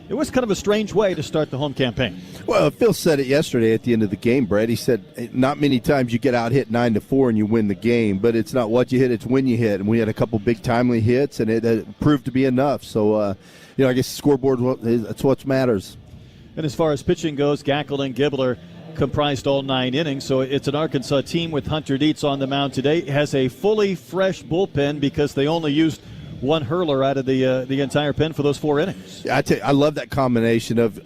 it was kind of a strange way to start the home campaign. Well, Phil said it yesterday at the end of the game, Brett. He said not many times you get out hit 9-4 and you win the game, but it's not what you hit, it's when you hit. And we had a couple big timely hits, and it proved to be enough. So, I guess the scoreboard, that's what matters. And as far as pitching goes, Gackel and Gibbler comprised all 9 innings, so it's an Arkansas team with Hunter Dietz on the mound today. It has a fully fresh bullpen because they only used one hurler out of the entire pen for those 4 innings. Yeah, I love that combination of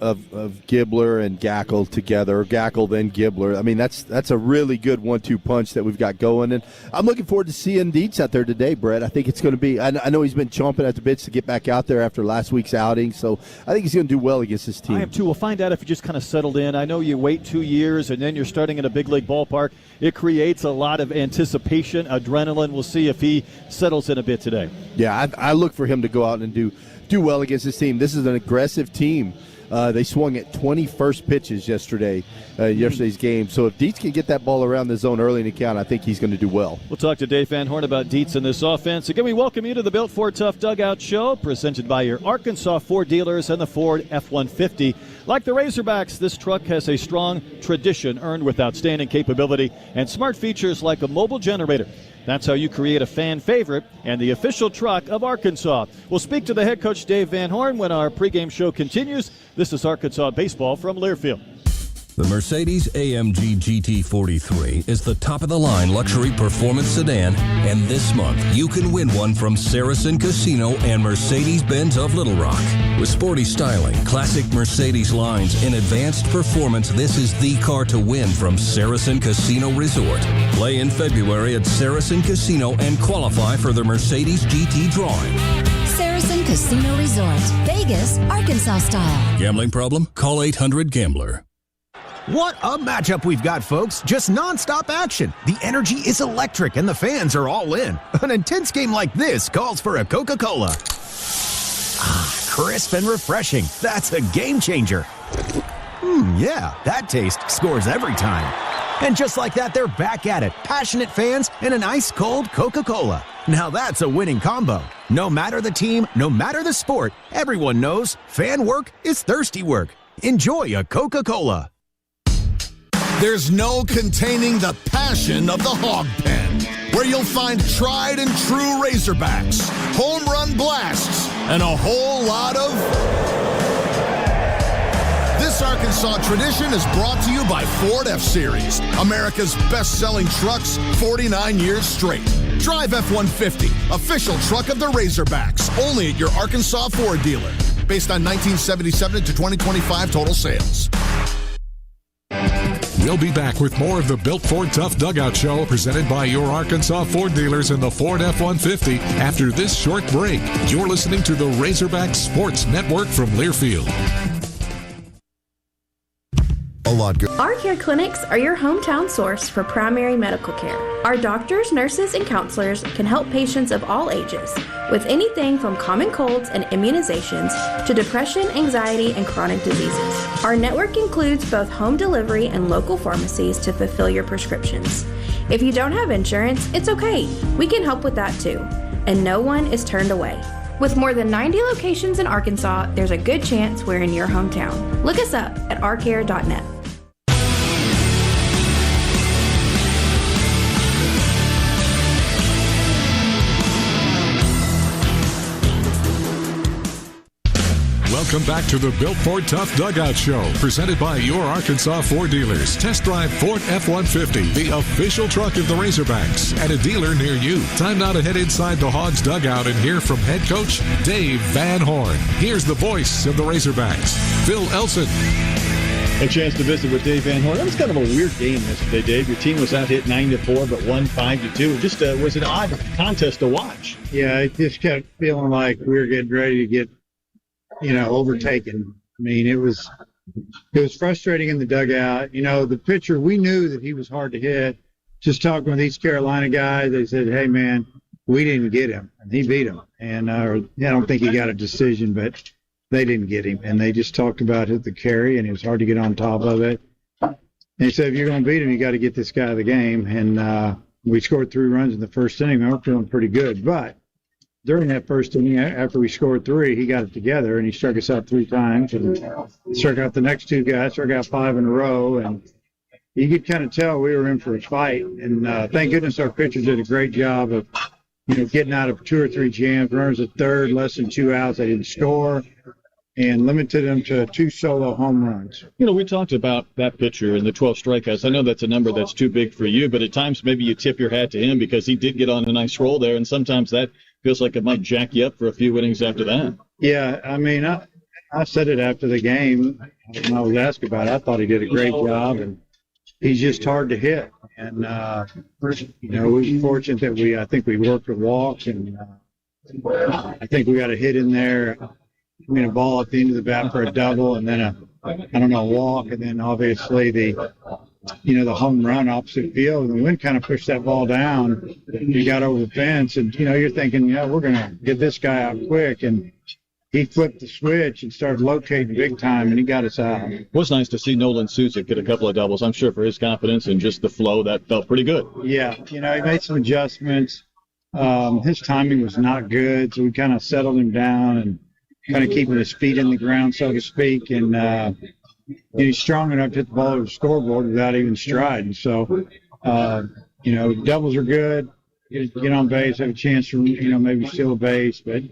Gibbler and Gackel together, or Gackel then Gibbler. I mean, that's a really good 1-2 punch that we've got going, and I'm looking forward to seeing Dietz out there today, Brett. I think it's going to be. I know he's been chomping at the bits to get back out there after last week's outing, so I think he's going to do well against this team. I am too. We'll find out if he just kind of settled in. I know you wait 2 years and then you're starting in a big league ballpark. It creates a lot of anticipation, adrenaline. We'll see if he settles in a bit today. Yeah, I look for him to go out and do well against this team. This is an aggressive team. They swung at 21st pitches yesterday's game. So if Dietz can get that ball around the zone early in the count, I think he's going to do well. We'll talk to Dave Van Horn about Dietz in this offense. Again, we welcome you to the Built Ford Tough Dugout Show, presented by your Arkansas Ford dealers and the Ford F-150. Like the Razorbacks, this truck has a strong tradition earned with outstanding capability and smart features like a mobile generator. That's how you create a fan favorite and the official truck of Arkansas. We'll speak to the head coach, Dave Van Horn, when our pregame show continues. This is Arkansas Baseball from Learfield. The Mercedes-AMG GT43 is the top-of-the-line luxury performance sedan, and this month you can win one from Saracen Casino and Mercedes-Benz of Little Rock. With sporty styling, classic Mercedes lines, and advanced performance, this is the car to win from Saracen Casino Resort. Play in February at Saracen Casino and qualify for the Mercedes GT drawing. Saracen Casino Resort, Vegas, Arkansas style. Gambling problem? Call 800-GAMBLER. What a matchup we've got, folks. Just nonstop action. The energy is electric and the fans are all in. An intense game like this calls for a Coca-Cola. Crisp and refreshing. That's a game changer. Yeah, that taste scores every time. And just like that, they're back at it. Passionate fans and an ice-cold Coca-Cola. Now that's a winning combo. No matter the team, no matter the sport, everyone knows fan work is thirsty work. Enjoy a Coca-Cola. There's no containing the passion of the Hog Pen, where you'll find tried and true Razorbacks, home run blasts, and a whole lot of... This Arkansas tradition is brought to you by Ford F-Series, America's best-selling trucks 49 years straight. Drive F-150, official truck of the Razorbacks, only at your Arkansas Ford dealer, based on 1977 to 2025 total sales. We'll be back with more of the Built Ford Tough Dugout Show, presented by your Arkansas Ford dealers and the Ford F-150 after this short break. You're listening to the Razorback Sports Network from Learfield. Our care clinics are your hometown source for primary medical care. Our doctors, nurses, and counselors can help patients of all ages with anything from common colds and immunizations to depression, anxiety, and chronic diseases. Our network includes both home delivery and local pharmacies to fulfill your prescriptions. If you don't have insurance, it's okay. We can help with that too. And no one is turned away. With more than 90 locations in Arkansas, there's a good chance we're in your hometown. Look us up at ourcare.net. Welcome back to the Built Ford Tough Dugout Show, presented by your Arkansas Ford dealers. Test drive Ford F-150, the official truck of the Razorbacks, at a dealer near you. Time now to head inside the Hogs dugout and hear from head coach Dave Van Horn. Here's the voice of the Razorbacks, Phil Elson. A chance to visit with Dave Van Horn. That was kind of a weird game yesterday, Dave. Your team was out hit 9-4, but won 5-2. It just was an odd contest to watch. Yeah, it just kept feeling like we were getting ready to get overtaken. I mean, it was frustrating in the dugout. The pitcher, we knew that he was hard to hit. Just talking with East Carolina guys, they said, hey, man, we didn't get him. And he beat him. And I don't think he got a decision, but they didn't get him. And they just talked about the carry, and it was hard to get on top of it. And he said, if you're going to beat him, you got to get this guy of the game. And we scored 3 runs in the first inning. We're feeling pretty good. But during that first inning, after we scored 3, he got it together, and he struck us out 3 times, and struck out the next 2 guys, struck out 5 in a row, and you could kind of tell we were in for a fight. And thank goodness our pitchers did a great job of, getting out of 2 or 3 jams, runners at third, less than 2 outs. They didn't score, and limited them to 2 solo home runs. We talked about that pitcher and the 12 strikeouts. I know that's a number that's too big for you, but at times maybe you tip your hat to him because he did get on a nice roll there, and sometimes that feels like it might jack you up for a few innings after that. Yeah, I mean, I said it after the game when I was asked about it. I thought he did a great job, and he's just hard to hit. And, we were fortunate that I think we worked a walk, and I think we got a hit in there. A ball at the end of the bat for a double, and then a walk, and then obviously the home run opposite field. And the wind kind of pushed that ball down. He got over the fence, and, you're thinking, we're going to get this guy out quick. And he flipped the switch and started locating big time, and he got us out. It was nice to see Nolan Suzik get a couple of doubles. I'm sure for his confidence and just the flow, that felt pretty good. Yeah, he made some adjustments. His timing was not good, so we kind of settled him down and kind of keeping his feet in the ground, so to speak. And he's strong enough to hit the ball over the scoreboard without even striding. So, doubles are good. Get on base, have a chance to, maybe steal a base. But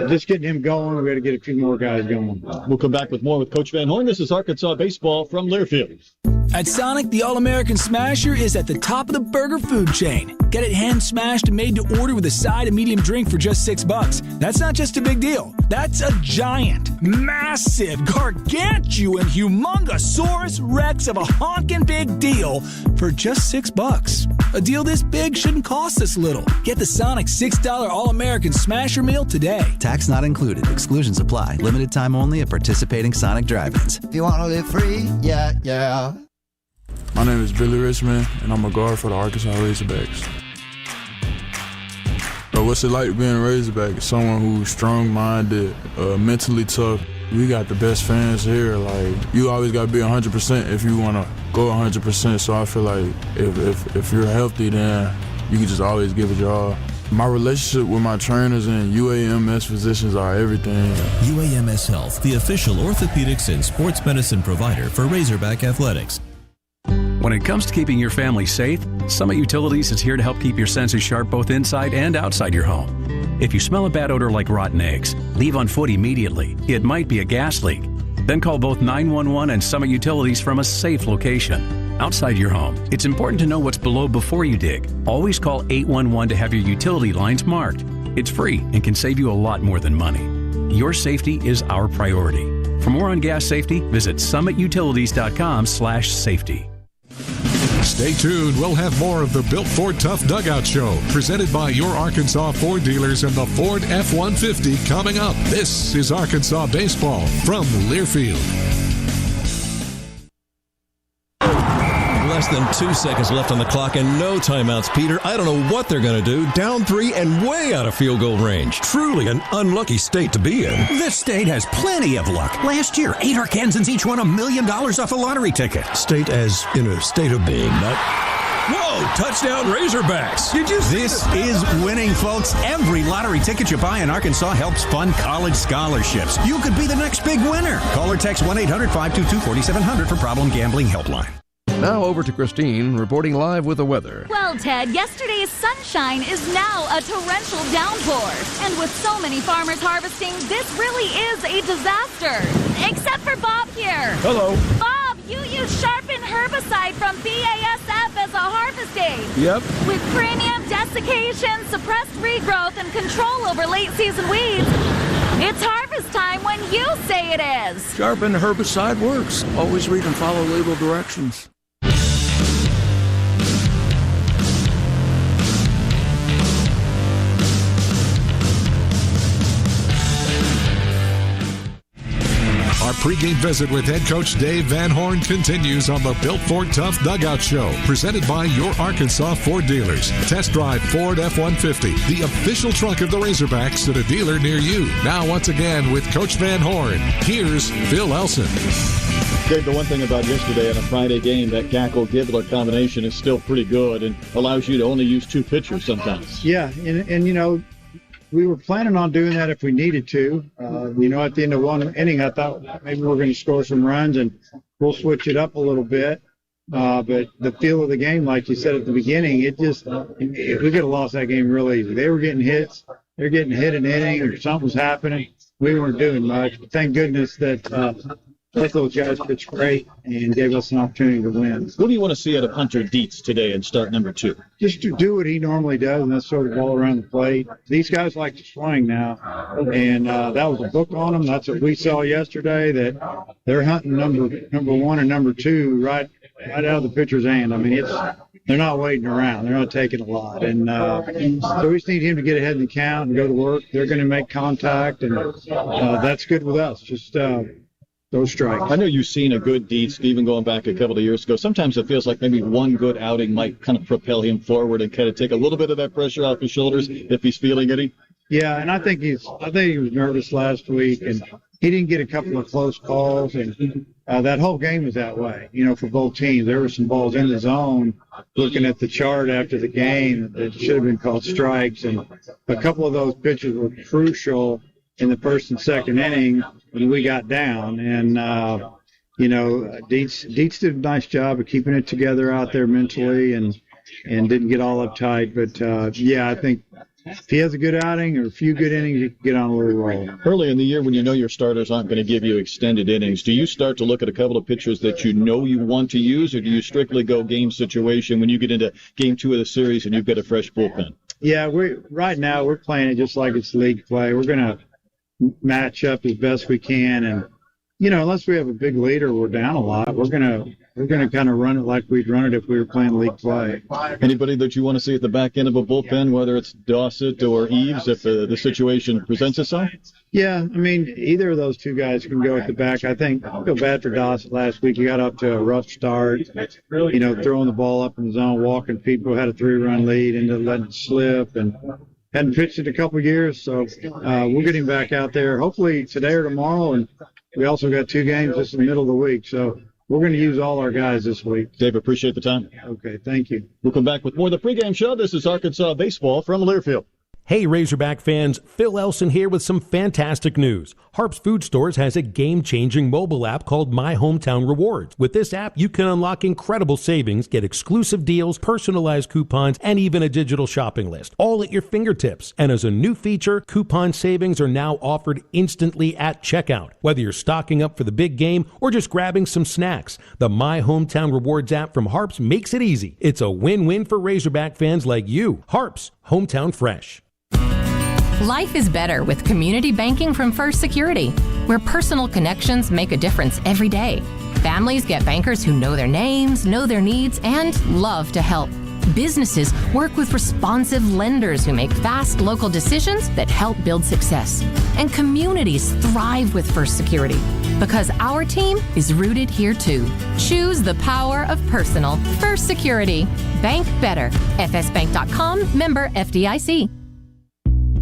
just getting him going, we got to get a few more guys going. We'll come back with more with Coach Van Horn. This is Arkansas Baseball from Learfield. At Sonic, the All-American Smasher is at the top of the burger food chain. Get it hand-smashed and made to order with a side and medium drink for just $6. That's not just a big deal. That's a giant, massive, gargantuan, humongousaurus rex of a honkin' big deal for just $6. A deal this big shouldn't cost this little. Get the Sonic $6 All-American Smasher meal today. Tax not included. Exclusions apply. Limited time only at participating Sonic drive-ins. If you want to live free, yeah. My name is Billy Richmond, and I'm a guard for the Arkansas Razorbacks. What's it like being a Razorback? Someone who's strong-minded, mentally tough. We got the best fans here. You always got to be 100% if you want to go 100%. So I feel like if you're healthy, then you can just always give it your all. My relationship with my trainers and UAMS physicians are everything. UAMS Health, the official orthopedics and sports medicine provider for Razorback Athletics. When it comes to keeping your family safe, Summit Utilities is here to help keep your senses sharp both inside and outside your home. If you smell a bad odor like rotten eggs, leave on foot immediately. It might be a gas leak. Then call both 911 and Summit Utilities from a safe location. Outside your home, it's important to know what's below before you dig. Always call 811 to have your utility lines marked. It's free and can save you a lot more than money. Your safety is our priority. For more on gas safety, visit summitutilities.com/safety. Stay tuned. We'll have more of the Built Ford Tough Dugout Show, presented by your Arkansas Ford dealers and the Ford F-150 coming up. This is Arkansas Baseball from Learfield. Less than 2 seconds left on the clock and no timeouts, Peter. I don't know what they're going to do. Down 3 and way out of field goal range. Truly an unlucky state to be in. This state has plenty of luck. Last year, 8 Arkansans each won $1 million off a lottery ticket. State as in a state of being, not... Whoa! Touchdown Razorbacks! Did you see This is winning, folks. Every lottery ticket you buy in Arkansas helps fund college scholarships. You could be the next big winner. Call or text 1-800-522-4700 for Problem Gambling Helpline. Now over to Christine, reporting live with the weather. Well, Ted, yesterday's sunshine is now a torrential downpour. And with so many farmers harvesting, this really is a disaster. Except for Bob here. Hello. Bob, you use Sharpen herbicide from BASF as a harvest aid. Yep. With premium desiccation, suppressed regrowth, and control over late-season weeds, it's harvest time when you say it is. Sharpen herbicide works. Always read and follow label directions. Our pregame visit with head coach Dave Van Horn continues on the Built Ford Tough Dugout Show, presented by your Arkansas Ford dealers. Test drive Ford F-150, the official truck of the Razorbacks, at a dealer near you. Now, once again, with Coach Van Horn, here's Phil Elson. Dave, the one thing about yesterday on a Friday game, that Gackle-Gibbler combination is still pretty good and allows you to only use 2 pitchers sometimes. Yeah, and we were planning on doing that if we needed to. At the end of one inning, I thought maybe we're going to score some runs and we'll switch it up a little bit. But the feel of the game, like you said at the beginning, we could have lost that game real easy. They were getting hits. They're getting hit an inning or something was happening. We weren't doing much. But thank goodness that both those guys pitched great and gave us an opportunity to win. What do you want to see out of Hunter Dietz today in start number 2? Just to do what he normally does, and that's sort of ball around the plate. These guys like to swing now, and that was a book on them. That's what we saw yesterday, that they're hunting number 1 and number 2 right out of the pitcher's hand. I mean, they're not waiting around. They're not taking a lot. And so we just need him to get ahead in the count and go to work. They're going to make contact, and that's good with us. Just those strikes. I know you've seen a good Dietz, even going back a couple of years ago. Sometimes it feels like maybe one good outing might kind of propel him forward and kind of take a little bit of that pressure off his shoulders if he's feeling it. Yeah, and I think he was nervous last week, and he didn't get a couple of close calls, and that whole game was that way, for both teams. There were some balls in the zone, looking at the chart after the game, that should have been called strikes, and a couple of those pitches were crucial in the first and second inning when we got down. And, Dietz did a nice job of keeping it together out there mentally and didn't get all uptight. But, I think if he has a good outing or a few good innings, he can get on a little roll. Early in the year, when you know your starters aren't going to give you extended innings, do you start to look at a couple of pitchers that you know you want to use, or do you strictly go game situation when you get into game 2 of the series and you've got a fresh bullpen? Yeah, right now we're playing it just like it's league play. We're going to match up as best we can, and unless we have a big lead or we're down a lot, we're gonna kind of run it like we'd run it if we were playing league play. Anybody that you want to see at the back end of a bullpen, whether it's Dossett or Eves, if the situation presents itself? Yeah, I mean, either of those two guys can go at the back. I think I feel bad for Dossett last week. He got up to a rough start, throwing the ball up in the zone, walking people, had a 3-run lead, and letting it slip, and hadn't pitched in a couple of years, so we'll get him back out there hopefully today or tomorrow, and we also got 2 games just in the middle of the week, so we're going to use all our guys this week. Dave, appreciate the time. Okay, thank you. We'll come back with more of the pregame show. This is Arkansas Baseball from Learfield. Hey, Razorback fans, Phil Elson here with some fantastic news. Harps Food Stores has a game-changing mobile app called My Hometown Rewards. With this app, you can unlock incredible savings, get exclusive deals, personalized coupons, and even a digital shopping list, all at your fingertips. And as a new feature, coupon savings are now offered instantly at checkout. Whether you're stocking up for the big game or just grabbing some snacks, the My Hometown Rewards app from Harps makes it easy. It's a win-win for Razorback fans like you. Harps, hometown fresh. Life is better with community banking from First Security, where personal connections make a difference every day. Families get bankers who know their names, know their needs, and love to help. Businesses work with responsive lenders who make fast local decisions that help build success. And communities thrive with First Security because our team is rooted here too. Choose the power of personal. First Security. Bank better. fsbank.com, member FDIC.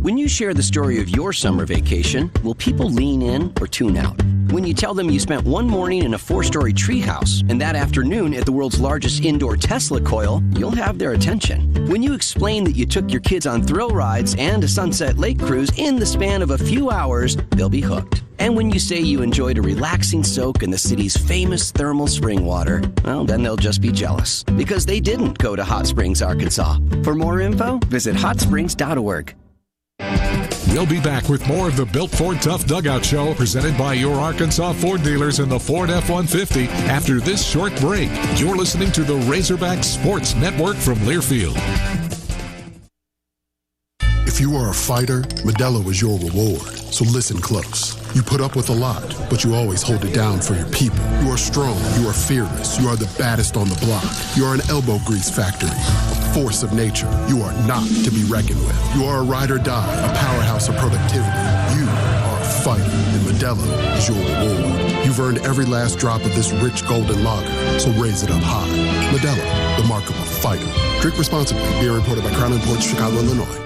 When you share the story of your summer vacation, will people lean in or tune out? When you tell them you spent one morning in a 4-story treehouse and that afternoon at the world's largest indoor Tesla coil, you'll have their attention. When you explain that you took your kids on thrill rides and a Sunset Lake cruise in the span of a few hours, they'll be hooked. And when you say you enjoyed a relaxing soak in the city's famous thermal spring water, well, then they'll just be jealous because they didn't go to Hot Springs, Arkansas. For more info, visit hotsprings.org. We'll be back with more of the Built Ford Tough Dugout Show presented by your Arkansas Ford dealers in the Ford F-150 after this short break. You're listening to the Razorback Sports Network from Learfield. If you are a fighter, Modelo is your reward. So listen close. You put up with a lot, but you always hold it down for your people. You are strong. You are fearless. You are the baddest on the block. You are an elbow grease factory, a force of nature. You are not to be reckoned with. You are a ride or die, a powerhouse of productivity. You are a fighter, and Modelo is your reward. You've earned every last drop of this rich golden lager, so raise it up high. Modelo, the mark of a fighter. Drink responsibly. Beer imported by Crown Imports, Chicago, Illinois.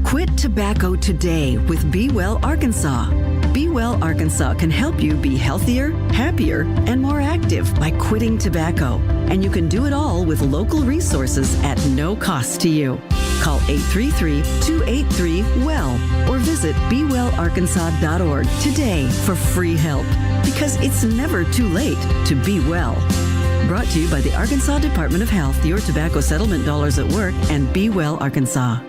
Quit tobacco today with Be Well Arkansas. Be Well Arkansas can help you be healthier, happier, and more active by quitting tobacco. And you can do it all with local resources at no cost to you. Call 833-283-WELL or visit BeWellArkansas.org today for free help, because it's never too late to be well. Brought to you by the Arkansas Department of Health, your tobacco settlement dollars at work, and Be Well Arkansas.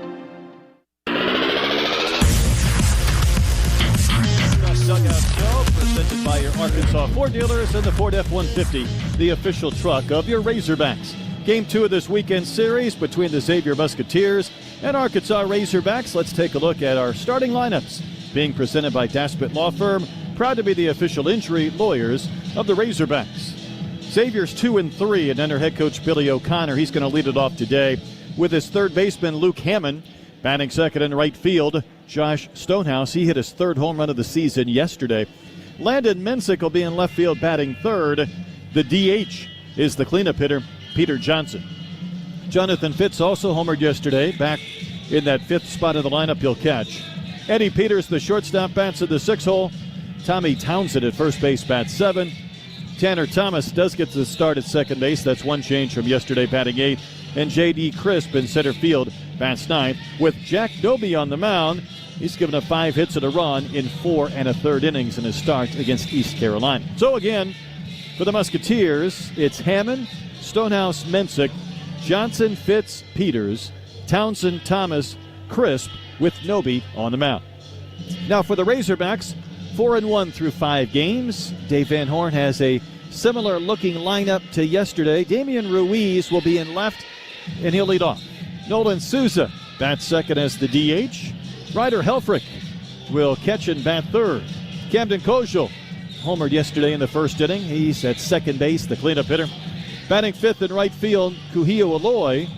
Dugout Show, presented by your Arkansas Ford dealers and the Ford F-150, the official truck of your Razorbacks. Game 2 of this weekend series between the Xavier Musketeers and Arkansas Razorbacks. Let's take a look at our starting lineups. Being presented by Daspit Law Firm, proud to be the official injury lawyers of the Razorbacks. Xavier's 2-3, and under head coach Billy O'Connor, he's going to lead it off today with his third baseman Luke Hammond. Batting second in right field, Josh Stonehouse. He hit his third home run of the season yesterday. Landon Mensick will be in left field batting third. The DH is the cleanup hitter, Peter Johnson. Jonathan Fitz also homered yesterday. Back in that fifth spot of the lineup, he'll catch. Eddie Peters, the shortstop, bats at the 6 hole. Tommy Townsend at first base bats 7. Tanner Thomas does get to the start at second base. That's one change from yesterday, batting 8. And J.D. Crisp in center field bats 9th. With Jack Doby on the mound, he's given up 5 hits and a run in 4 1/3 innings in his start against East Carolina. So again, for the Musketeers, it's Hammond, Stonehouse, Mensick, Johnson, Fitz, Peters, Townsend, Thomas, Crisp, with Noby on the mound. Now for the Razorbacks, 4-1 through 5 games. Dave Van Horn has a similar looking lineup to yesterday. Damian Ruiz will be in left, and he'll lead off. Nolan Souza bats second as the DH. Ryder Helfrich will catch and bat third. Camden Kojal homered yesterday in the first inning. He's at second base, the cleanup hitter. Batting fifth in right field, Kuhio Aloy.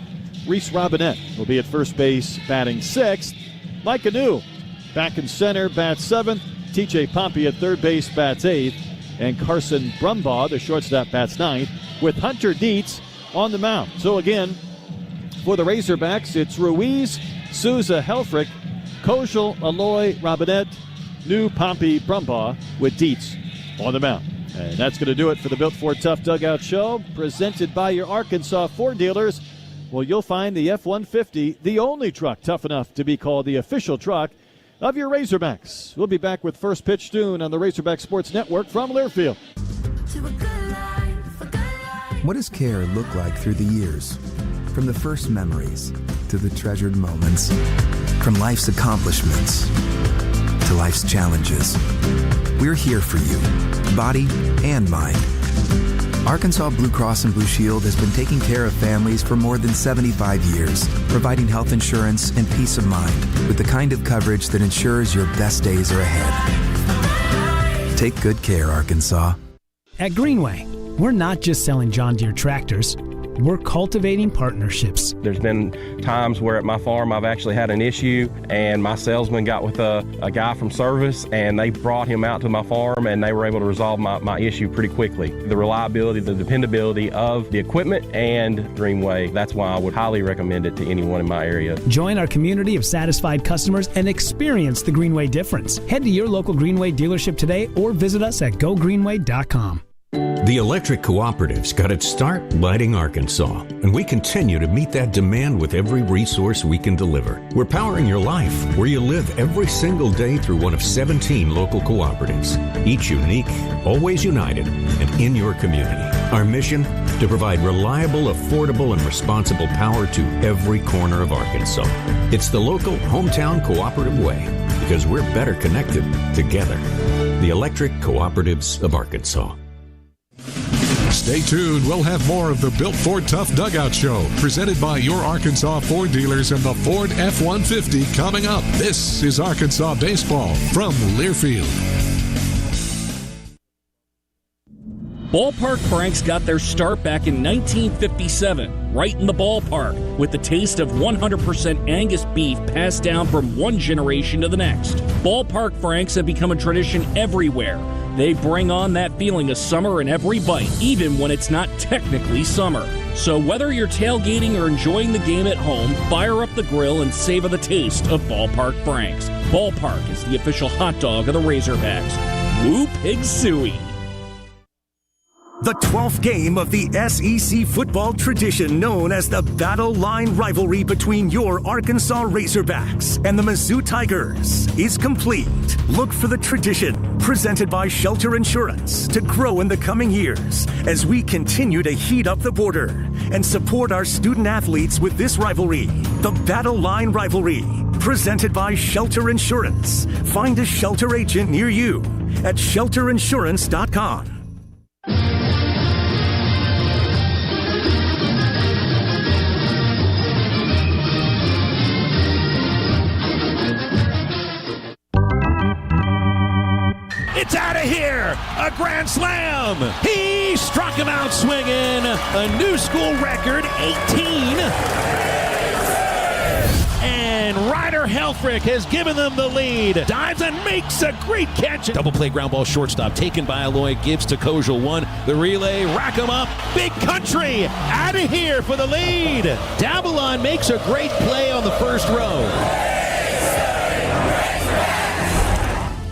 Reese Robinette will be at first base, batting sixth. Mike Anu back in center, bats seventh. TJ Pompey at third base, bats eighth. And Carson Brumbaugh, the shortstop, bats ninth, with Hunter Dietz on the mound. So again, for the Razorbacks, it's Ruiz, Souza, Helfrich, Kojal, Aloy, Robinette, New, Pompey, Brumbaugh, with Dietz on the mound. And that's going to do it for the Built Ford Tough Dugout Show, presented by your Arkansas Ford dealers. Well, you'll find the F-150, the only truck tough enough to be called the official truck of your Razorbacks. We'll be back with first pitch soon on the Razorback Sports Network from Learfield. What does care look like through the years? From the first memories to the treasured moments. From life's accomplishments to life's challenges. We're here for you, body and mind. Arkansas Blue Cross and Blue Shield has been taking care of families for more than 75 years, providing health insurance and peace of mind with the kind of coverage that ensures your best days are ahead. Take good care, Arkansas. At Greenway, we're not just selling John Deere tractors. We're cultivating partnerships. There's been times where at my farm I've actually had an issue and my salesman got with a guy from service and they brought him out to my farm and they were able to resolve my issue pretty quickly. The reliability, the dependability of the equipment and Greenway, that's why I would highly recommend it to anyone in my area. Join our community of satisfied customers and experience the Greenway difference. Head to your local Greenway dealership today or visit us at gogreenway.com. The electric cooperatives got its start lighting Arkansas, and we continue to meet that demand with every resource we can deliver. We're powering your life where you live every single day through one of 17 local cooperatives, each unique, always united, and in your community. Our mission? To provide reliable, affordable, and responsible power to every corner of Arkansas. It's the local hometown cooperative way, because we're better connected together. The Electric Cooperatives of Arkansas. Stay tuned. We'll have more of the Built Ford Tough Dugout Show, presented by your Arkansas Ford dealers and the Ford F-150 coming up. This is Arkansas Baseball from Learfield. Ballpark Franks got their start back in 1957, right in the ballpark, with the taste of 100% Angus beef passed down from one generation to the next. Ballpark Franks have become a tradition everywhere. They bring on that feeling of summer in every bite, even when it's not technically summer. So whether you're tailgating or enjoying the game at home, fire up the grill and savor the taste of Ballpark Franks. Ballpark is the official hot dog of the Razorbacks. Woo Pig Suey! The 12th game of the SEC football tradition known as the Battle Line rivalry between your Arkansas Razorbacks and the Mizzou Tigers is complete. Look for the tradition, presented by Shelter Insurance, to grow in the coming years as we continue to heat up the border and support our student athletes with this rivalry, the Battle Line rivalry, presented by Shelter Insurance. Find a shelter agent near you at shelterinsurance.com. It's out of here! A grand slam! He struck him out swinging. A new school record, 18. And Ryder Helfrich has given them the lead. Dives and makes a great catch. Double play ground ball shortstop taken by Aloy. Gives to Kojal 1. The relay, rack him up. Big Country out of here for the lead. Davalon makes a great play on the first row.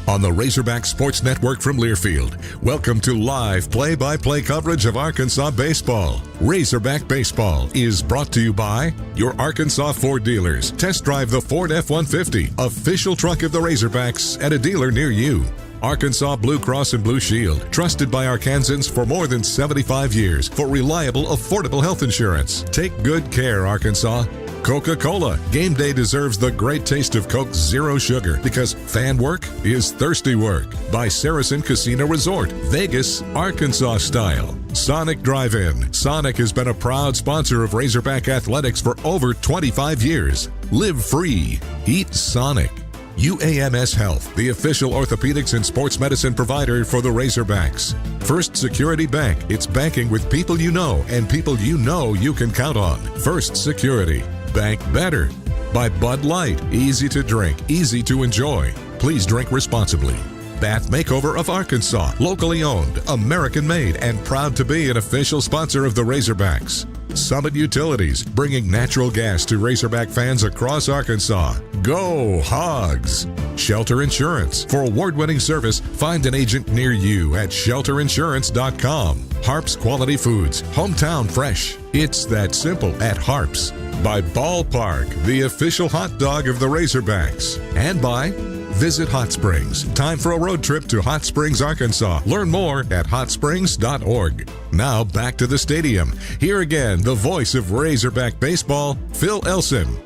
On the Razorback Sports Network from Learfield, welcome to live play-by-play coverage of Arkansas baseball. Razorback Baseball is brought to you by your Arkansas Ford dealers. Test drive the Ford F-150, official truck of the Razorbacks, at a dealer near you. Arkansas Blue Cross and Blue Shield, trusted by Arkansans for more than 75 years for reliable, affordable health insurance. Take good care, Arkansas. Coca-Cola. Game day deserves the great taste of Coke Zero Sugar because fan work is thirsty work. By Saracen Casino Resort, Vegas, Arkansas style. Sonic Drive-In. Sonic has been a proud sponsor of Razorback Athletics for over 25 years. Live free. Eat Sonic. UAMS Health, the official orthopedics and sports medicine provider for the Razorbacks. First Security Bank. It's banking with people you know and people you know you can count on. First Security. Bank better. By Bud Light. Easy to drink, easy to enjoy. Please drink responsibly. Bath Makeover of Arkansas. Locally owned, American made, and proud to be an official sponsor of the Razorbacks. Summit Utilities, bringing natural gas to Razorback fans across Arkansas. Go Hogs! Shelter Insurance. For award-winning service, find an agent near you at shelterinsurance.com. Harps Quality Foods. Hometown fresh. It's that simple at Harps. By Ballpark, the official hot dog of the Razorbacks. And by Visit Hot Springs. Time for a road trip to Hot Springs, Arkansas. Learn more at hotsprings.org. Now back to the stadium. Here again, the voice of Razorback baseball, Phil Elson.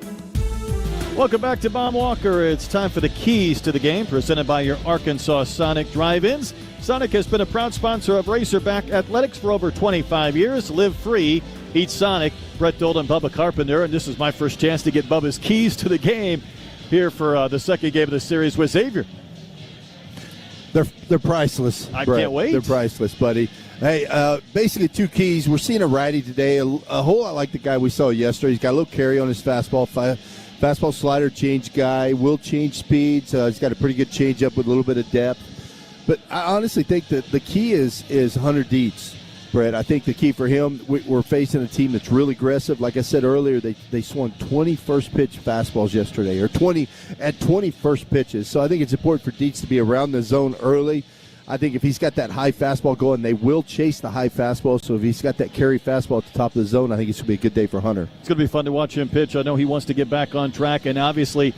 Welcome back to Baum Walker. It's time for the keys to the game, presented by your Arkansas Sonic Drive-Ins. Sonic has been a proud sponsor of Razorback Athletics for over 25 years. Live free, eat Sonic. Brett Dold and Bubba Carpenter, and this is my first chance to get Bubba's keys to the game here for the second game of the series with Xavier. They're priceless. I Brett. can't wait. They're priceless, buddy. Hey, basically two keys. We're seeing a righty today, a whole lot like the guy we saw yesterday. He's got a little carry on his fastball. Fastball slider change guy, will change speeds. He's got a pretty good changeup with a little bit of depth. But I honestly think that the key is Hunter Dietz, Brett. I think the key for him, we're facing a team that's really aggressive. Like I said earlier, they swung 20 first pitch fastballs yesterday, or 20 first pitches. So I think it's important for Dietz to be around the zone early. I think if he's got that high fastball going, they will chase the high fastball. So if he's got that carry fastball at the top of the zone, I think it's going to be a good day for Hunter. It's going to be fun to watch him pitch. I know he wants to get back on track, and obviously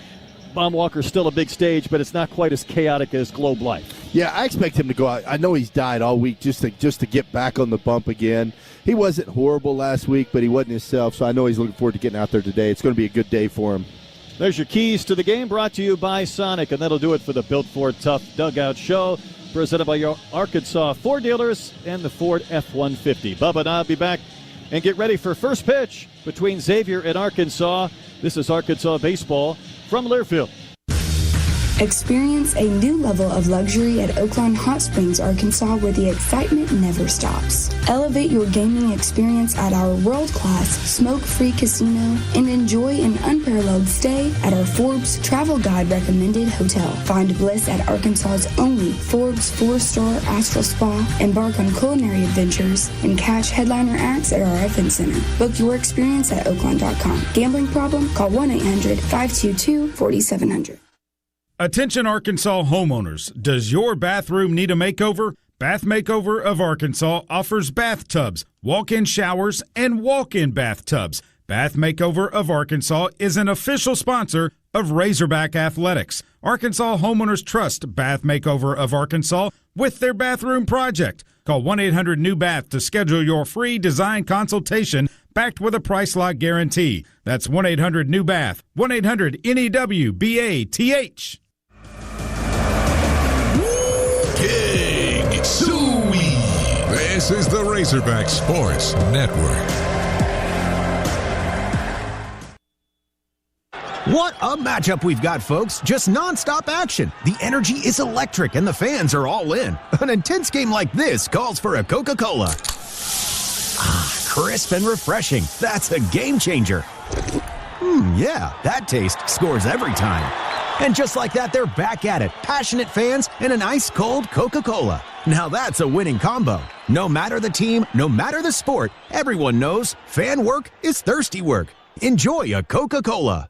Baum Walker's still a big stage, but it's not quite as chaotic as Globe Life. Yeah, I expect him to go out. I know he's died all week just to get back on the bump again. He wasn't horrible last week, but he wasn't himself, so I know he's looking forward to getting out there today. It's going to be a good day for him. There's your keys to the game, brought to you by Sonic, and that'll do it for the Built Ford Tough Dugout Show, presented by your Arkansas Ford dealers and the Ford F-150. Bubba and I'll be back and get ready for first pitch between Xavier and Arkansas. This is Arkansas baseball from Learfield. Experience a new level of luxury at Oaklawn Hot Springs, Arkansas, where the excitement never stops. Elevate your gaming experience at our world-class smoke-free casino and enjoy an unparalleled stay at our Forbes Travel Guide recommended hotel. Find bliss at Arkansas's only Forbes 4-star Astral Spa. Embark on culinary adventures and catch headliner acts at our event center. Book your experience at Oaklawn.com. Gambling problem? Call 1-800-522-4700. Attention Arkansas homeowners, does your bathroom need a makeover? Bath Makeover of Arkansas offers bathtubs, walk-in showers, and walk-in bathtubs. Bath Makeover of Arkansas is an official sponsor of Razorback Athletics. Arkansas homeowners trust Bath Makeover of Arkansas with their bathroom project. Call 1-800-NEW-BATH to schedule your free design consultation backed with a price lock guarantee. That's 1-800-NEW-BATH, 1-800-NEWBATH. King Suey. This is the Razorback Sports Network. What a matchup we've got, folks. Just nonstop action. The energy is electric and the fans are all in. An intense game like this calls for a Coca-Cola. Ah, crisp and refreshing. That's a game changer. Yeah, that taste scores every time. And just like that, they're back at it. Passionate fans and an ice-cold Coca-Cola. Now that's a winning combo. No matter the team, no matter the sport, everyone knows fan work is thirsty work. Enjoy a Coca-Cola.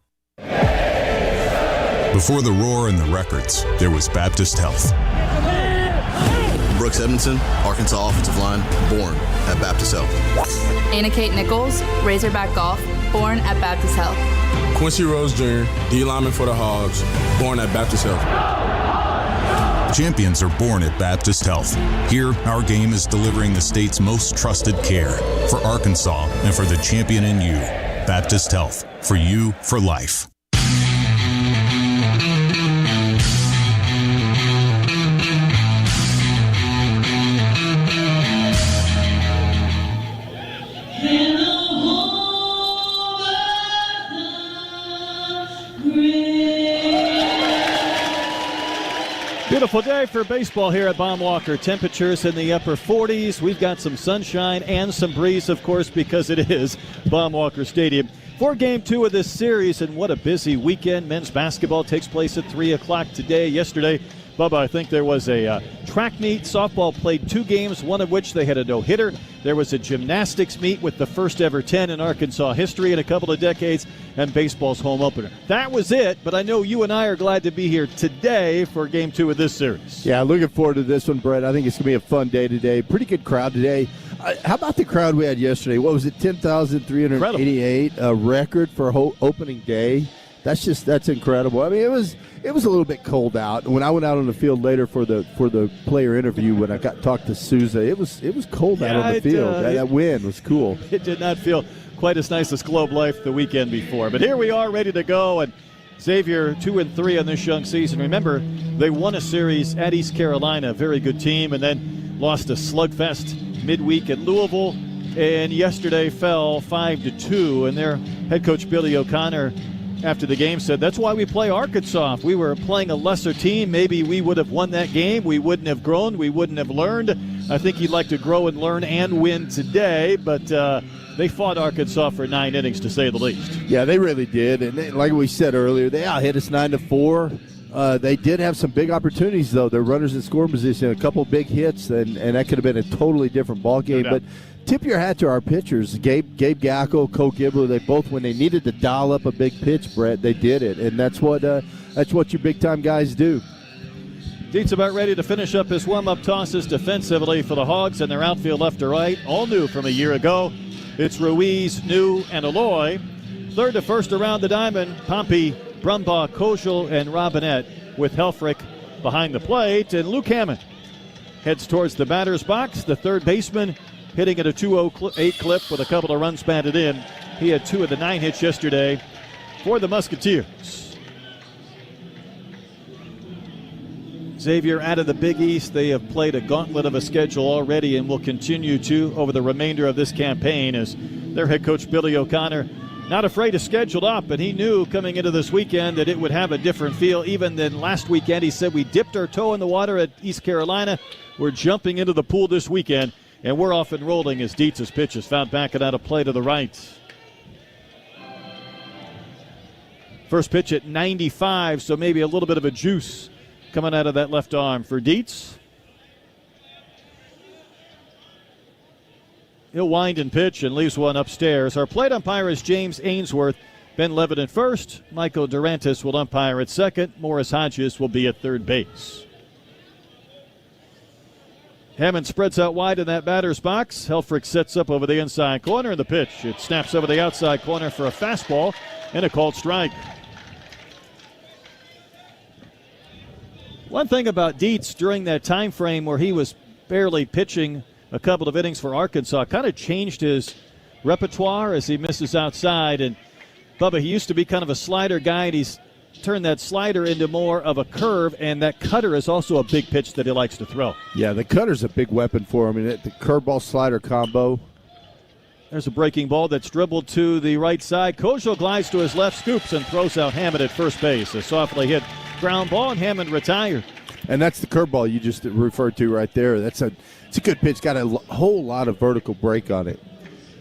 Before the roar and the records, there was Baptist Health. Brooks Edmondson, Arkansas offensive line, born at Baptist Health. Anna Kate Nichols, Razorback Golf, born at Baptist Health. Quincy Rose Jr., D lineman for the Hogs, born at Baptist Health. Champions are born at Baptist Health. Here, our game is delivering the state's most trusted care for Arkansas and for the champion in you. Baptist Health, for you, for life. Beautiful day for baseball here at Baum-Walker. Temperatures in the upper 40s. We've got some sunshine and some breeze, of course, because it is Baum-Walker Stadium. For Game 2 of this series, and what a busy weekend. Men's basketball takes place at 3 o'clock today. Yesterday, Bubba, I think there was a track meet. Softball played 2 games, one of which they had a no-hitter. There was a gymnastics meet with the first ever 10 in Arkansas history in a couple of decades, and baseball's home opener. That was it, but I know you and I are glad to be here today for Game 2 of this series. Yeah, looking forward to this one, Brett. I think it's going to be a fun day today. Pretty good crowd today. How about the crowd we had yesterday? What was it, 10,388, a record for opening day? That's incredible. I mean, it was a little bit cold out. When I went out on the field later for the player interview, when I got talked to Souza, it was cold out on the field. That wind was cool. It did not feel quite as nice as Globe Life the weekend before. But here we are, ready to go. And Xavier 2-3 on this young season. Remember, they won a series at East Carolina, a very good team, and then lost a slugfest midweek at Louisville. And yesterday fell 5-2. And their head coach Billy O'Connor, after the game, said that's why we play Arkansas. If we were playing a lesser team, maybe we would have won that game. We wouldn't have grown. We wouldn't have learned. I think he'd like to grow and learn and win today, but they fought Arkansas for 9 innings, to say the least. Yeah, they really did. And like we said earlier, they out-hit us 9-4. They did have some big opportunities, though. Their runners in scoring position, a couple big hits, and that could have been a totally different ball game. But tip your hat to our pitchers, Gabe Gackel, Cole Gibbler. They both, when they needed to dial up a big pitch, Brett, they did it, and that's what your big time guys do. Deet's about ready to finish up his warm-up tosses defensively for the Hogs, and their outfield left to right, all new from a year ago. It's Ruiz, New, and Aloy. Third to first around the diamond, Pompey, Brumbaugh, Kojal, and Robinette, with Helfrich behind the plate, and Luke Hammond heads towards the batter's box. The third baseman hitting at a 208 clip with a couple of runs batted in. He had 2 of the 9 hits yesterday for the Musketeers. Xavier out of the Big East. They have played a gauntlet of a schedule already and will continue to over the remainder of this campaign, as their head coach Billy O'Connor not afraid to schedule up, and he knew coming into this weekend that it would have a different feel even than last weekend. He said, we dipped our toe in the water at East Carolina. We're jumping into the pool this weekend, and we're off and rolling as Dietz's pitch is found backing out of play to the right. First pitch at 95, so maybe a little bit of a juice coming out of that left arm for Dietz. He'll wind and pitch and leaves one upstairs. Our plate umpire is James Ainsworth. Ben Levitt at first. Michael Durantis will umpire at second. Morris Hodges will be at third base. Hammond spreads out wide in that batter's box. Helfrich sets up over the inside corner, and the pitch. It snaps over the outside corner for a fastball and a called strike. One thing about Dietz during that time frame where he was barely pitching a couple of innings for Arkansas, kind of changed his repertoire as he misses outside. And Bubba, he used to be kind of a slider guy, and he's turned that slider into more of a curve, and that cutter is also a big pitch that he likes to throw. Yeah, the cutter's a big weapon for him, and the curveball-slider combo. There's a breaking ball that's dribbled to the right side. Kojal glides to his left, scoops, and throws out Hammond at first base. A softly hit ground ball, and Hammond retired. And that's the curveball you just referred to right there. It's a good pitch. Got a whole lot of vertical break on it.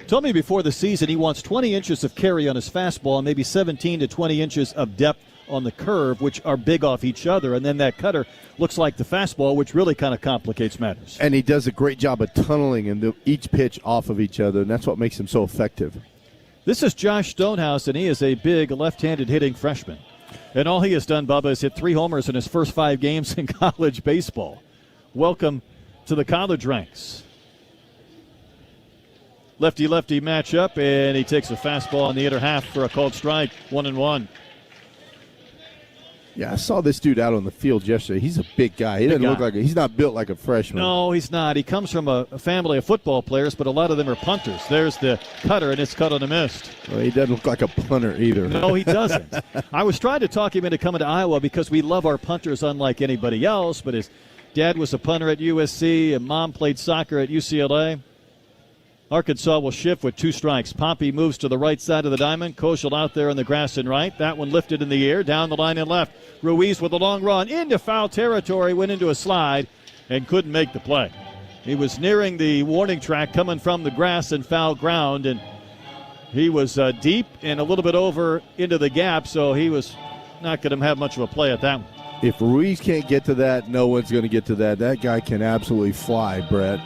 Told me before the season he wants 20 inches of carry on his fastball and maybe 17 to 20 inches of depth on the curve, which are big off each other. And then that cutter looks like the fastball, which really kind of complicates matters. And he does a great job of tunneling each pitch off of each other, and that's what makes him so effective. This is Josh Stonehouse, and he is a big left-handed hitting freshman. And all he has done, Bubba, is hit 3 homers in his first 5 games in college baseball. Welcome to the college ranks. Lefty-lefty matchup, and he takes a fastball in the inner half for a called strike, 1-1. Yeah, I saw this dude out on the field yesterday. He's a big guy. He doesn't look like he's not built like a freshman. No, he's not. He comes from a family of football players, but a lot of them are punters. There's the cutter, and it's cut on a missed. Well, he doesn't look like a punter either. No, he doesn't. I was trying to talk him into coming to Iowa because we love our punters unlike anybody else, but his dad was a punter at USC, and mom played soccer at UCLA. Arkansas will shift with 2 strikes. Pompey moves to the right side of the diamond. Kojal out there in the grass and right. That one lifted in the air, down the line and left. Ruiz with a long run into foul territory, went into a slide and couldn't make the play. He was nearing the warning track coming from the grass and foul ground, and he was deep and a little bit over into the gap, so he was not going to have much of a play at that one. If Ruiz can't get to that, no one's going to get to that. That guy can absolutely fly, Brett.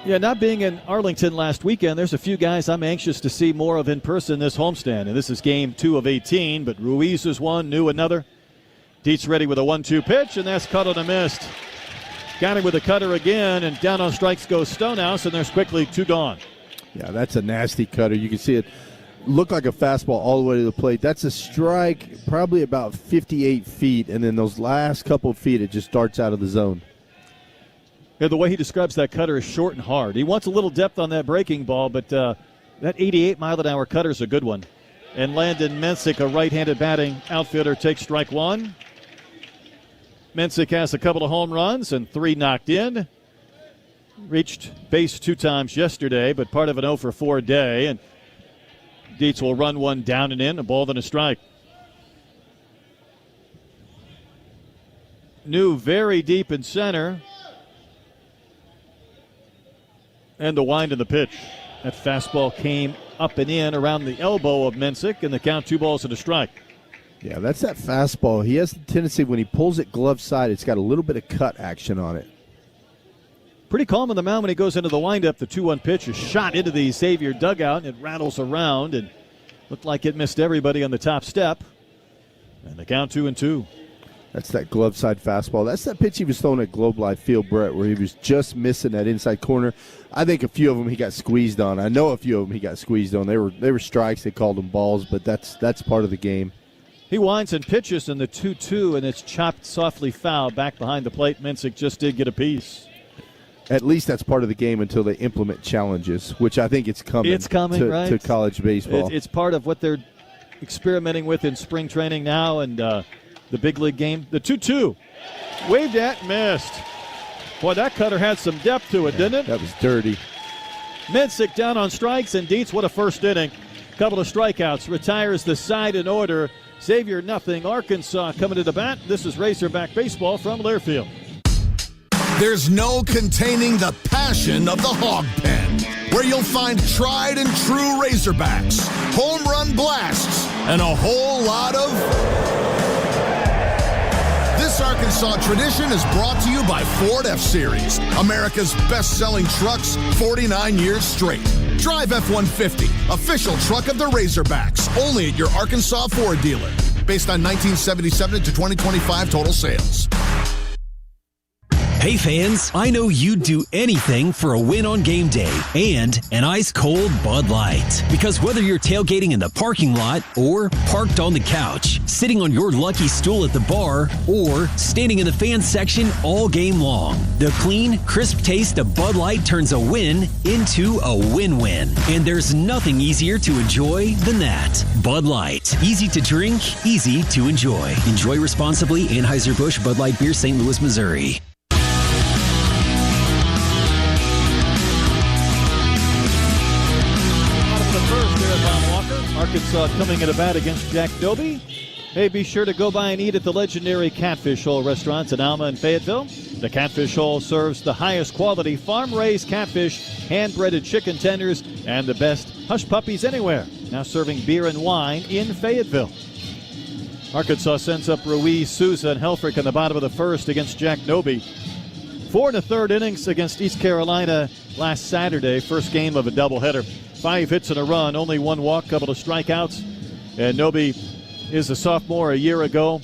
Yeah, not being in Arlington last weekend, there's a few guys I'm anxious to see more of in person this homestand. And this is game 2 of 18, but Ruiz is one, New another. Dietz ready with a 1-2 pitch, and that's cut on a missed. Got him with a cutter again, and down on strikes goes Stonehouse, and there's quickly 2 gone. Yeah, that's a nasty cutter. You can see it look like a fastball all the way to the plate. That's a strike probably about 58 feet, and then those last couple of feet, it just darts out of the zone. Yeah, the way he describes that cutter is short and hard. He wants a little depth on that breaking ball, but that 88-mile-an-hour cutter is a good one. And Landon Mensick, a right-handed batting outfielder, takes strike 1. Mensick has a couple of home runs and 3 knocked in. Reached base 2 times yesterday, but part of an 0-for-4 day. And Dietz will run 1 down and in, a ball then a strike. New very deep in center. And the wind of the pitch. That fastball came up and in around the elbow of Mensick, and the count 2 balls and a strike. Yeah, that's that fastball. He has the tendency when he pulls it glove side, it's got a little bit of cut action on it. Pretty calm on the mound when he goes into the windup. The 2-1 pitch is shot into the Xavier dugout, and it rattles around and looked like it missed everybody on the top step. And the count 2-2. That's that glove side fastball. That's that pitch he was throwing at Globe Life Field, Brett, where he was just missing that inside corner. I think a few of them he got squeezed on. I know a few of them he got squeezed on. They were strikes. They called them balls, but that's part of the game. He winds and pitches in the 2-2, and it's chopped softly foul back behind the plate. Mensick just did get a piece. At least that's part of the game until they implement challenges, which I think it's coming. It's coming, right? To college baseball. It's part of what they're experimenting with in spring training now, and the big league game. The 2-2. Waved at, missed. Boy, that cutter had some depth to it, didn't it? That was dirty. Mensick down on strikes, and Dietz, what a first inning. Couple of strikeouts, retires the side in order. Xavier nothing. Arkansas coming to the bat. This is Razorback Baseball from Learfield. There's no containing the passion of the Hog Pen, where you'll find tried and true Razorbacks, home run blasts, and a whole lot of... This Arkansas tradition is brought to you by Ford F-Series, America's best-selling trucks 49 years straight. Drive F-150, official truck of the Razorbacks, only at your Arkansas Ford dealer. Based on 1977 to 2025 total sales. Hey fans, I know you'd do anything for a win on game day and an ice-cold Bud Light. Because whether you're tailgating in the parking lot or parked on the couch, sitting on your lucky stool at the bar, or standing in the fan section all game long, the clean, crisp taste of Bud Light turns a win into a win-win. And there's nothing easier to enjoy than that. Bud Light. Easy to drink, easy to enjoy. Enjoy responsibly. Anheuser-Busch Bud Light Beer, St. Louis, Missouri. Arkansas coming at a bat against Jack Doby. Hey, be sure to go by and eat at the legendary Catfish Hole restaurants in Alma and Fayetteville. The Catfish Hole serves the highest quality farm-raised catfish, hand-breaded chicken tenders, and the best hush puppies anywhere. Now serving beer and wine in Fayetteville. Arkansas sends up Ruiz, Souza, and Helfrich in the bottom of the first against Jack Doby. 4 1/3 innings against East Carolina last Saturday, first game of a doubleheader. 5 hits and a run, only 1 walk, couple of strikeouts. And Noby is a sophomore a year ago.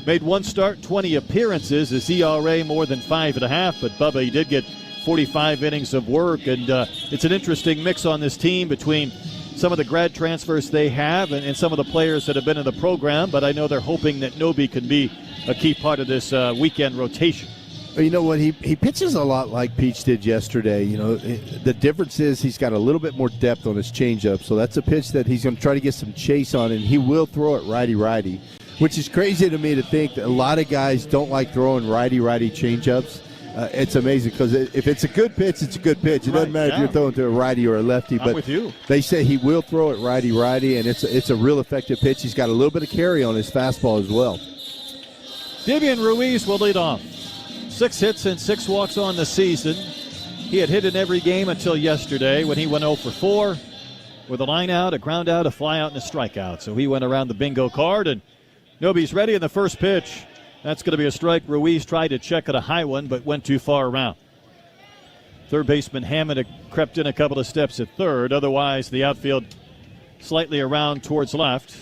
Made 1 start, 20 appearances. His ERA more than 5.5. But Bubba, he did get 45 innings of work. And it's an interesting mix on this team between some of the grad transfers they have and some of the players that have been in the program. But I know they're hoping that Noby can be a key part of this weekend rotation. You know what? He pitches a lot like Peach did yesterday. You know, the difference is he's got a little bit more depth on his changeup. So that's a pitch that he's going to try to get some chase on, and he will throw it righty-righty, which is crazy to me to think that a lot of guys don't like throwing righty-righty changeups. It's amazing because if it's a good pitch, it's a good pitch. It doesn't matter if you're throwing to a righty or a lefty. I'm with you. They say he will throw it righty-righty, and it's a real effective pitch. He's got a little bit of carry on his fastball as well. Davian Ruiz will lead off. 6 hits and 6 walks on the season. He had hit in every game until yesterday when he went 0 for 4 with a line out, a ground out, a fly out, and a strikeout. So he went around the bingo card, and Noby's ready in the first pitch. That's going to be a strike. Ruiz tried to check at a high one, but went too far around. Third baseman Hammond had crept in a couple of steps at third. Otherwise, the outfield slightly around towards left.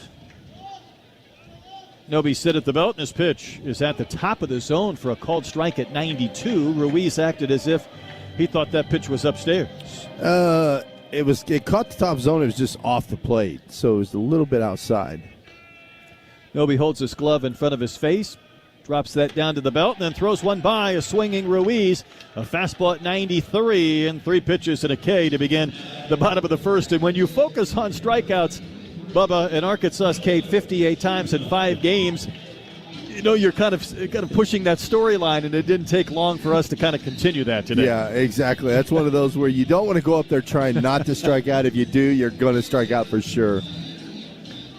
Noby sit at the belt, and his pitch is at the top of the zone for a called strike at 92. Ruiz acted as if he thought that pitch was upstairs. It caught the top zone. It was just off the plate, so it was a little bit outside. Noby holds his glove in front of his face, drops that down to the belt, and then throws one by a swinging Ruiz. A fastball at 93 and 3 pitches and a K to begin the bottom of the first. And when you focus on strikeouts, Bubba, in Arkansas's K'd 58 times in 5 games, you know, you're kind of pushing that storyline, and it didn't take long for us to kind of continue that today. Yeah, exactly. That's one of those where you don't want to go up there trying not to strike out. If you do, you're going to strike out for sure.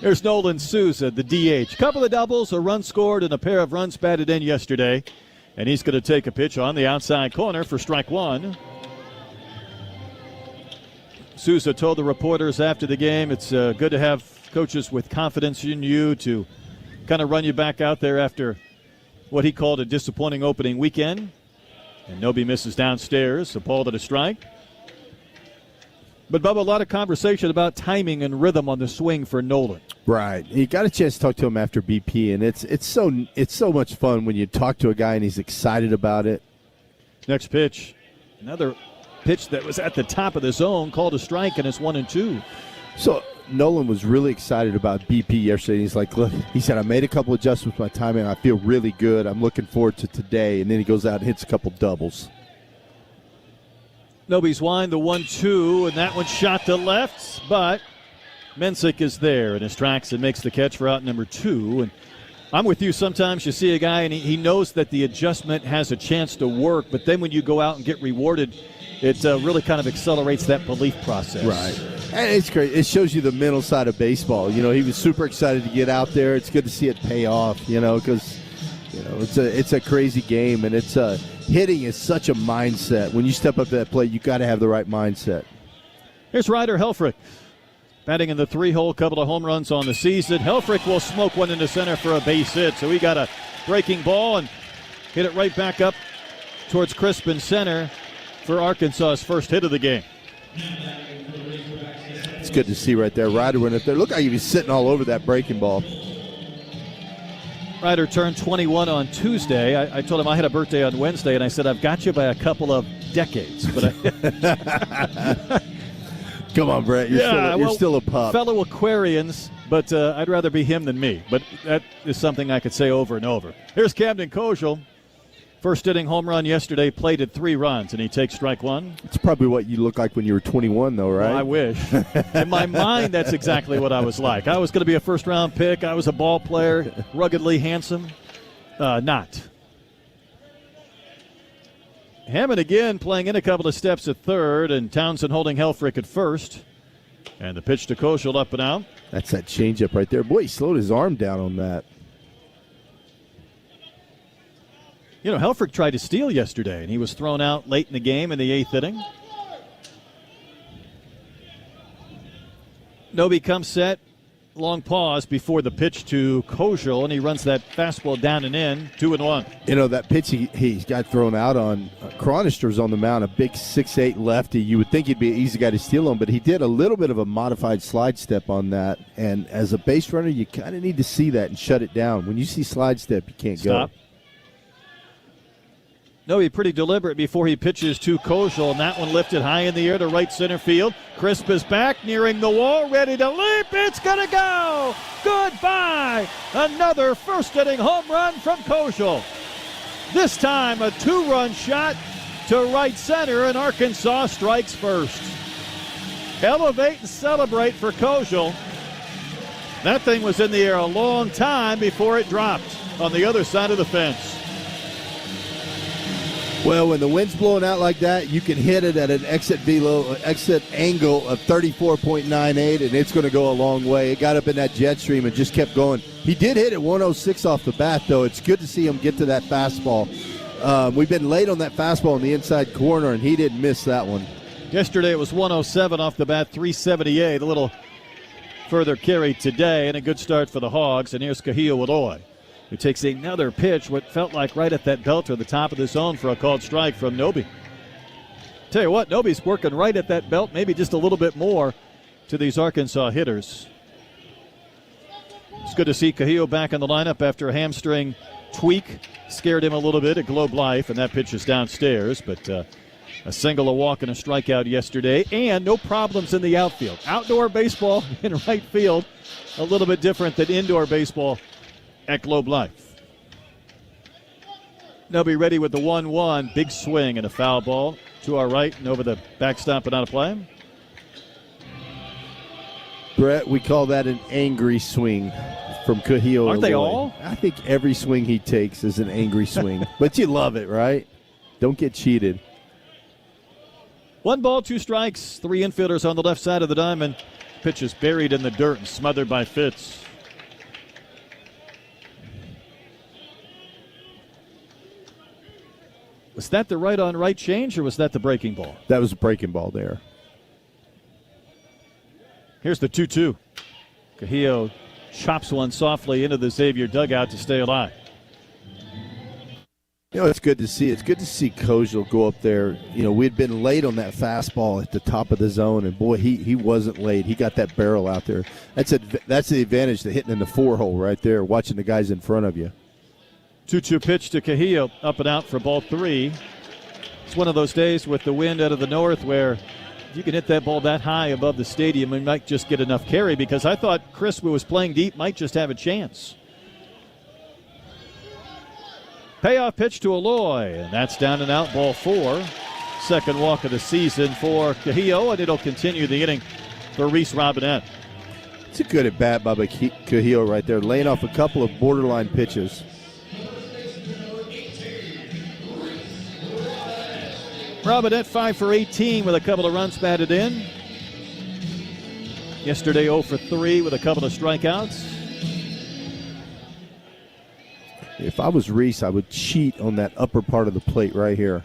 There's Nolan Souza, the DH. Couple of doubles, a run scored, and a pair of runs batted in yesterday. And he's going to take a pitch on the outside corner for strike 1. Souza told the reporters after the game, it's good to have coaches with confidence in you to kind of run you back out there after what he called a disappointing opening weekend. And Noby misses downstairs, so ball to the strike. But, Bubba, a lot of conversation about timing and rhythm on the swing for Nolan. Right. You got a chance to talk to him after BP, and it's so much fun when you talk to a guy and he's excited about it. Next pitch, another pitch that was at the top of the zone, called a strike, and it's 1-2. So Nolan was really excited about BP yesterday. He's like, look, he said, I made a couple adjustments with my timing. I feel really good. I'm looking forward to today. And then he goes out and hits a couple doubles. Noby's wind, the 1-2, and that one shot to left, but Mensick is there in his tracks and makes the catch for out number 2. And I'm with you. Sometimes you see a guy and he knows that the adjustment has a chance to work, but then when you go out and get rewarded, it really kind of accelerates that belief process. Right. And it's great. It shows you the mental side of baseball. You know, he was super excited to get out there. It's good to see it pay off, you know, because, you know, it's a crazy game, and it's hitting is such a mindset. When you step up to that plate, you got to have the right mindset. Here's Ryder Helfrich, batting in the 3-hole, couple of home runs on the season. Helfrich will smoke one into center for a base hit, so he got a breaking ball and hit it right back up towards Crispin center for Arkansas's first hit of the game. It's good to see right there. Ryder went up there. Looked like he was sitting all over that breaking ball. Ryder turned 21 on Tuesday. I told him I had a birthday on Wednesday, and I said, I've got you by a couple of decades. But Come on, Brett. You're still a pup. Fellow Aquarians, but I'd rather be him than me. But that is something I could say over and over. Here's Camden Kozel. First inning home run yesterday, plated 3 runs, and he takes strike 1. It's probably what you look like when you were 21, though, right? Well, I wish. In my mind, that's exactly what I was like. I was going to be a first-round pick. I was a ball player, ruggedly handsome. Not. Hammond again playing in a couple of steps at third, and Townsend holding Helfrich at first. And the pitch to Kozel up and out. That's that changeup right there. Boy, he slowed his arm down on that. You know, Helfrich tried to steal yesterday, and he was thrown out late in the game in the 8th inning. Noby comes set. Long pause before the pitch to Kozel, and he runs that fastball down and in, 2-1. You know, that pitch he's got thrown out on, Chronister's on the mound, a big 6'8 lefty. You would think he'd be an easy guy to steal him, but he did a little bit of a modified slide step on that. And as a base runner, you kind of need to see that and shut it down. When you see slide step, you can't Stop. go. Noby pretty deliberate before he pitches to Kozel, and that one lifted high in the air to right center field. Crisp is back, nearing the wall, ready to leap. It's going to go. Goodbye. Another first-inning home run from Kozel. This time a 2-run shot to right center, and Arkansas strikes first. Elevate and celebrate for Kozel. That thing was in the air a long time before it dropped on the other side of the fence. Well, when the wind's blowing out like that, you can hit it at an exit angle of 34.98, and it's going to go a long way. It got up in that jet stream and just kept going. He did hit it 106 off the bat, though. It's good to see him get to that fastball. We've been late on that fastball in the inside corner, and he didn't miss that one. Yesterday it was 107 off the bat, 378. A little further carry today, and a good start for the Hogs. And here's Kahio Waloy, who takes another pitch, what felt like right at that belt or the top of the zone for a called strike from Noby. Tell you what, Noby's working right at that belt, maybe just a little bit more to these Arkansas hitters. It's good to see Kahio back in the lineup after a hamstring tweak. Scared him a little bit at Globe Life, and that pitch is downstairs. But a single, a walk, and a strikeout yesterday, and no problems in the outfield. Outdoor baseball in right field, a little bit different than indoor baseball at Globe Life. Noby ready with the 1-1. Big swing and a foul ball to our right and over the backstop and out of play. Brett, we call that an angry swing from Kahio. Aren't they all? I think every swing he takes is an angry swing. But you love it, right? Don't get cheated. 1 ball, 2 strikes. 3 infielders on the left side of the diamond. Pitch is buried in the dirt and smothered by Fitz. Was that the right-on-right change, or was that the breaking ball? That was a breaking ball there. Here's the 2-2. Kahio chops one softly into the Xavier dugout to stay alive. You know, it's good to see. It's good to see Kozel go up there. You know, we'd been late on that fastball at the top of the zone, and boy, he wasn't late. He got that barrel out there. That's the advantage to hitting in the 4-hole right there, watching the guys in front of you. 2-2 pitch to Kahio, up and out for ball 3. It's one of those days with the wind out of the north where you can hit that ball that high above the stadium and might just get enough carry, because I thought Chris, who was playing deep, might just have a chance. Payoff pitch to Aloy, and that's down and out, ball 4. Second walk of the season for Kahio, and it'll continue the inning for Reese Robinette. It's a good at-bat by Kahio right there, laying off a couple of borderline pitches. Robinette 5 for 18 with a couple of runs batted in. Yesterday 0 for 3 with a couple of strikeouts. If I was Reese, I would cheat on that upper part of the plate right here.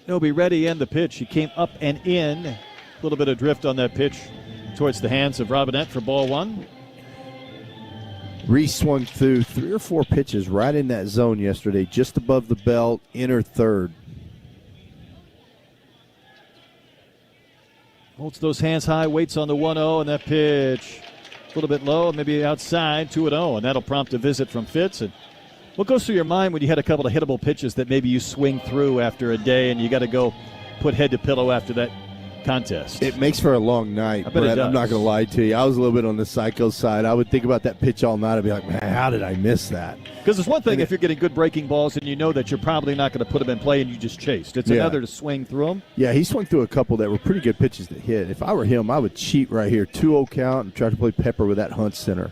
Noby ready and the pitch. He came up and in. A little bit of drift on that pitch towards the hands of Robinette for ball 1. Reese swung through 3 or 4 pitches right in that zone yesterday, just above the belt, inner third. Holds those hands high, waits on the 1-0, and that pitch A little bit low, maybe outside, 2-0, and that'll prompt a visit from Fitz. And what goes through your mind when you had a couple of hittable pitches that maybe you swing through after a day and you got to go put head to pillow after that contest? It makes for a long night, Brett. I'm not going to lie to you. I was a little bit on the psycho side. I would think about that pitch all night. I'd be like, man, how did I miss that? Because it's one thing if you're getting good breaking balls and you know that you're probably not going to put them in play and you just chased. It's another to swing through them. Yeah, he swung through a couple that were pretty good pitches to hit. If I were him, I would cheat right here. 2-0 count and try to play pepper with that Hunt center.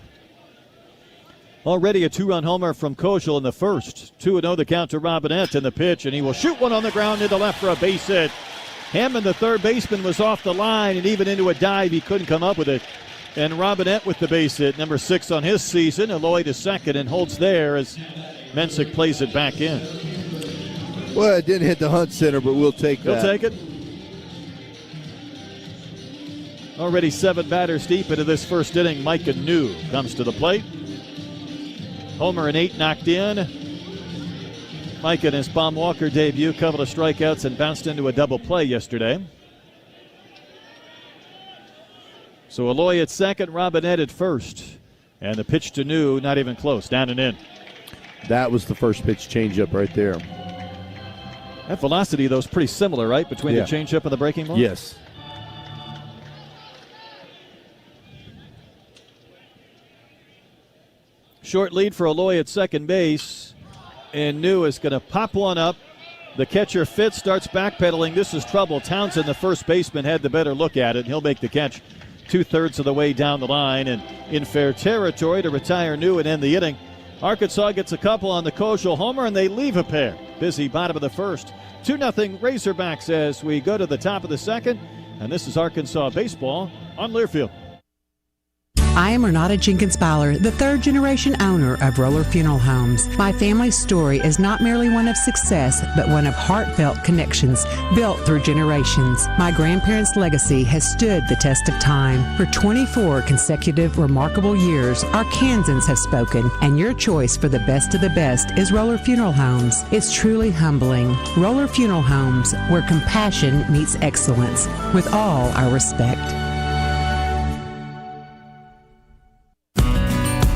Already a 2-run homer from Kojal in the first. 2-0 the count to Robinette in the pitch, and he will shoot one on the ground to the left for a base hit. Hammond, the third baseman, was off the line, and even into a dive, he couldn't come up with it. And Robinette with the base hit, number 6 on his season. Eloy to second and holds there as Mensick plays it back in. Well, it didn't hit the Hunt center, but we'll take that. He'll take it. Already 7 batters deep into this first inning. Micah New comes to the plate. Homer and 8 knocked in. Mike in his Baum Walker debut, couple of strikeouts and bounced into a double play yesterday. So Eloy at second, Robinette at first. And the pitch to New, not even close, down and in. That was the first pitch changeup right there. That velocity, though, is pretty similar, right, between the changeup and the breaking ball? Yes. Short lead for Eloy at second base. And New is going to pop one up. The catcher, Fitz, starts backpedaling. This is trouble. Townsend, the first baseman, had the better look at it. He'll make the catch 2/3 of the way down the line. And in fair territory to retire New and end the inning. Arkansas gets a couple on the Kojal homer, and they leave a pair. Busy bottom of the first. 2-0 Razorbacks as we go to the top of the second. And this is Arkansas baseball on Learfield. I am Renata Jenkins Bowler, the third-generation owner of Roller Funeral Homes. My family's story is not merely one of success, but one of heartfelt connections built through generations. My grandparents' legacy has stood the test of time. For 24 consecutive remarkable years, Arkansans have spoken, and your choice for the best of the best is Roller Funeral Homes. It's truly humbling. Roller Funeral Homes, where compassion meets excellence, with all our respect.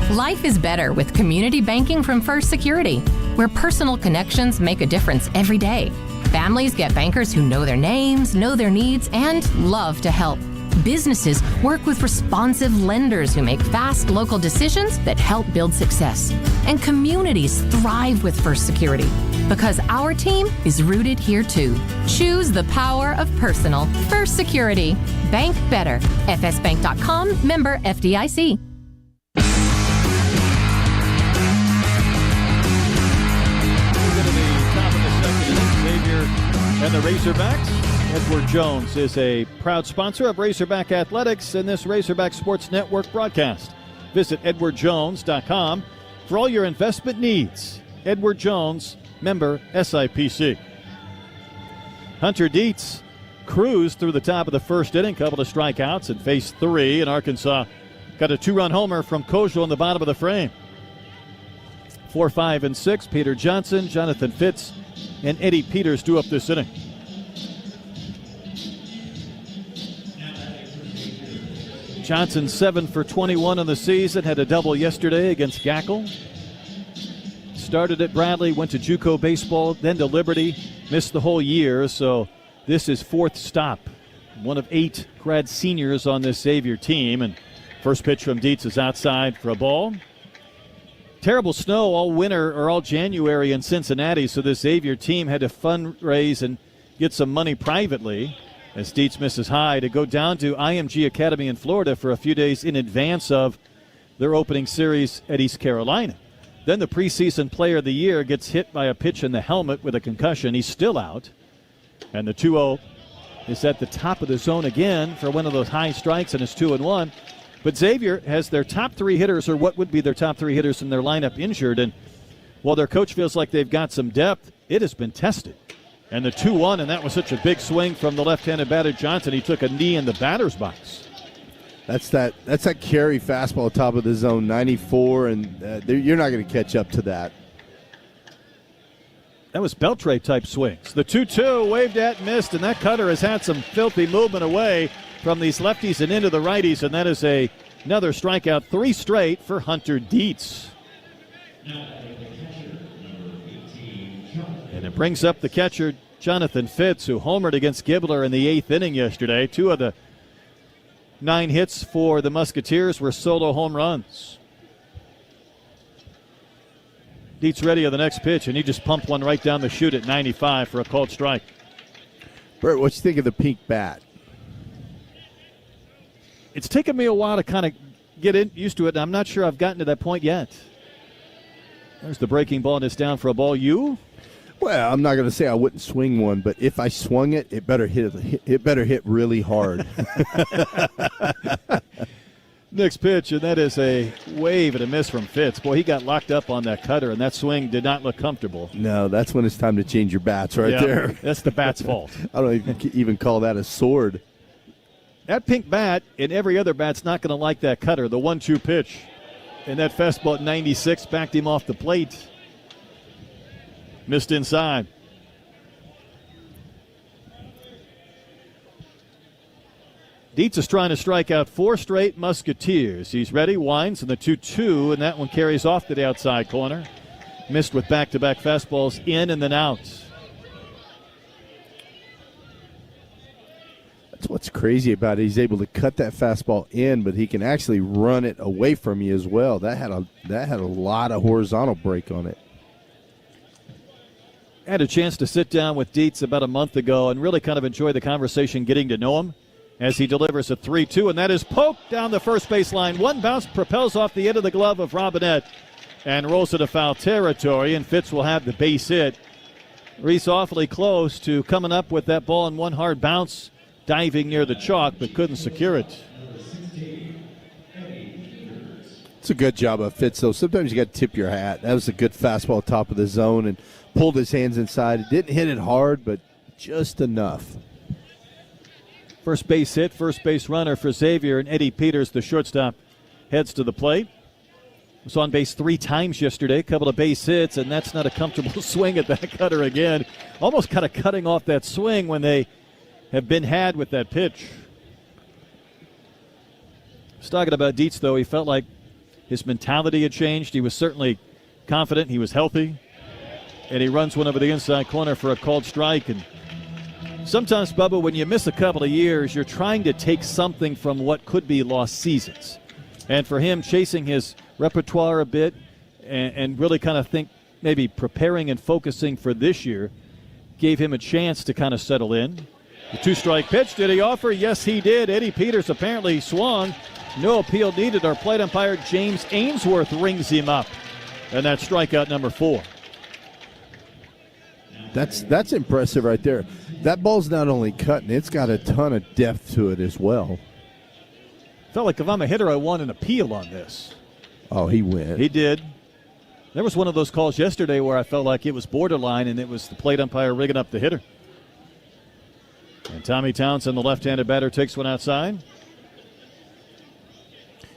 Life is better with community banking from First Security, where personal connections make a difference every day. Families get bankers who know their names, know their needs, and love to help. Businesses work with responsive lenders who make fast local decisions that help build success. And communities thrive with First Security because our team is rooted here too. Choose the power of personal. First Security. Bank better. fsbank.com, member FDIC. Xavier and the Razorbacks. Edward Jones is a proud sponsor of Razorback Athletics and this Razorback Sports Network broadcast. Visit edwardjones.com for all your investment needs. Edward Jones, member SIPC. Hunter Dietz cruised through the top of the first inning, couple of strikeouts, and faced 3, and Arkansas got a 2-run homer from Kojal in the bottom of the frame. 4, 5, and 6, Peter Johnson, Jonathan Fitz, and Eddie Peters do up this inning. Johnson 7 for 21 on the season, had a double yesterday against Gackle. Started at Bradley, went to JUCO baseball, then to Liberty, missed the whole year, so this is 4th stop. One of 8 grad seniors on this Xavier team, and first pitch from Dietz is outside for a ball. Terrible snow all winter or all January in Cincinnati, so this Xavier team had to fundraise and get some money privately as Dietz misses high to go down to IMG Academy in Florida for a few days in advance of their opening series at East Carolina. Then the preseason player of the year gets hit by a pitch in the helmet with a concussion. He's still out. And the 2-0 is at the top of the zone again for one of those high strikes, and it's 2-1. But Xavier has their top 3 hitters, or what would be their top 3 hitters in their lineup, injured. And while their coach feels like they've got some depth, it has been tested. And the 2-1, and that was such a big swing from the left-handed batter Johnson. He took a knee in the batter's box. That's that carry fastball top of the zone, 94, and you're not going to catch up to that. That was Beltray-type swings. The 2-2 waved at, missed, and that cutter has had some filthy movement away from these lefties and into the righties, and that is a Another strikeout, 3 straight for Hunter Dietz. And it brings up the catcher, Jonathan Fitz, who homered against Gibbler in the 8th inning yesterday. 2 of the 9 hits for the Musketeers were solo home runs. Dietz ready on the next pitch, and he just pumped one right down the chute at 95 for a called strike. Bert, what you think of the pink bat? It's taken me a while to kind of get used to it, and I'm not sure I've gotten to that point yet. There's the breaking ball, and it's down for a ball. You? Well, I'm not going to say I wouldn't swing one, but if I swung it, it better hit really hard. Next pitch, and that is a wave and a miss from Fitz. Boy, he got locked up on that cutter, and that swing did not look comfortable. No, that's when it's time to change your bats there. That's the bat's fault. I don't even call that a sword. That pink bat and every other bat's not going to like that cutter, the 1-2 pitch. And that fastball at 96 backed him off the plate. Missed inside. Dietz is trying to strike out 4 straight Musketeers. He's ready, winds, and the 2-2, and that one carries off to the outside corner. Missed with back-to-back fastballs in and then out. That's what's crazy about it. He's able to cut that fastball in, but he can actually run it away from you as well. That had a lot of horizontal break on it. I had a chance to sit down with Dietz about a month ago and really kind of enjoy the conversation, getting to know him as he delivers a 3-2, and that is poked down the first base line. One bounce propels off the end of the glove of Robinette and rolls into foul territory, and Fitz will have the base hit. Reese awfully close to coming up with that ball in one hard bounce, diving near the chalk, but couldn't secure it. It's a good job of Fitz, though. Sometimes you got to tip your hat. That was a good fastball top of the zone and pulled his hands inside. It didn't hit it hard, but just enough. First base hit, first base runner for Xavier, and Eddie Peters, the shortstop, heads to the plate. Was on base 3 times yesterday, a couple of base hits, and that's not a comfortable swing at that cutter again. Almost kind of cutting off that swing when they have been had with that pitch. I was talking about Dietz, though. He felt like his mentality had changed. He was certainly confident. He was healthy. And he runs one over the inside corner for a called strike. And sometimes, Bubba, when you miss a couple of years, you're trying to take something from what could be lost seasons. And for him, chasing his repertoire a bit and really kind of think maybe preparing and focusing for this year gave him a chance to kind of settle in. The 2-strike pitch, did he offer? Yes, he did. Eddie Peters apparently swung. No appeal needed. Our plate umpire, James Ainsworth, rings him up. And that's strikeout number 4. That's impressive right there. That ball's not only cutting, it's got a ton of depth to it as well. Felt like if I'm a hitter, I want an appeal on this. Oh, he went. He did. There was one of those calls yesterday where I felt like it was borderline, and it was the plate umpire rigging up the hitter. And Tommy Townsend, the left-handed batter, takes one outside.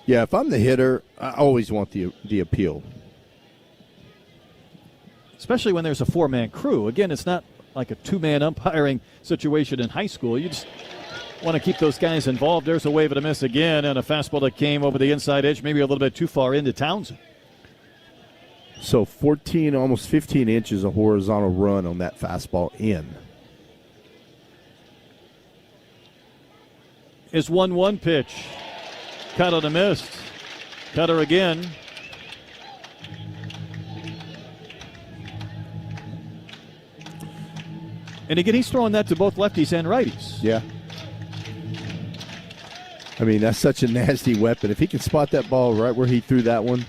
Yeah, if I'm the hitter, I always want the appeal. Especially when there's a 4-man crew. Again, it's not like a 2-man umpiring situation in high school. You just want to keep those guys involved. There's a wave and a miss again, and a fastball that came over the inside edge, maybe a little bit too far into Townsend. So 14, almost 15 inches of horizontal run on that fastball in. Is 1-1 pitch. Cut on a miss. Cutter again. And again, he's throwing that to both lefties and righties. Yeah. I mean, that's such a nasty weapon. If he can spot that ball right where he threw that one.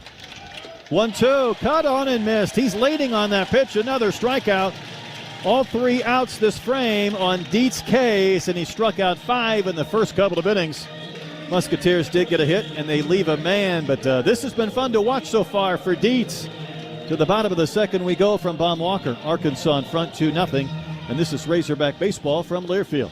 1-2, cut on and missed. He's leaning on that pitch. Another strikeout. All 3 outs this frame on Dietz's case, and he struck out 5 in the first couple of innings. Musketeers did get a hit, and they leave a man, but this has been fun to watch so far for Dietz. To the bottom of the second we go from Baum Walker. Arkansas in front 2-0, and this is Razorback Baseball from Learfield.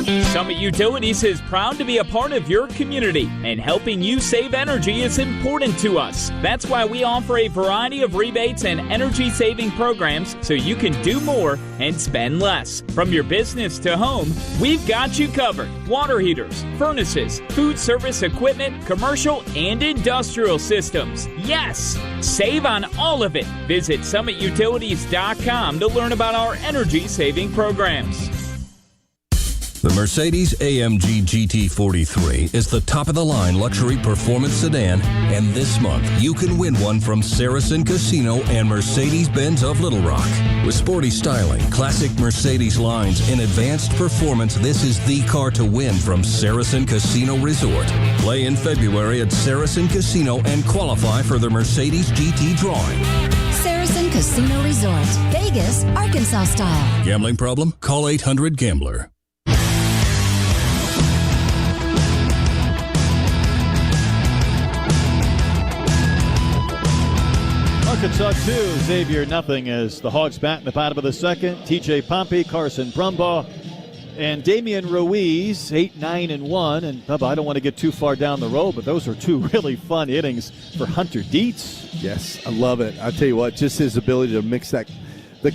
Summit Utilities is proud to be a part of your community, and helping you save energy is important to us. That's why we offer a variety of rebates and energy-saving programs so you can do more and spend less. From your business to home, we've got you covered. Water heaters, furnaces, food service equipment, commercial and industrial systems. Yes! Save on all of it. Visit summitutilities.com to learn about our energy-saving programs. The Mercedes-AMG GT43 is the top-of-the-line luxury performance sedan, and this month you can win one from Saracen Casino and Mercedes-Benz of Little Rock. With sporty styling, classic Mercedes lines, and advanced performance, this is the car to win from Saracen Casino Resort. Play in February at Saracen Casino and qualify for the Mercedes GT drawing. Saracen Casino Resort, Vegas, Arkansas style. Gambling problem? Call 800-GAMBLER. Arkansas 2, Xavier nothing as the Hogs bat in the bottom of the second. TJ Pompey, Carson Brumbaugh, and Damian Ruiz, 8-9-1. And Bubba, I don't want to get too far down the road, but those are two really fun innings for Hunter Dietz. Yes, I love it. I'll tell you what, just his ability to mix the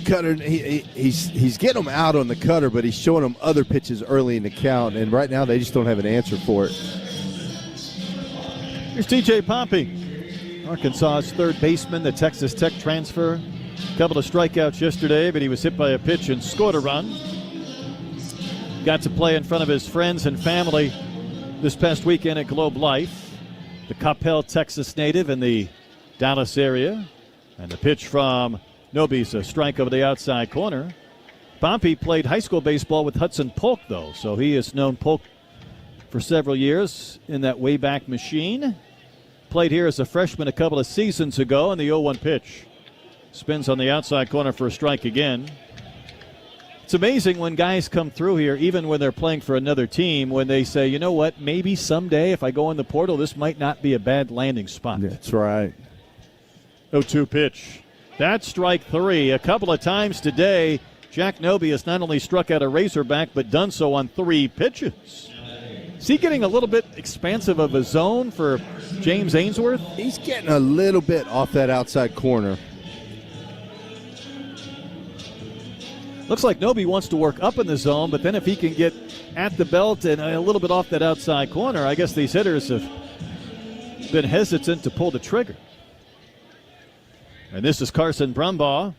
cutter. He's getting them out on the cutter, but he's showing them other pitches early in the count. And right now they just don't have an answer for it. Here's TJ Pompey, Arkansas's third baseman, the Texas Tech transfer. A couple of strikeouts yesterday, but he was hit by a pitch and scored a run. Got to play in front of his friends and family this past weekend at Globe Life. The Coppell, Texas native in the Dallas area. And the pitch from Noby's a strike over the outside corner. Pompey played high school baseball with Hudson Polk, though, so he has known Polk for several years in that Wayback Machine. Played here as a freshman a couple of seasons ago, and the 0-1 pitch spins on the outside corner for a strike again. It's amazing when guys come through here, even when they're playing for another team, when they say, you know what, maybe someday if I go in the portal, this might not be a bad landing spot. That's right. 0-2 pitch. That's strike three. A couple of times today, Jack Noby has not only struck out a Razorback, but done so on 3 pitches. Is he getting a little bit expansive of a zone for James Ainsworth? He's getting a little bit off that outside corner. Looks like Noby wants to work up in the zone, but then if he can get at the belt and a little bit off that outside corner, I guess these hitters have been hesitant to pull the trigger. And this is Carson Brumbaugh,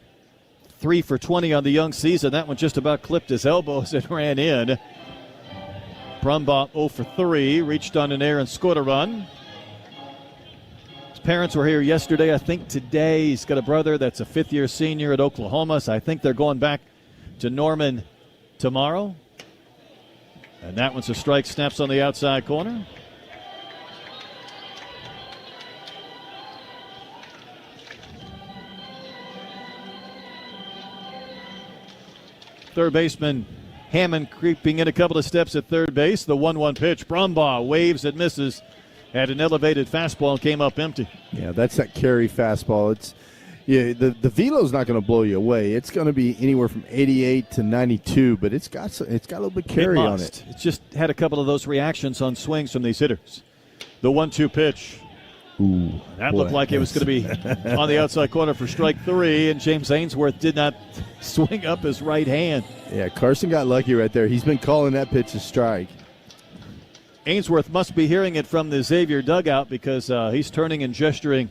3 for 20 on the young season. That one just about clipped his elbow as it ran in. Brumbaugh 0 for 3, reached on an air and scored a run. His parents were here yesterday. I think today he's got a brother that's a fifth-year senior at Oklahoma, so I think they're going back to Norman tomorrow. And that one's a strike, snaps on the outside corner. Third baseman Hammond creeping in a couple of steps at third base. The 1-1 pitch. Brumbaugh waves and misses at an elevated fastball and came up empty. Yeah, that's that carry fastball. It's the velo's not going to blow you away. It's going to be anywhere from 88 to 92, but it's got a little bit of carry on it. It's just had a couple of those reactions on swings from these hitters. The 1-2 pitch. Ooh, that looked like it was going to be on the outside corner for strike 3, and James Ainsworth did not swing up his right hand. Yeah, Carson got lucky right there. He's been calling that pitch a strike. Ainsworth must be hearing it from the Xavier dugout because he's turning and gesturing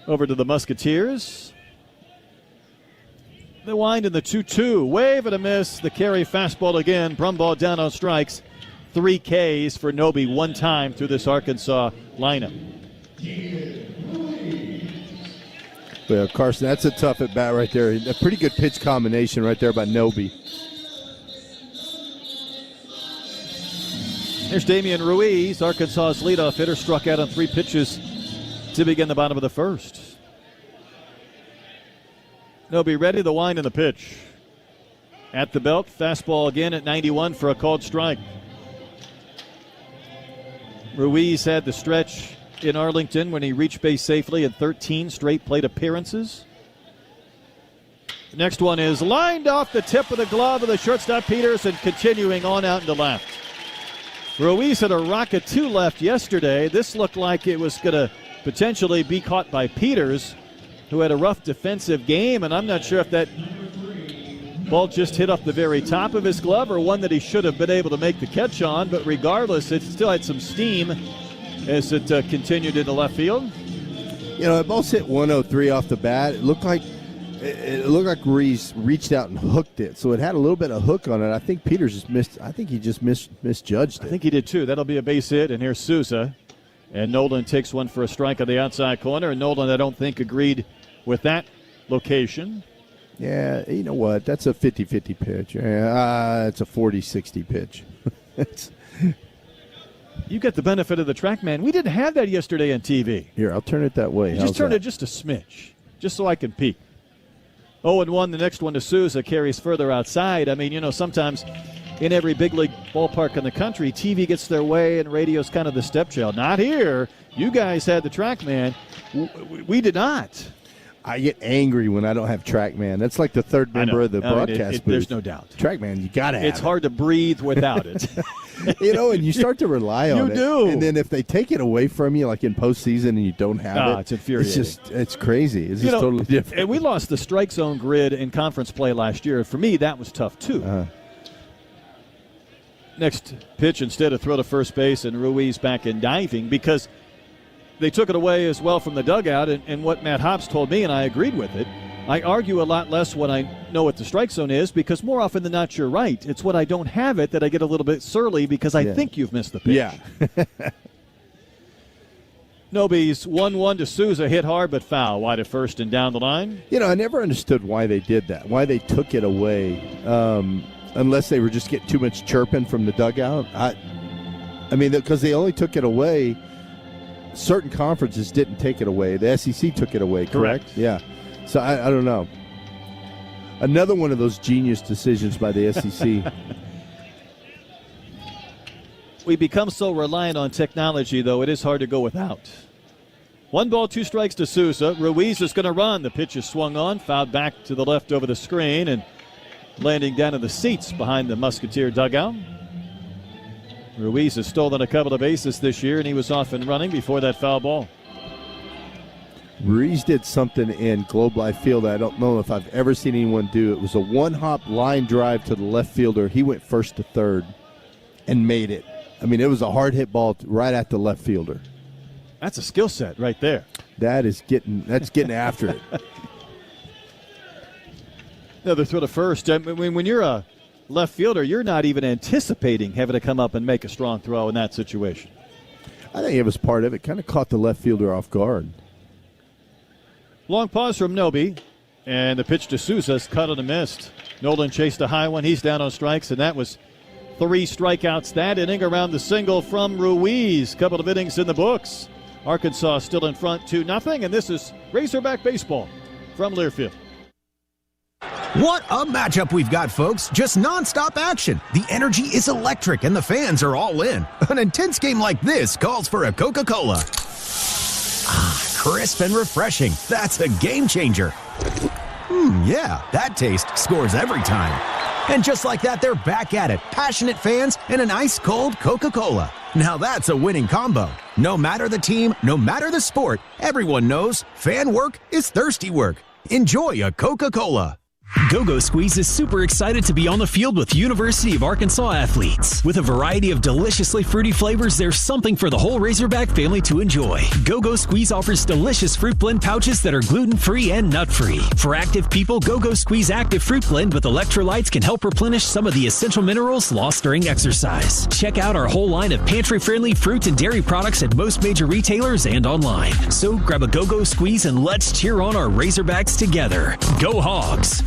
over to the Musketeers. The wind in the 2-2. Wave and a miss. The carry fastball again. Brumbaugh down on strikes. 3 Ks for Noby one time through this Arkansas lineup. Well, Carson, that's a tough at bat right there. A pretty good pitch combination right there by Noby. There's Damian Ruiz, Arkansas's leadoff hitter, struck out on 3 pitches to begin the bottom of the first. Noby ready, the wind and the pitch. At the belt, fastball again at 91 for a called strike. Ruiz had the stretch in Arlington when he reached base safely in 13 straight plate appearances. Next one is lined off the tip of the glove of the shortstop Peters and continuing on out into left. Ruiz had a rocket to left yesterday. This looked like it was going to potentially be caught by Peters, who had a rough defensive game, and I'm not sure if that ball just hit off the very top of his glove or one that he should have been able to make the catch on, but regardless, it still had some steam as it continued into left field. You know, it both hit 103 off the bat. It looked like Ruiz reached out and hooked it, so it had a little bit of hook on it. I think Peters just missed. I think he just misjudged it. I think he did too. That'll be a base hit, and here's Souza. And Nolan takes one for a strike on the outside corner, and Nolan, I don't think, agreed with that location. Yeah, you know what? That's a 50-50 pitch. It's a 40-60 pitch. You get the benefit of the TrackMan. We didn't have that yesterday on TV. Here, I'll turn it that way. Just turn it just a smidge, just so I can peek. 0-1, the next one to Souza carries further outside. I mean, you know, sometimes in every big league ballpark in the country, TV gets their way and radio's kind of the stepchild. Not here. You guys had the TrackMan. We did not. I get angry when I don't have TrackMan. That's like the third member of the broadcast booth. There's no doubt. TrackMan, you got to have it. It's hard to breathe without it. You know, and you start to rely on it. You do. And then if they take it away from you, like in postseason, and you don't have it, it's infuriating. It's crazy. It's just totally different. And we lost the strike zone grid in conference play last year. For me, that was tough, too. Next pitch, instead of throw to first base, and Ruiz back in diving because they took it away as well from the dugout, and what Matt Hobbs told me, and I agreed with it, I argue a lot less when I know what the strike zone is because more often than not you're right. It's when I don't have it that I get a little bit surly because I think you've missed the pitch. Yeah. Nobody's 1-1 to Souza, hit hard but foul, wide at first and down the line. You know, I never understood why they did that, why they took it away, unless they were just getting too much chirping from the dugout. I mean, because they only took it away. Certain conferences didn't take it away. The SEC took it away, correct? Yeah. So I don't know. Another one of those genius decisions by the SEC. We become so reliant on technology, though, it is hard to go without. 1 ball, 2 strikes to Souza. Ruiz is going to run. The pitch is swung on, fouled back to the left over the screen, and landing down in the seats behind the Musketeer dugout. Ruiz has stolen a couple of bases this year, and he was off and running before that foul ball. Ruiz did something in Globe Life Field I don't know if I've ever seen anyone do. It was a one-hop line drive to the left fielder. He went first to third and made it. I mean, it was a hard-hit ball right at the left fielder. That's a skill set right there. That's getting after it. Another throw to first. I mean, when you're a left fielder, you're not even anticipating having to come up and make a strong throw in that situation. I think it was part of it. Kind of caught the left fielder off guard. Long pause from Noby, and the pitch to Souza's cut and missed. Nolan chased a high one. He's down on strikes, and that was 3 strikeouts that inning around the single from Ruiz. Couple of innings in the books. Arkansas still in front 2-0, and this is Razorback baseball from Learfield. What a matchup we've got, folks. Just nonstop action. The energy is electric, and the fans are all in. An intense game like this calls for a Coca-Cola. Crisp and refreshing. That's a game changer. Yeah, that taste scores every time. And just like that, they're back at it. Passionate fans and an ice-cold Coca-Cola. Now that's a winning combo. No matter the team, no matter the sport, everyone knows fan work is thirsty work. Enjoy a Coca-Cola. Go-Go Squeeze is super excited to be on the field with University of Arkansas athletes. With a variety of deliciously fruity flavors, there's something for the whole Razorback family to enjoy. Go-Go Squeeze offers delicious fruit blend pouches that are gluten-free and nut-free. For active people, Go-Go Squeeze Active Fruit Blend with electrolytes can help replenish some of the essential minerals lost during exercise. Check out our whole line of pantry-friendly fruit and dairy products at most major retailers and online. So grab a Go-Go Squeeze and let's cheer on our Razorbacks together. Go Hogs!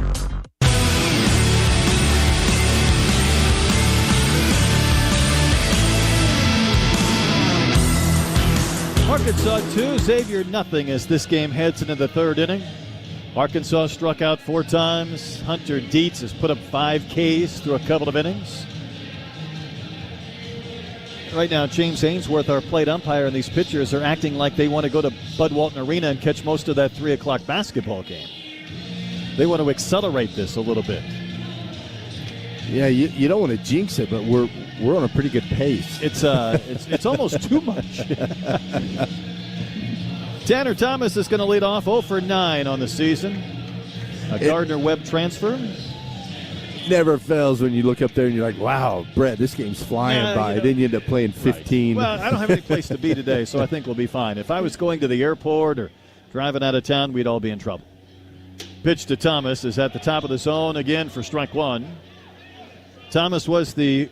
Arkansas 2, Xavier nothing as this game heads into the 3rd inning. Arkansas struck out 4 times. Hunter Dietz has put up 5 Ks through a couple of innings. Right now, James Ainsworth, our plate umpire, and these pitchers are acting like they want to go to Bud Walton Arena and catch most of that 3 o'clock basketball game. they want to accelerate this a little bit. Yeah, you don't want to jinx it, but we're on a pretty good pace. It's almost too much. Tanner Thomas is going to lead off 0 for 9 on the season. A Gardner-Webb transfer. Never fails when you look up there and you're like, wow, Brett, this game's flying by. Then you end up playing 15. Right. Well, I don't have any place to be today, so I think we'll be fine. If I was going to the airport or driving out of town, we'd all be in trouble. Pitch to Thomas is at the top of the zone again for strike one. Thomas was the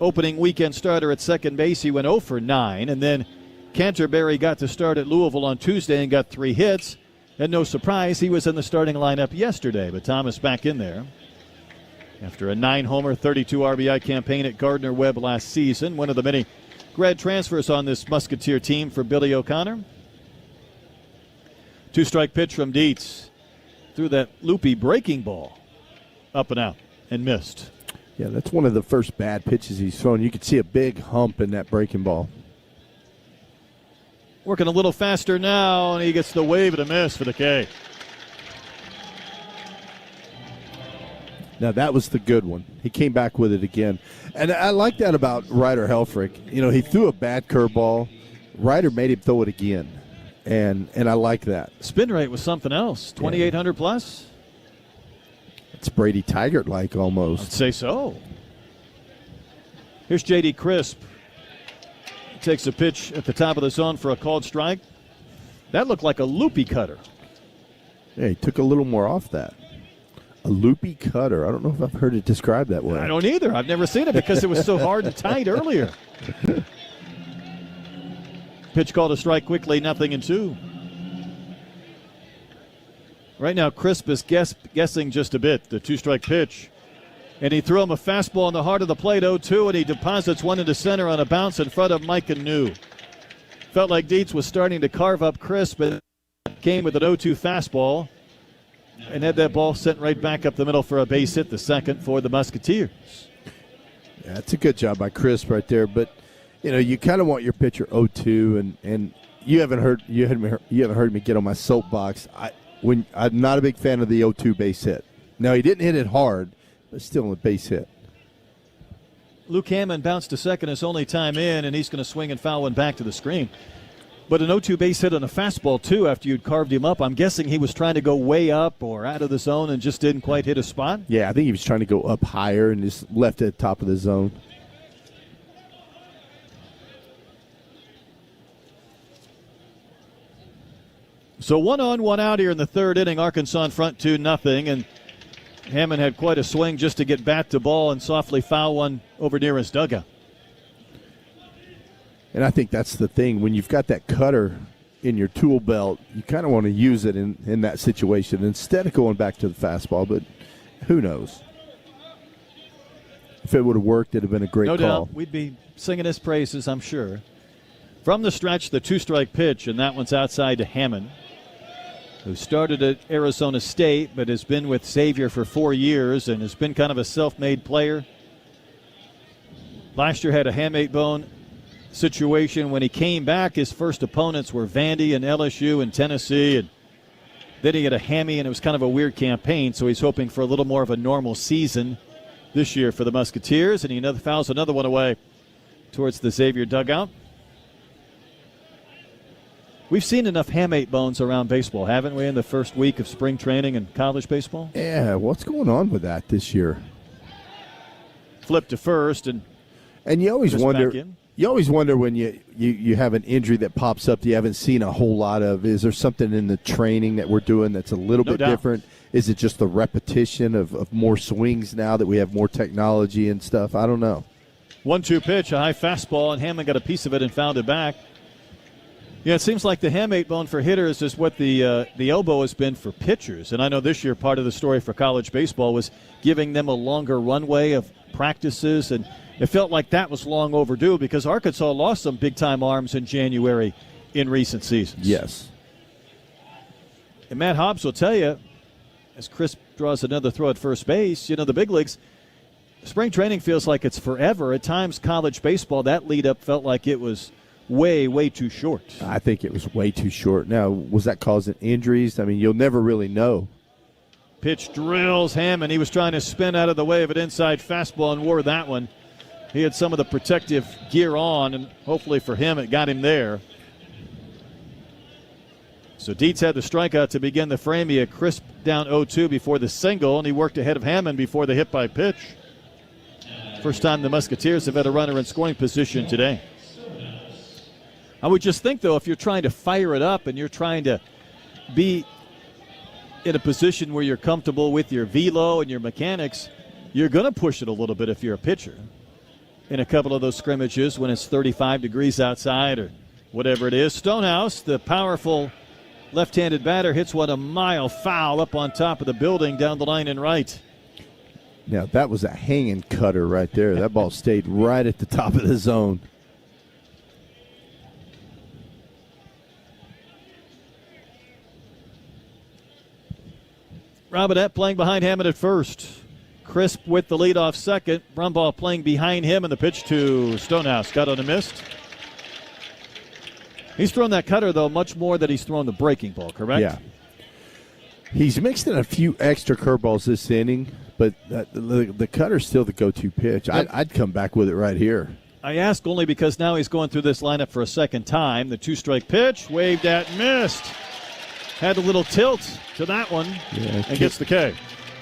opening weekend starter at second base. He went 0 for 9, and then Canterbury got to start at Louisville on Tuesday and got 3 hits. And no surprise, he was in the starting lineup yesterday, but Thomas back in there. After a 9-homer, 32 RBI campaign at Gardner-Webb last season, one of the many grad transfers on this Musketeer team for Billy O'Connor. 2-strike pitch from Dietz. Threw that loopy breaking ball up and out and missed. Yeah, that's one of the first bad pitches he's thrown. You could see a big hump in that breaking ball. Working a little faster now, and he gets the wave and a miss for the K. Now, that was the good one. He came back with it again. And I like that about Ryder Helfrich. You know, he threw a bad curveball. Ryder made him throw it again. And I like that. Spin rate was something else. 2,800 plus. It's Brady Taggart-like almost. I'd say so. Here's J.D. Crisp. Takes a pitch at the top of the zone for a called strike. That looked like a loopy cutter. Yeah, he took a little more off that. A loopy cutter. I don't know if I've heard it described that way. I don't either. I've never seen it because it was so hard and tight earlier. Pitch called a strike quickly, 0-2. Right now, Crisp is guessing just a bit, the 2-strike pitch. And he threw him a fastball in the heart of the plate, 0-2, and he deposits one into center on a bounce in front of Mike Anu. Felt like Dietz was starting to carve up Crisp, but came with an 0-2 fastball and had that ball sent right back up the middle for a base hit, the second for the Musketeers. Yeah, that's a good job by Crisp right there, but you know, you kind of want your pitcher 0-2, and you haven't heard me get on my soapbox. I'm not a big fan of the 0-2 base hit. Now, he didn't hit it hard, but still a base hit. Luke Hammond bounced to second his only time in, and he's going to swing and foul one back to the screen. But an 0-2 base hit on a fastball, too, after you'd carved him up. I'm guessing he was trying to go way up or out of the zone and just didn't quite hit a spot. Yeah, I think he was trying to go up higher and just left at the top of the zone. So 1 on, 1 out here in the third inning. Arkansas in front 2-0. And Hammond had quite a swing just to get bat to ball and softly foul one over near his dugout. And I think that's the thing. When you've got that cutter in your tool belt, you kind of want to use it in that situation instead of going back to the fastball. But who knows? If it would have worked, it would have been a great call. No doubt. We'd be singing his praises, I'm sure. From the stretch, the 2-strike pitch, and that one's outside to Hammond, who started at Arizona State but has been with Xavier for 4 years and has been kind of a self-made player. Last year had a hamate bone situation. When he came back, his first opponents were Vandy and LSU and Tennessee, and then he had a hammy, and it was kind of a weird campaign, so he's hoping for a little more of a normal season this year for the Musketeers, and he fouls another one away towards the Xavier dugout. We've seen enough hamate bones around baseball, haven't we, in the first week of spring training and college baseball? Yeah, what's going on with that this year? Flip to first, and you always wonder. You always wonder when you have an injury that pops up that you haven't seen a whole lot of. Is there something in the training that we're doing that's a little bit different? Is it just the repetition of more swings now that we have more technology and stuff? I don't know. 1-2 pitch, a high fastball, and Hammond got a piece of it and fouled it back. Yeah, it seems like the hamate bone for hitters is what the elbow has been for pitchers. And I know this year part of the story for college baseball was giving them a longer runway of practices, and it felt like that was long overdue because Arkansas lost some big-time arms in January in recent seasons. Yes. And Matt Hobbs will tell you, as Chris draws another throw at first base, you know, the big leagues, spring training feels like it's forever. At times, college baseball, that lead-up felt like it was way, way too short. I think it was way too short. Now, was that causing injuries? I mean, you'll never really know. Pitch drills Hammond. He was trying to spin out of the way of an inside fastball and wore that one. He had some of the protective gear on, and hopefully for him it got him there. So Dietz had the strikeout to begin the frame. He had Crisp down 0-2 before the single, and he worked ahead of Hammond before the hit by pitch. First time the Musketeers have had a runner in scoring position today. I would just think, though, if you're trying to fire it up and you're trying to be in a position where you're comfortable with your velo and your mechanics, you're going to push it a little bit if you're a pitcher. In a couple of those scrimmages when it's 35 degrees outside or whatever it is. Stonehouse, the powerful left-handed batter, hits one a mile foul up on top of the building down the line and right. Now, that was a hanging cutter right there. That ball stayed right at the top of the zone. Robinette playing behind Hammond at first. Crisp with the leadoff second. Brumbaugh playing behind him, and the pitch to Stonehouse. Got on a missed. He's thrown that cutter, though, much more than he's thrown the breaking ball, correct? Yeah. He's mixed in a few extra curveballs this inning, but the cutter's still the go-to pitch. I'd come back with it right here. I ask only because now he's going through this lineup for a second time. The two-strike pitch, waved at, missed. Had a little tilt to that one, and gets the K.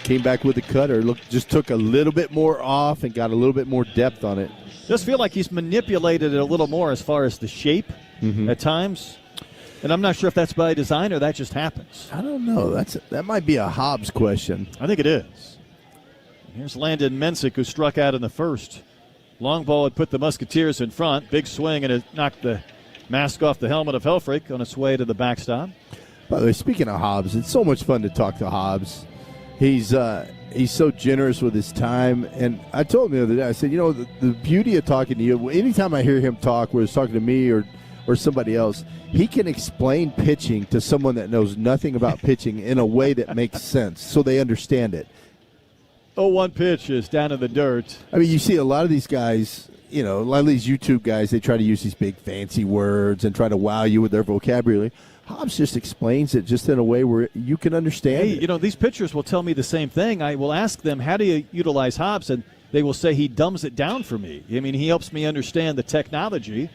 Came back with the cutter. Just took a little bit more off and got a little bit more depth on it. Just feel like he's manipulated it a little more as far as the shape at times. And I'm not sure if that's by design or that just happens. I don't know. That might be a Hobbs question. I think it is. Here's Landon Mensick, who struck out in the first. Long ball had put the Musketeers in front. Big swing, and it knocked the mask off the helmet of Helfrich on its way to the backstop. By the way, speaking of Hobbs, it's so much fun to talk to Hobbs. He's so generous with his time. And I told him the other day, I said, the beauty of talking to you, anytime I hear him talk, whether he's talking to me or somebody else, he can explain pitching to someone that knows nothing about pitching in a way that makes sense so they understand it. 0-1 pitch is down in the dirt. I mean, you see a lot of these guys, a lot of these YouTube guys, they try to use these big fancy words and try to wow you with their vocabulary. Hobbs just explains it just in a way where you can understand it. These pitchers will tell me the same thing. I will ask them, how do you utilize Hobbs? And they will say he dumbs it down for me. I mean, he helps me understand the technology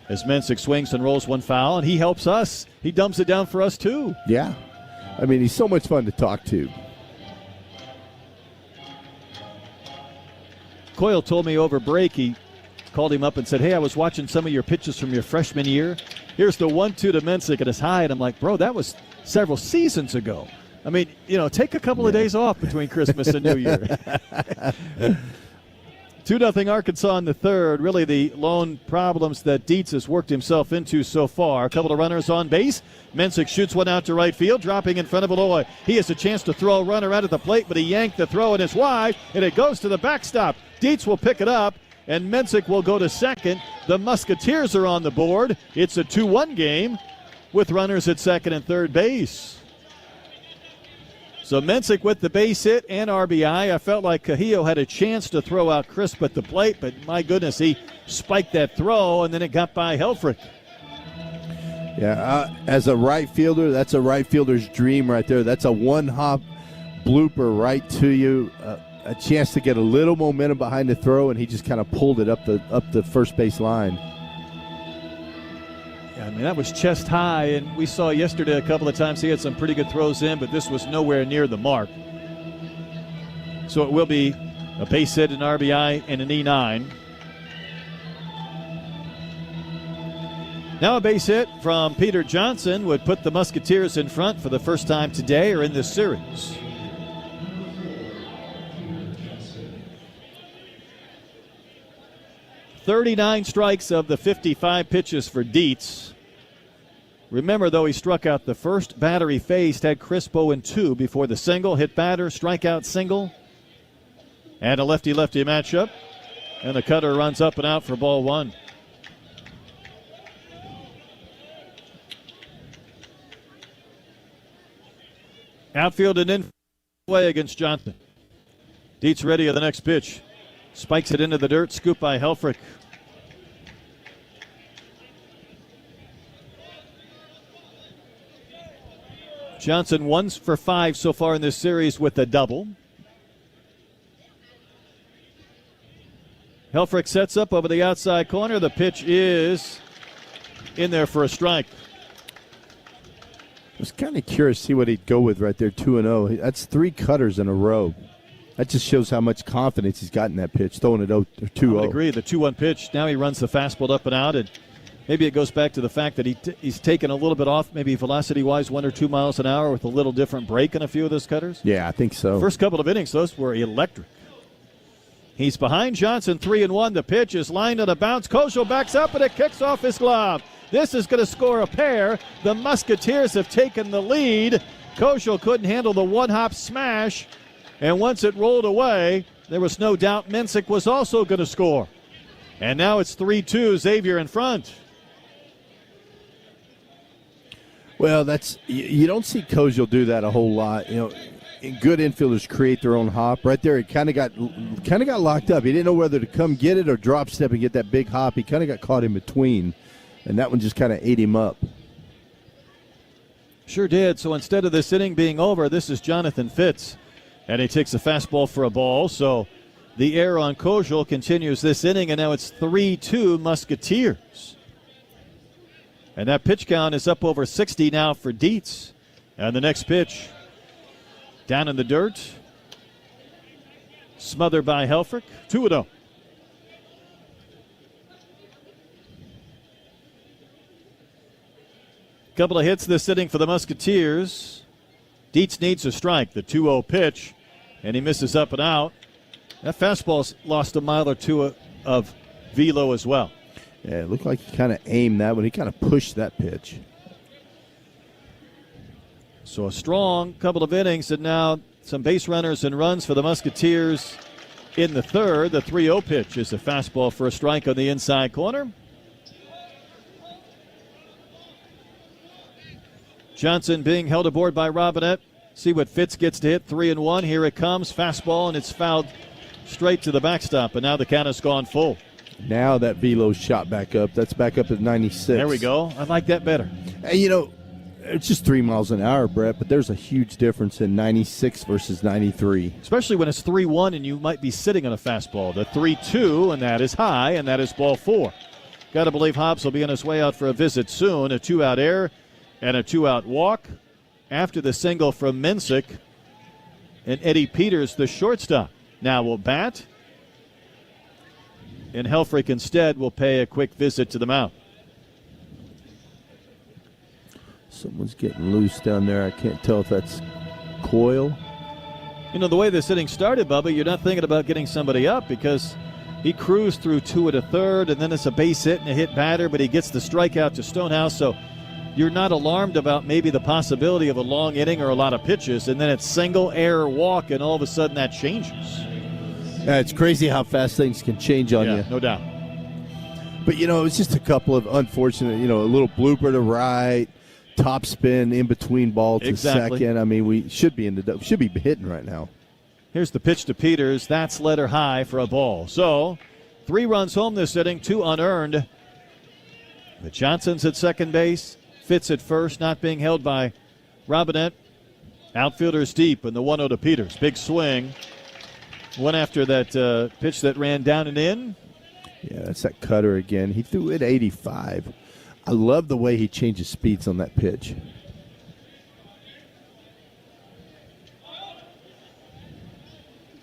as Mensick swings and rolls one foul, and he helps us. He dumbs it down for us, too. Yeah. I mean, he's so much fun to talk to. Coyle told me over break, he called him up and said, hey, I was watching some of your pitches from your freshman year. Here's the 1-2 to Mensick at his high, and I'm like, bro, that was several seasons ago. I mean, take a couple of days off between Christmas and New Year. 2-0 Arkansas in the third. Really the lone problems that Dietz has worked himself into so far. A couple of runners on base. Mensick shoots one out to right field, dropping in front of Aloy. He has a chance to throw a runner out at the plate, but he yanked the throw and it's wide, and it goes to the backstop. Dietz will pick it up, and Mensick will go to second. The Musketeers are on the board. It's a 2-1 game with runners at second and third base. So Mensick with the base hit and RBI. I felt like Cahillo had a chance to throw out Crisp at the plate, but my goodness, he spiked that throw, and then it got by Helfrich. Yeah, as a right fielder, that's a right fielder's dream right there. That's a one-hop blooper right to you. A chance to get a little momentum behind the throw, and he just kind of pulled it up the first base line. Yeah, I mean, that was chest high, and we saw yesterday a couple of times he had some pretty good throws in, but this was nowhere near the mark. So it will be a base hit, an RBI, and an E9. Now a base hit from Peter Johnson would put the Musketeers in front for the first time today or in this series. .39 strikes of the 55 pitches for Dietz. Remember, though, he struck out the first batter he faced, had Crispo in 2 before the single. Hit batter, strikeout single. And a lefty-lefty matchup. And the cutter runs up and out for ball 1. Outfield and in way against Johnson. Dietz ready at the next pitch. Spikes it into the dirt, scoop by Helfrich. Johnson 1 for 5 so far in this series with a double. Helfrich sets up over the outside corner. The pitch is in there for a strike. I was kind of curious to see what he'd go with right there, 2-0. That's 3 cutters in a row. That just shows how much confidence he's got in that pitch, throwing it 2-0. I agree. The 2-1 pitch. Now he runs the fastball up and out, and maybe it goes back to the fact that he's taken a little bit off, maybe velocity-wise, 1 or 2 miles an hour with a little different break in a few of those cutters. Yeah, I think so. First couple of innings, those were electric. He's behind Johnson, 3-1. The pitch is lined on a bounce. Kojal backs up, and it kicks off his glove. This is going to score a pair. The Musketeers have taken the lead. Kojal couldn't handle the one-hop smash, and once it rolled away, there was no doubt Mensick was also going to score. And now it's 3-2, Xavier in front. Well, you don't see Kojal do that a whole lot. Good infielders create their own hop. Right there, he kind of got locked up. He didn't know whether to come get it or drop step and get that big hop. He kind of got caught in between, and that one just kind of ate him up. Sure did. So instead of this inning being over, this is Jonathan Fitz, and he takes a fastball for a ball. So the error on Kojal continues this inning, and now it's 3-2 Musketeers. And that pitch count is up over 60 now for Dietz. And the next pitch, down in the dirt, smothered by Helfrich, 2-0. Couple of hits this inning for the Musketeers. Dietz needs a strike, the 2-0 pitch, and he misses up and out. That fastball's lost a mile or two of velo as well. Yeah, it looked like he kind of aimed that one. He kind of pushed that pitch. So a strong couple of innings, and now some base runners and runs for the Musketeers in the third. The 3-0 pitch is a fastball for a strike on the inside corner. Johnson being held aboard by Robinette. See what Fitz gets to hit. 3-1. Here it comes. Fastball, and it's fouled straight to the backstop. And now the count has gone full. Now that velo's shot back up. That's back up at 96. There we go. I like that better. Hey, it's just 3 miles an hour, Brett, but there's a huge difference in 96 versus 93. Especially when it's 3-1 and you might be sitting on a fastball. The 3-2, and that is high, and that is ball 4. Got to believe Hobbs will be on his way out for a visit soon. A 2-out error and a 2-out walk after the single from Mensick. And Eddie Peters, the shortstop, now will bat. And Helfrich instead will pay a quick visit to the mound. Someone's getting loose down there. I can't tell if that's Coyle. The way this inning started, Bubba, you're not thinking about getting somebody up because he cruised through 2 1/3, and then it's a base hit and a hit batter, but he gets the strikeout to Stonehouse. So you're not alarmed about maybe the possibility of a long inning or a lot of pitches, and then it's single, error, walk, and all of a sudden that changes. Yeah, it's crazy how fast things can change on you. No doubt. But, it's just a couple of unfortunate, a little blooper to right, top spin in between ball to second. I mean, we should be hitting right now. Here's the pitch to Peters. That's letter high for a ball. So 3 runs home this inning, 2 unearned. The Johnson's at second base. Fitz at first, not being held by Robinette. Outfielders deep, and the 1-0 to Peters. Big swing. Went after that pitch that ran down and in. Yeah, that's that cutter again. He threw it 85. I love the way he changes speeds on that pitch.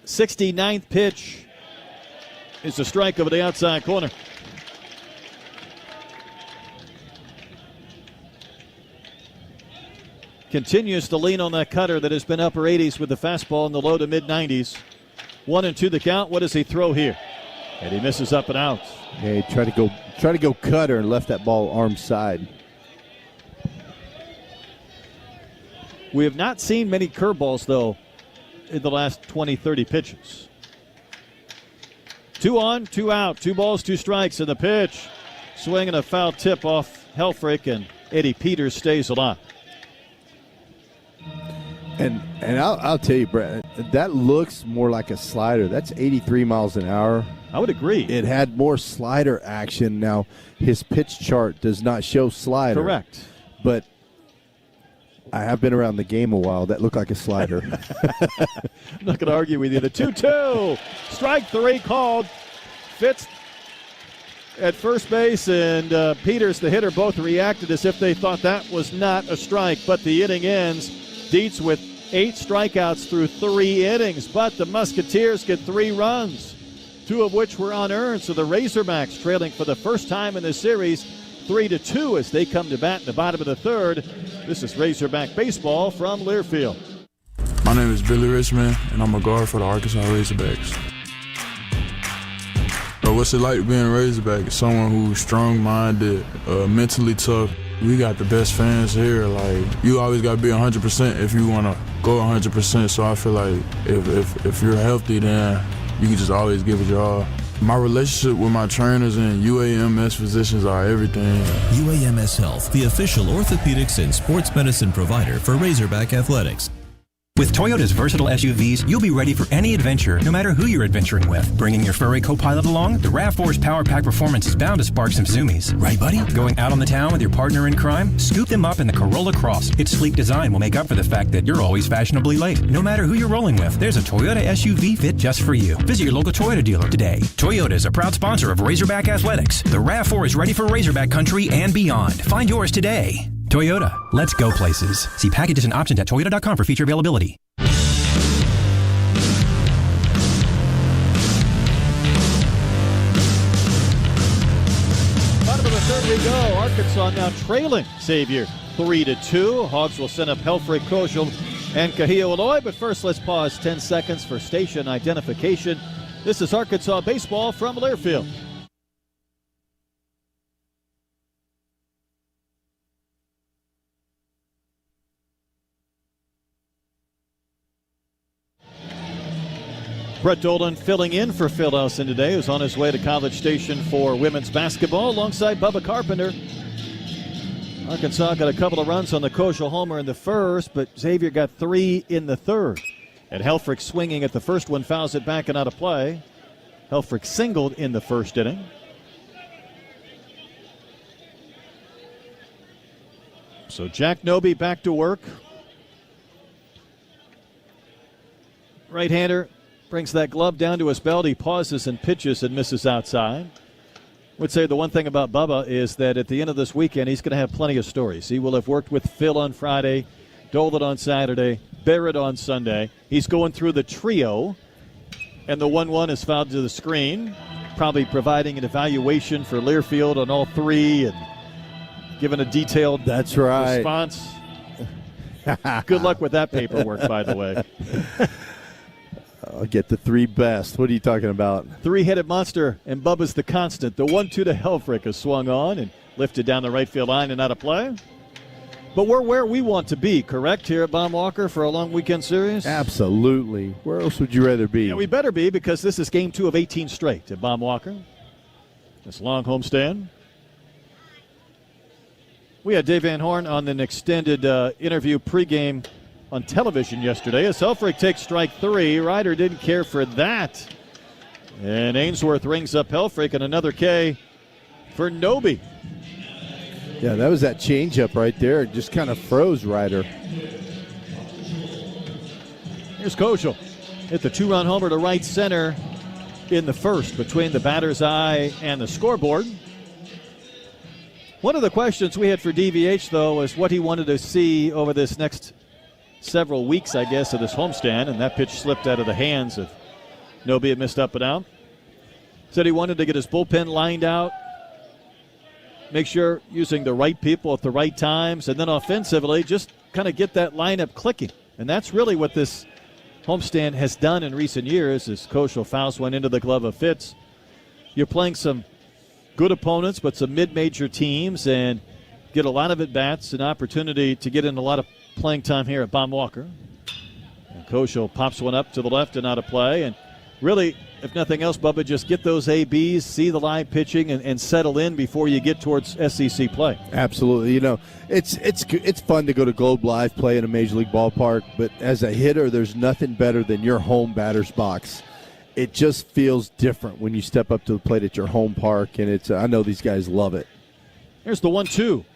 '69th pitch is a strike over the outside corner. Continues to lean on that cutter that has been upper 80s with the fastball in the low to mid 90s. 1-2 the count. What does he throw here? And he misses up and out. Yeah, he tried to go cutter and left that ball arm side. We have not seen many curveballs, though, in the last 20, 30 pitches. 2 on, 2 out, 2 balls, 2 strikes, and the pitch. Swinging a foul tip off Helfrich, and Eddie Peters stays alive. And I'll tell you, Brett, that looks more like a slider. That's 83 miles an hour. I would agree. It had more slider action. Now, his pitch chart does not show slider. Correct. But I have been around the game a while. That looked like a slider. I'm not going to argue with you. The 2-2. Strike 3 called. Fitz at first base and Peters, the hitter, both reacted as if they thought that was not a strike. But the inning ends. Dietz with 8 strikeouts through 3 innings. But the Musketeers get 3 runs, 2 of which were unearned. So the Razorbacks trailing for the first time in this series 3-2 as they come to bat in the bottom of the third. This is Razorback baseball from Learfield. My name is Billy Richmond, and I'm a guard for the Arkansas Razorbacks. What's it like being a Razorback? Someone who's strong-minded, mentally tough. We got the best fans here. Like, you always got to be 100% if you want to go 100%. So I feel like if you're healthy, then you can just always give it your all. My relationship with my trainers and UAMS physicians are everything. UAMS Health, the official orthopedics and sports medicine provider for Razorback Athletics. With Toyota's versatile SUVs, you'll be ready for any adventure, no matter who you're adventuring with. Bringing your furry co-pilot along, the RAV4's Power Pack Performance is bound to spark some zoomies. Right, buddy? Going out on the town with your partner in crime? Scoop them up in the Corolla Cross. Its sleek design will make up for the fact that you're always fashionably late. No matter who you're rolling with, there's a Toyota SUV fit just for you. Visit your local Toyota dealer today. Toyota is a proud sponsor of Razorback Athletics. The RAV4 is ready for Razorback country and beyond. Find yours today. Toyota, let's go places. See packages and options at toyota.com for feature availability. Bottom of the third we go. Arkansas now trailing Xavier 3-2. Hogs will send up Helfrich, Koschel, and Kahio Eloy. But first, let's pause 10 seconds for station identification. This is Arkansas baseball from Learfield. Brett Dolan filling in for Phil Elson today, who's on his way to College Station for women's basketball alongside Bubba Carpenter. Arkansas got a couple of runs on the Koschel homer in the first, but Xavier got 3 in the third. And Helfrich swinging at the first one, fouls it back and out of play. Helfrich singled in the first inning. So Jack Noby back to work. Right-hander brings that glove down to his belt. He pauses and pitches and misses outside. Would say the one thing about Bubba is that at the end of this weekend, he's going to have plenty of stories. He will have worked with Phil on Friday, Dolan on Saturday, Barrett on Sunday. He's going through the trio, and the 1-1 is fouled to the screen, probably providing an evaluation for Learfield on all 3 and giving a detailed response. Good luck with that paperwork, by the way. I'll get the 3 best. What are you talking about? 3-headed monster, and Bubba's the constant. The 1-2 to Helfrich is swung on and lifted down the right field line and out of play. But we're where we want to be, correct, here at Baum Walker for a long weekend series? Absolutely. Where else would you rather be? Yeah, we better be, because this is game 2 of 18 straight at Baum Walker. This long homestand. We had Dave Van Horn on an extended interview pregame on television yesterday as Helfrich takes strike 3. Ryder didn't care for that. And Ainsworth rings up Helfrich, and another K for Noby. Yeah, that was that changeup right there. It just kind of froze Ryder. Here's Koschel. Hit the 2-run homer to right center in the first between the batter's eye and the scoreboard. One of the questions we had for DVH, though, was what he wanted to see over this next several weeks, I guess, of this homestand, and that pitch slipped out of the hands of Noby. It missed up and out. Said he wanted to get his bullpen lined out, make sure using the right people at the right times, and then offensively just kind of get that lineup clicking. And that's really what this homestand has done in recent years as Koschel fouls one into the glove of Fitz. You're playing some good opponents, but some mid-major teams, and get a lot of at-bats, an opportunity to get in a lot of playing time here at Baum Walker. And Koschel pops one up to the left and out of play. And really, if nothing else, Bubba, just get those ABs, see the live pitching, and settle in before you get towards SEC play. Absolutely. You know, it's fun to go to Globe Live, play in a Major League ballpark, but as a hitter, there's nothing better than your home batter's box. It just feels different when you step up to the plate at your home park, and I know these guys love it. Here's the 1-2.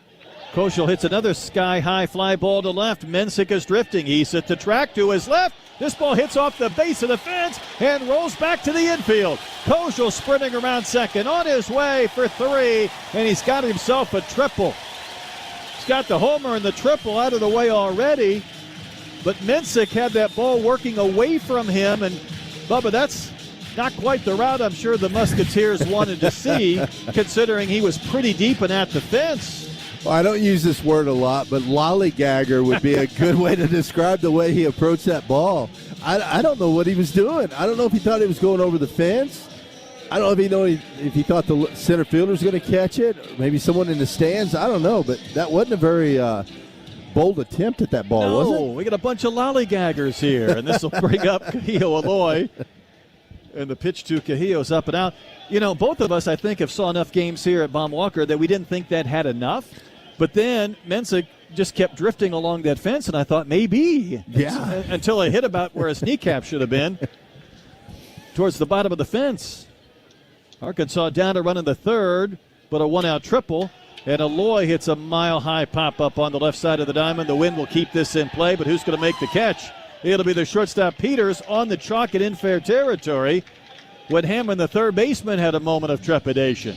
Koschel hits another sky-high fly ball to left. Mensick is drifting. He's at the track to his left. This ball hits off the base of the fence and rolls back to the infield. Koschel sprinting around second, on his way for 3, and he's got himself a triple. He's got the homer and the triple out of the way already, but Mensick had that ball working away from him, and Bubba, that's not quite the route I'm sure the Musketeers wanted to see, considering he was pretty deep and at the fence. Well, I don't use this word a lot, but lollygagger would be a good way to describe the way he approached that ball. I don't know what he was doing. I don't know if he thought he was going over the fence. I don't know if he thought the center fielder was going to catch it. Maybe someone in the stands. I don't know, but that wasn't a very bold attempt at that ball, was it? No, we got a bunch of lollygaggers here, and this will bring up Kahio Aloy. And the pitch to Cahillo's up and out. You know, both of us, I think, have saw enough games here at Baum Walker that we didn't think that had enough. But then Mensick just kept drifting along that fence, and I thought maybe. Yeah. Until I hit about where his kneecap should have been, towards the bottom of the fence. Arkansas down to run in the third, but a one-out triple. And Aloy hits a mile-high pop-up on the left side of the diamond. The wind will keep this in play, but who's going to make the catch? It'll be the shortstop Peters on the chalk and in fair territory when Hammond, the third baseman, had a moment of trepidation.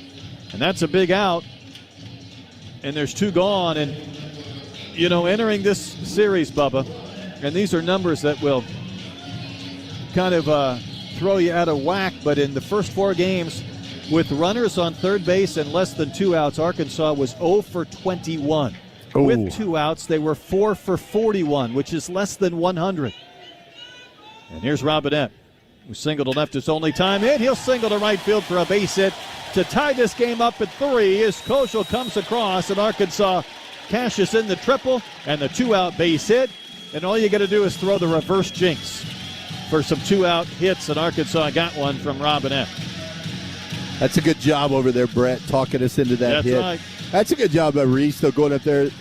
And that's a big out. And there's 2 gone. And, you know, entering this series, Bubba, and these are numbers that will kind of throw you out of whack, but in the first 4 games with runners on third base and less than 2 outs, Arkansas was 0 for 21. Ooh. With 2 outs, they were 4 for 41, which is less than 100. And here's Robinette, who singled to left his only time in. He'll single to right field for a base hit to tie this game up at 3 as Koschel comes across, and Arkansas cashes in the triple and the 2-out base hit. And all you got to do is throw the reverse jinx for some 2-out hits, and Arkansas got one from Robinette. That's a good job over there, Brett, talking us into that hit. That's right. That's a good job by Reese, though, going up there.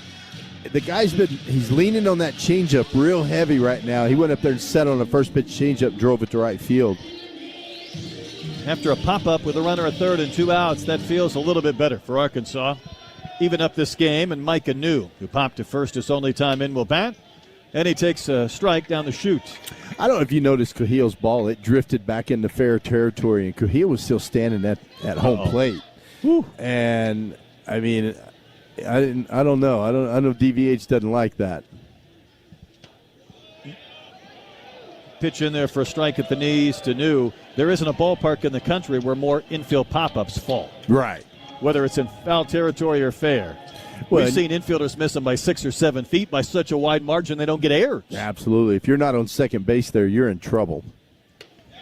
The guy's he's leaning on that changeup real heavy right now. He went up there and set on a first pitch changeup, drove it to right field. After a pop-up with a runner at third and 2 outs, that feels a little bit better for Arkansas. Even up this game, and Micah New, who popped to first his only time in, will bat. And he takes a strike down the chute. I don't know if you noticed Cahill's ball. It drifted back into fair territory, and Cahill was still standing at home plate. Woo. And, I mean, I don't know. I don't know if DVH doesn't like that. Pitch in there for a strike at the knees to New. There isn't a ballpark in the country where more infield pop-ups fall. Right. Whether it's in foul territory or fair. Well, we've seen infielders miss them by 6 or 7 feet by such a wide margin they don't get errors. Absolutely. If you're not on second base there, you're in trouble.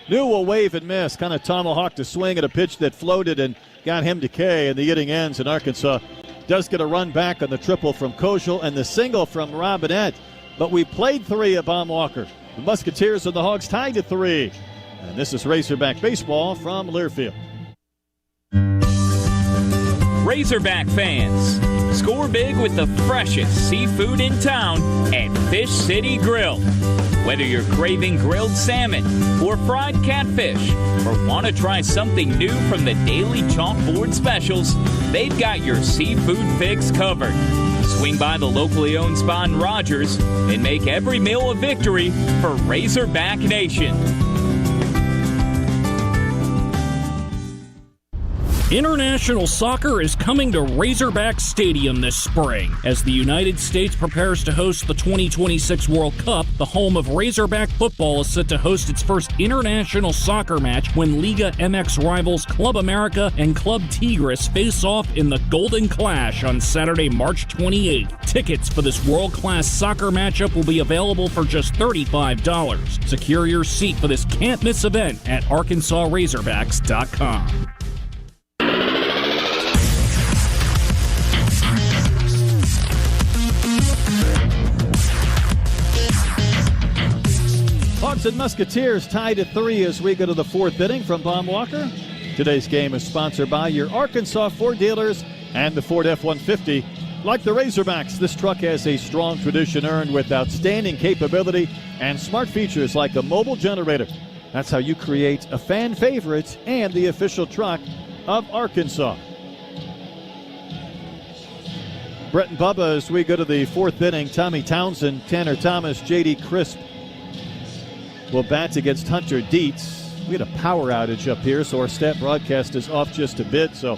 New will wave and miss. Kind of tomahawked a swing at a pitch that floated and got him to K, and the inning ends, and Arkansas does get a run back on the triple from Koschel and the single from Robinette. But we played 3 at Baum Walker. The Musketeers and the Hogs tied at 3. And this is Razorback Baseball from Learfield. Razorback fans, score big with the freshest seafood in town at Fish City Grill. Whether you're craving grilled salmon or fried catfish, or want to try something new from the daily chalkboard specials, they've got your seafood fix covered. Swing by the locally owned spot in Rogers and make every meal a victory for Razorback Nation. International soccer is coming to Razorback Stadium this spring. As the United States prepares to host the 2026 World Cup, the home of Razorback football is set to host its first international soccer match when Liga MX rivals Club America and Club Tigres face off in the Golden Clash on Saturday, March 28th. Tickets for this world-class soccer matchup will be available for just $35. Secure your seat for this can't-miss event at ArkansasRazorbacks.com. Hogs and Musketeers tied at 3 as we go to the 4th inning from Baum Walker. Today's game is sponsored by your Arkansas Ford dealers and the Ford F-150. Like the Razorbacks, this truck has a strong tradition earned with outstanding capability and smart features like a mobile generator. That's how you create a fan favorite and the official truck of Arkansas. Brett and Bubba, as we go to the fourth inning, Tommy Townsend, Tanner Thomas, J.D. Crisp will bat against Hunter Dietz. We had a power outage up here, so our stat broadcast is off just a bit, so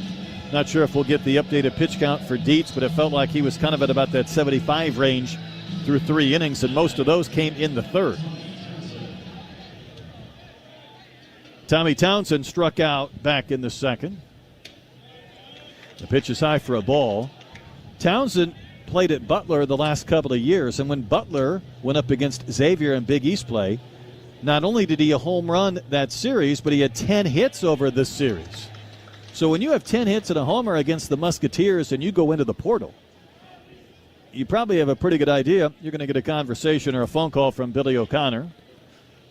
not sure if we'll get the updated pitch count for Dietz, but it felt like he was kind of at about that 75 range through 3 innings, and most of those came in the third. Tommy Townsend struck out back in the second. The pitch is high for a ball. Townsend played at Butler the last couple of years, and when Butler went up against Xavier in Big East play, not only did he a home run that series, but he had 10 hits over this series. So when you have 10 hits and a homer against the Musketeers and you go into the portal, you probably have a pretty good idea you're going to get a conversation or a phone call from Billy O'Connor.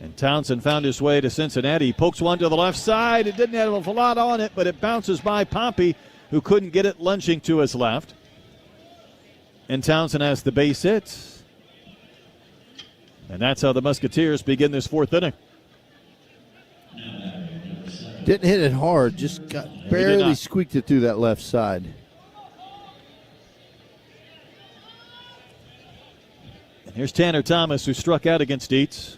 And Townsend found his way to Cincinnati. He pokes one to the left side. It didn't have a lot on it, but it bounces by Pompey, who couldn't get it, lunging to his left. And Townsend has the base hit. And that's how the Musketeers begin this fourth inning. Didn't hit it hard, just barely squeaked it through that left side. And here's Tanner Thomas, who struck out against Dietz.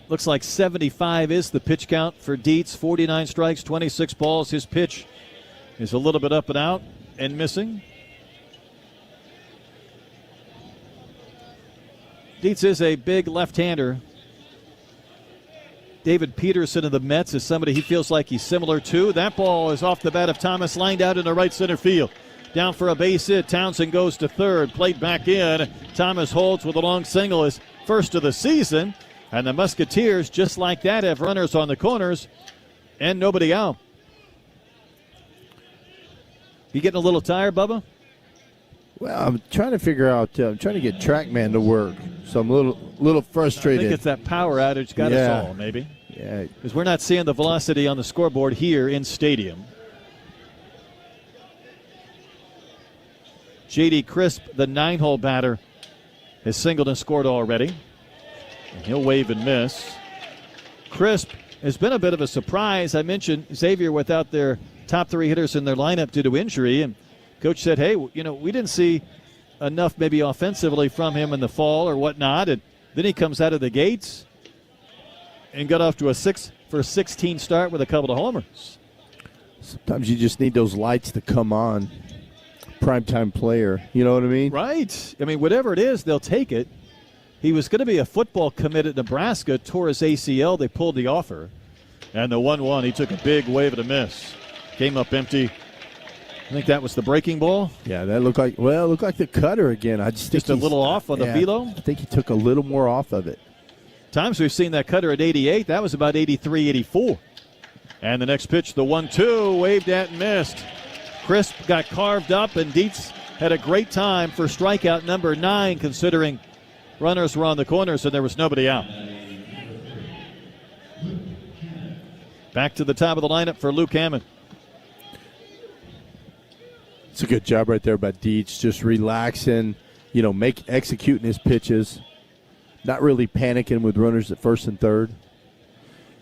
Looks like 75 is the pitch count for Dietz. 49 strikes, 26 balls. His pitch is a little bit up and out and missing. Dietz is a big left-hander. David Peterson of the Mets is somebody he feels like he's similar to. That ball is off the bat of Thomas, lined out into right center field. Down for a base hit. Townsend goes to third. Played back in. Thomas holds with a long single, his first of the season. And the Musketeers, just like that, have runners on the corners and nobody out. You getting a little tired, Bubba? Well, I'm trying to figure out, I'm trying to get TrackMan to work, so I'm a little frustrated. I think it's that power outage got us all, maybe. Yeah. Because we're not seeing the velocity on the scoreboard here in Stadium. J.D. Crisp, the 9-hole batter, has singled and scored already. And he'll wave and miss. Crisp has been a bit of a surprise. I mentioned Xavier without their top 3 hitters in their lineup due to injury, and Coach said, hey, we didn't see enough maybe offensively from him in the fall or whatnot, and then he comes out of the gates and got off to a 6-for-16 start with a couple of homers. Sometimes you just need those lights to come on. Primetime player, you know what I mean? Right. I mean, whatever it is, they'll take it. He was going to be a football commit at Nebraska, tore his ACL. They pulled the offer. And the 1-1, he took a big wave and a miss. Came up empty. I think that was the breaking ball. Yeah, that looked like the cutter again. I just a little off on the velo. I think he took a little more off of it. Times we've seen that cutter at 88. That was about 83, 84. And the next pitch, the 1-2, waved at and missed. Crisp got carved up, and Dietz had a great time for strikeout number 9, considering runners were on the corners and there was nobody out. Back to the top of the lineup for Luke Hammond. It's a good job right there by Dietz, just relaxing, executing his pitches, not really panicking with runners at first and third.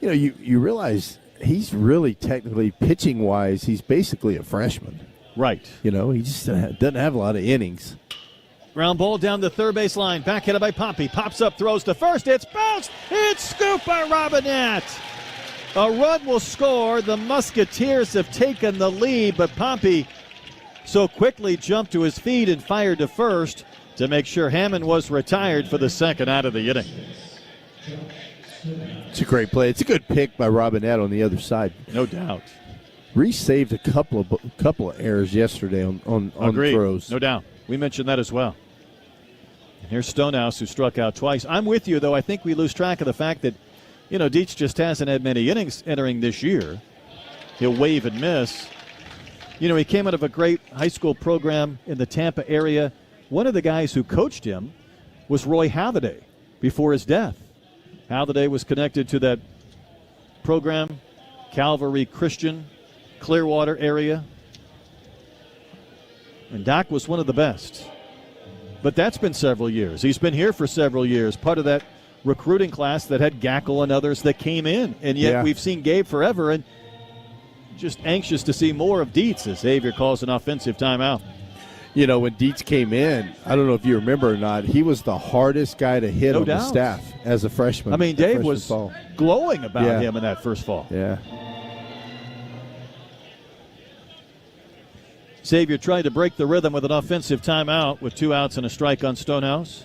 You realize he's really technically, pitching-wise, he's basically a freshman. Right. He just doesn't have a lot of innings. Ground ball down the third base line, backhanded by Pompey. Pops up, throws to first. It's bounced. It's scooped by Robinette. A run will score. The Musketeers have taken the lead, but Pompey so quickly jumped to his feet and fired to first to make sure Hammond was retired for the second out of the inning. It's a great play. It's a good pick by Robinette on the other side. No doubt. Reese saved a couple of errors yesterday on throws. No doubt. We mentioned that as well. And here's Stonehouse, who struck out twice. I'm with you, though. I think we lose track of the fact that, Dietz just hasn't had many innings entering this year. He'll wave and miss. He came out of a great high school program in the Tampa area. One of the guys who coached him was Roy Halladay before his death. Halladay was connected to that program, Calvary Christian, Clearwater area. And Doc was one of the best. But that's been several years. He's been here for several years, part of that recruiting class that had Gackle and others that came in. And yet we've seen Gabe forever. And just anxious to see more of Dietz as Xavier calls an offensive timeout. You know, when Dietz came in, I don't know if you remember or not, he was the hardest guy to hit on the staff as a freshman. I mean, Dave was glowing about him in that first fall. Yeah. Xavier tried to break the rhythm with an offensive timeout with 2 outs and a strike on Stonehouse.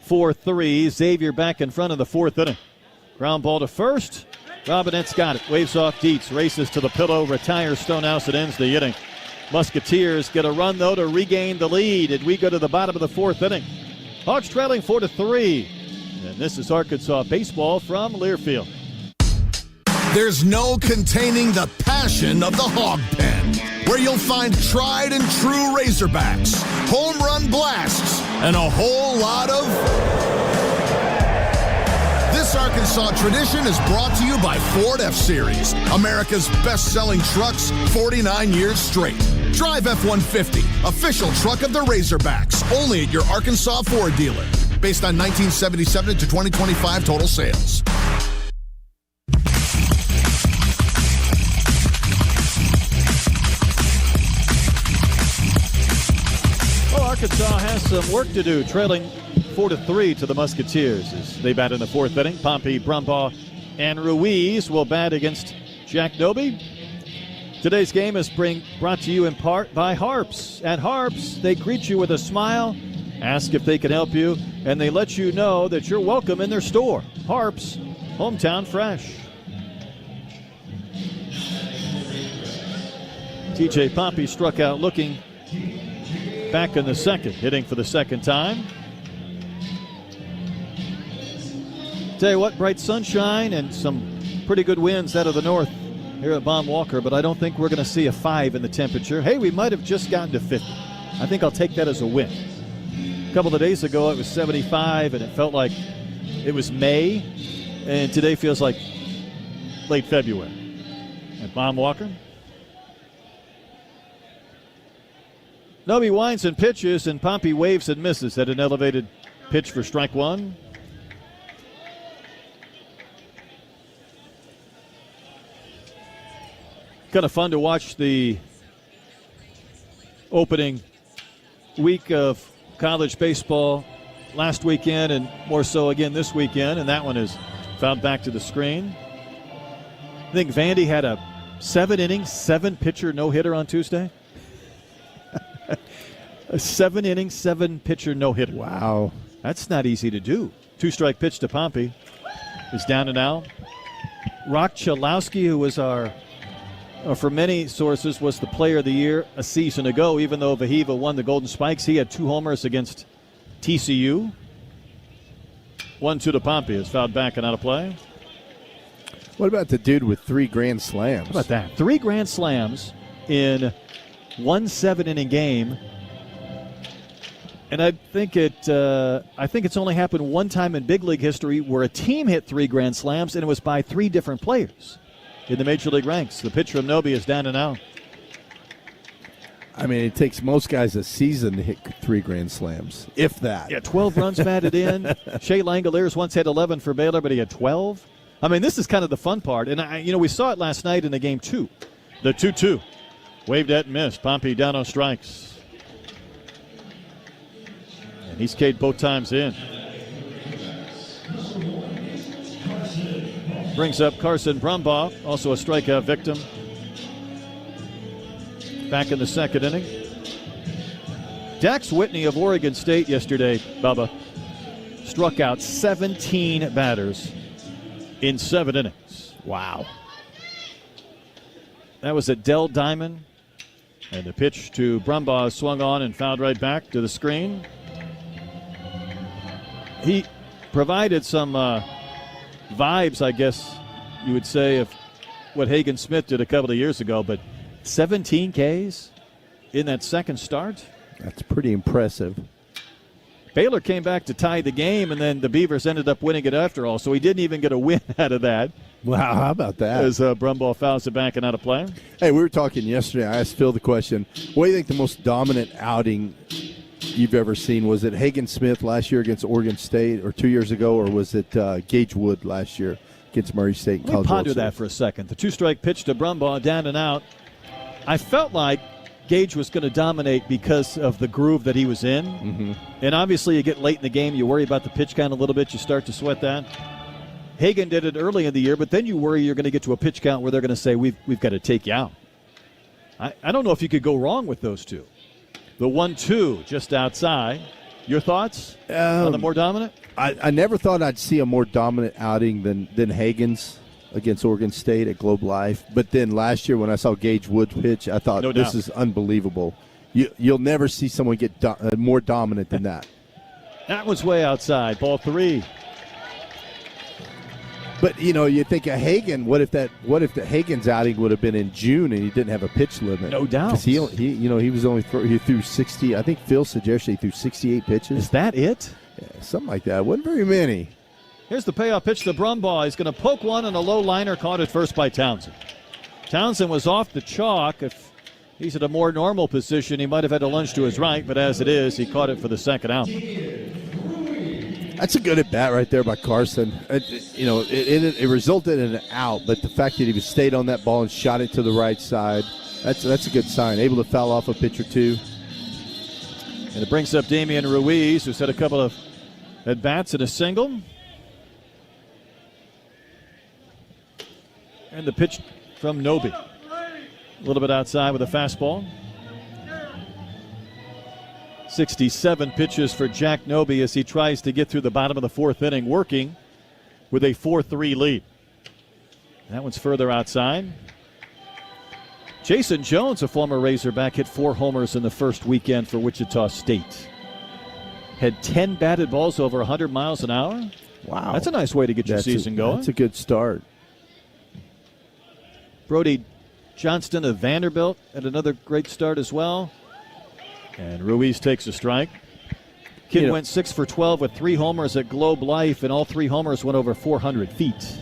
4-3. Xavier back in front of the 4th inning. Ground ball to first. Robinette's got it. Waves off Dietz. Races to the pillow. Retires Stonehouse. It ends the inning. Musketeers get a run, though, to regain the lead. And we go to the bottom of the 4th inning. Hawks trailing 4-3. And this is Arkansas baseball from Learfield. There's no containing the passion of the Hog Pen, where you'll find tried and true Razorbacks, home run blasts, and a whole lot of... This Arkansas tradition is brought to you by Ford F-Series, America's best-selling trucks 49 years straight. Drive F-150, official truck of the Razorbacks, only at your Arkansas Ford dealer. Based on 1977 to 2025 total sales. Arkansas has some work to do, trailing 4-3 to the Musketeers as they bat in the 4th inning. Pompey, Brumbaugh, and Ruiz will bat against Jack Noby. Today's game is brought to you in part by Harps. At Harps, they greet you with a smile, ask if they can help you, and they let you know that you're welcome in their store. Harps, hometown fresh. TJ Pompey struck out looking back in the 2nd, hitting for the 2nd time. Tell you what, bright sunshine and some pretty good winds out of the north here at Baum Walker, but I don't think we're going to see a 5 in the temperature. Hey, we might have just gotten to 50. I think I'll take that as a win. A couple of days ago, it was 75, and it felt like it was May, and today feels like late February. At Baum Walker. Noby winds and pitches, and Pompey waves and misses at an elevated pitch for strike 1. Kind of fun to watch the opening week of college baseball last weekend and more so again this weekend, and that one is found back to the screen. I think Vandy had a 7-inning, 7-pitcher no-hitter on Tuesday. A 7-inning, 7-pitcher no-hitter. Wow. That's not easy to do. 2-strike pitch to Pompey is down and out. Rock Chalowski, who was for many sources, was the player of the year a season ago, even though Vahiva won the Golden Spikes. He had 2 homers against TCU. 1-2 to Pompey is fouled back and out of play. What about the dude with 3 grand slams? How about that? 3 grand slams in one 7-inning game. And I think it's only happened one time in big league history where a team hit 3 grand slams, and it was by 3 different players in the major league ranks. The pitcher of Noby is down and out. I mean, it takes most guys a season to hit 3 grand slams, if that. Yeah, 12 runs batted in. Shea Langoliers once had 11 for Baylor, but he had 12. I mean, this is kind of the fun part. And, we saw it last night in the game 2. The 2-2. Waved at and missed. Pompey down on strikes. And he's K'd both times in. Brings up Carson Brumbaugh, also a strikeout victim. Back in the 2nd inning. Dax Whitney of Oregon State yesterday, Bubba, struck out 17 batters in 7 innings. Wow. That was at Dell Diamond. And the pitch to Brumbaugh swung on and fouled right back to the screen. He provided some vibes, I guess you would say, of what Hagen Smith did a couple of years ago, but 17 Ks in that 2nd start. That's pretty impressive. Baylor came back to tie the game, and then the Beavers ended up winning it after all, so he didn't even get a win out of that. Wow, how about that? As Brumbaugh fouls it back and out of play. Hey, we were talking yesterday. I asked Phil the question, what do you think the most dominant outing you've ever seen? Was it Hagen Smith last year against Oregon State or 2 years ago, or was it Gage Wood last year against Murray State. Let me ponder that for a second. The 2-strike pitch to Brumbaugh, down and out. I felt like Gage was going to dominate because of the groove that he was in. Mm-hmm. And obviously you get late in the game, you worry about the pitch count a little bit, you start to sweat that. Hagan did it early in the year, but then you worry you're going to get to a pitch count where they're going to say, we've got to take you out. I don't know if you could go wrong with those two. The 1-2 just outside. Your thoughts on the more dominant? I never thought I'd see a more dominant outing than Hagan's against Oregon State at Globe Life. But then last year when I saw Gage Woods pitch, I thought this is unbelievable. You'll never see someone get more dominant than that. That was way outside. Ball 3. But, you think of Hagan, what if the Hagan's outing would have been in June and he didn't have a pitch limit? No doubt. Because he was only he threw 60. I think Phil suggested he threw 68 pitches. Is that it? Yeah, something like that. Wasn't very many. Here's the payoff pitch to Brumbaugh. He's going to poke one and a low liner caught at first by Townsend. Townsend was off the chalk. If he's at a more normal position, he might have had to lunge to his right, but as it is, he caught it for the second out. That's a good at-bat right there by Carson. It resulted in an out, but the fact that he stayed on that ball and shot it to the right side, that's a good sign. Able to foul off a pitch or two. And it brings up Damian Ruiz, who's had a couple of at-bats and a single. And the pitch from Noby. A little bit outside with a fastball. 67 pitches for Jack Noby as he tries to get through the bottom of the 4th inning, working with a 4-3 lead. That one's further outside. Jason Jones, a former Razorback, hit 4 homers in the first weekend for Wichita State. Had 10 batted balls over 100 miles an hour. Wow. That's a nice way to get your season going. That's a good start. Brody Johnston of Vanderbilt had another great start as well. And Ruiz takes a strike. Kid went 6 for 12 with 3 homers at Globe Life, and all 3 homers went over 400 feet.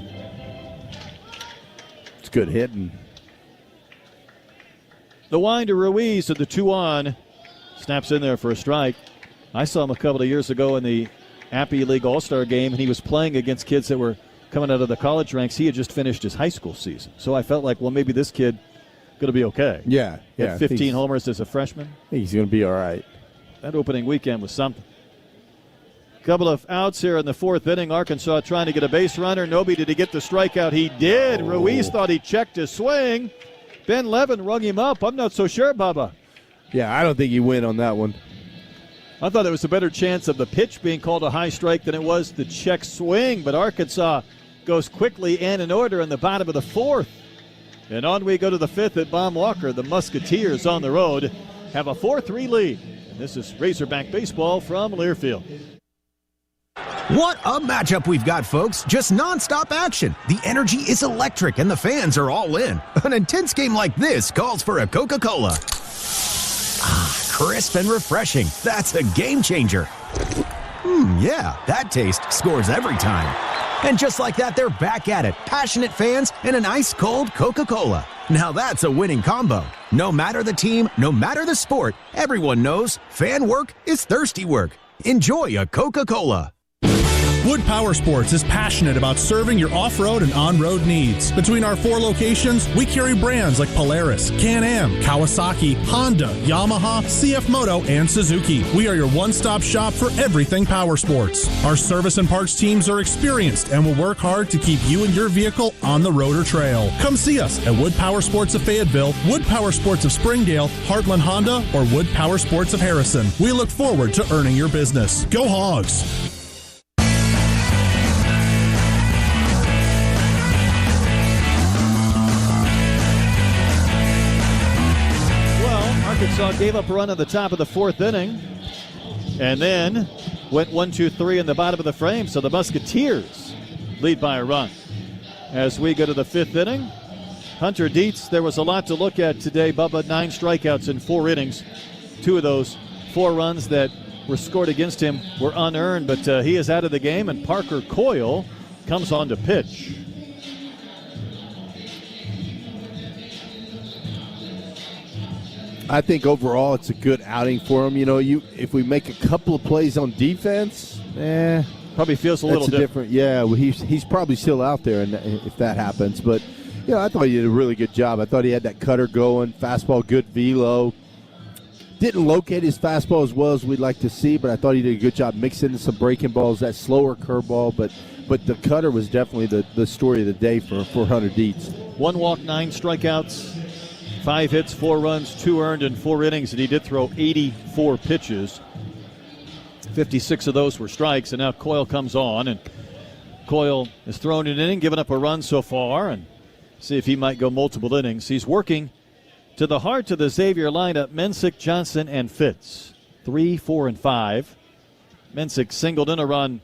It's good hitting. The wind to Ruiz at the 2-on. Snaps in there for a strike. I saw him a couple of years ago in the Appy League All-Star game, and he was playing against kids that were coming out of the college ranks. He had just finished his high school season. So I felt like, well, maybe this kid going to be okay. Yeah. He had 15 homers as a freshman. I think he's going to be all right. That opening weekend was something. Couple of outs here in the 4th inning. Arkansas trying to get a base runner. Noby, did he get the strikeout? He did. Ruiz thought he checked his swing. Ben Levin rung him up. I'm not so sure, Bubba. Yeah, I don't think he went on that one. I thought there was a better chance of the pitch being called a high strike than it was the check swing, but Arkansas goes quickly and in order in the bottom of the 4th. And on we go to the 5th at Baum Walker. The Musketeers on the road have a 4-3 lead. And this is Razorback baseball from Learfield. What a matchup we've got, folks. Just nonstop action. The energy is electric and the fans are all in. An intense game like this calls for a Coca-Cola. Ah, crisp and refreshing. That's a game changer. Yeah, that taste scores every time. And just like that, they're back at it. Passionate fans and an ice-cold Coca-Cola. Now that's a winning combo. No matter the team, no matter the sport, everyone knows fan work is thirsty work. Enjoy a Coca-Cola. Wood Power Sports is passionate about serving your off-road and on-road needs. Between our 4 locations, we carry brands like Polaris, Can-Am, Kawasaki, Honda, Yamaha, CF Moto, and Suzuki. We are your one-stop shop for everything power sports. Our service and parts teams are experienced and will work hard to keep you and your vehicle on the road or trail. Come see us at Wood Power Sports of Fayetteville, Wood Power Sports of Springdale, Heartland Honda, or Wood Power Sports of Harrison. We look forward to earning your business. Go Hogs! Arkansas gave up a run at the top of the 4th inning and then went 1-2-3 in the bottom of the frame, so the Musketeers lead by a run. As we go to the 5th inning, Hunter Dietz, there was a lot to look at today, Bubba. 9 strikeouts in 4 innings. 2 of those 4 runs that were scored against him were unearned, but he is out of the game, and Parker Coyle comes on to pitch. I think overall it's a good outing for him. If we make a couple of plays on defense, Probably feels a little different. Yeah, well, he's probably still out there, and if that happens. But I thought he did a really good job. I thought he had that cutter going, fastball, good velo. Didn't locate his fastball as well as we'd like to see, but I thought he did a good job mixing in some breaking balls, that slower curveball. But the cutter was definitely the story of the day for Hunter Dietz. 1 walk, 9 strikeouts, 5 hits, 4 runs, 2 earned in 4 innings, and he did throw 84 pitches. 56 of those were strikes, and now Coyle comes on, and Coyle has thrown an inning, given up a run so far, and see if he might go multiple innings. He's working to the heart of the Xavier lineup, Mensick, Johnson, and Fitz. 3, 4, and 5. Mensick singled in a run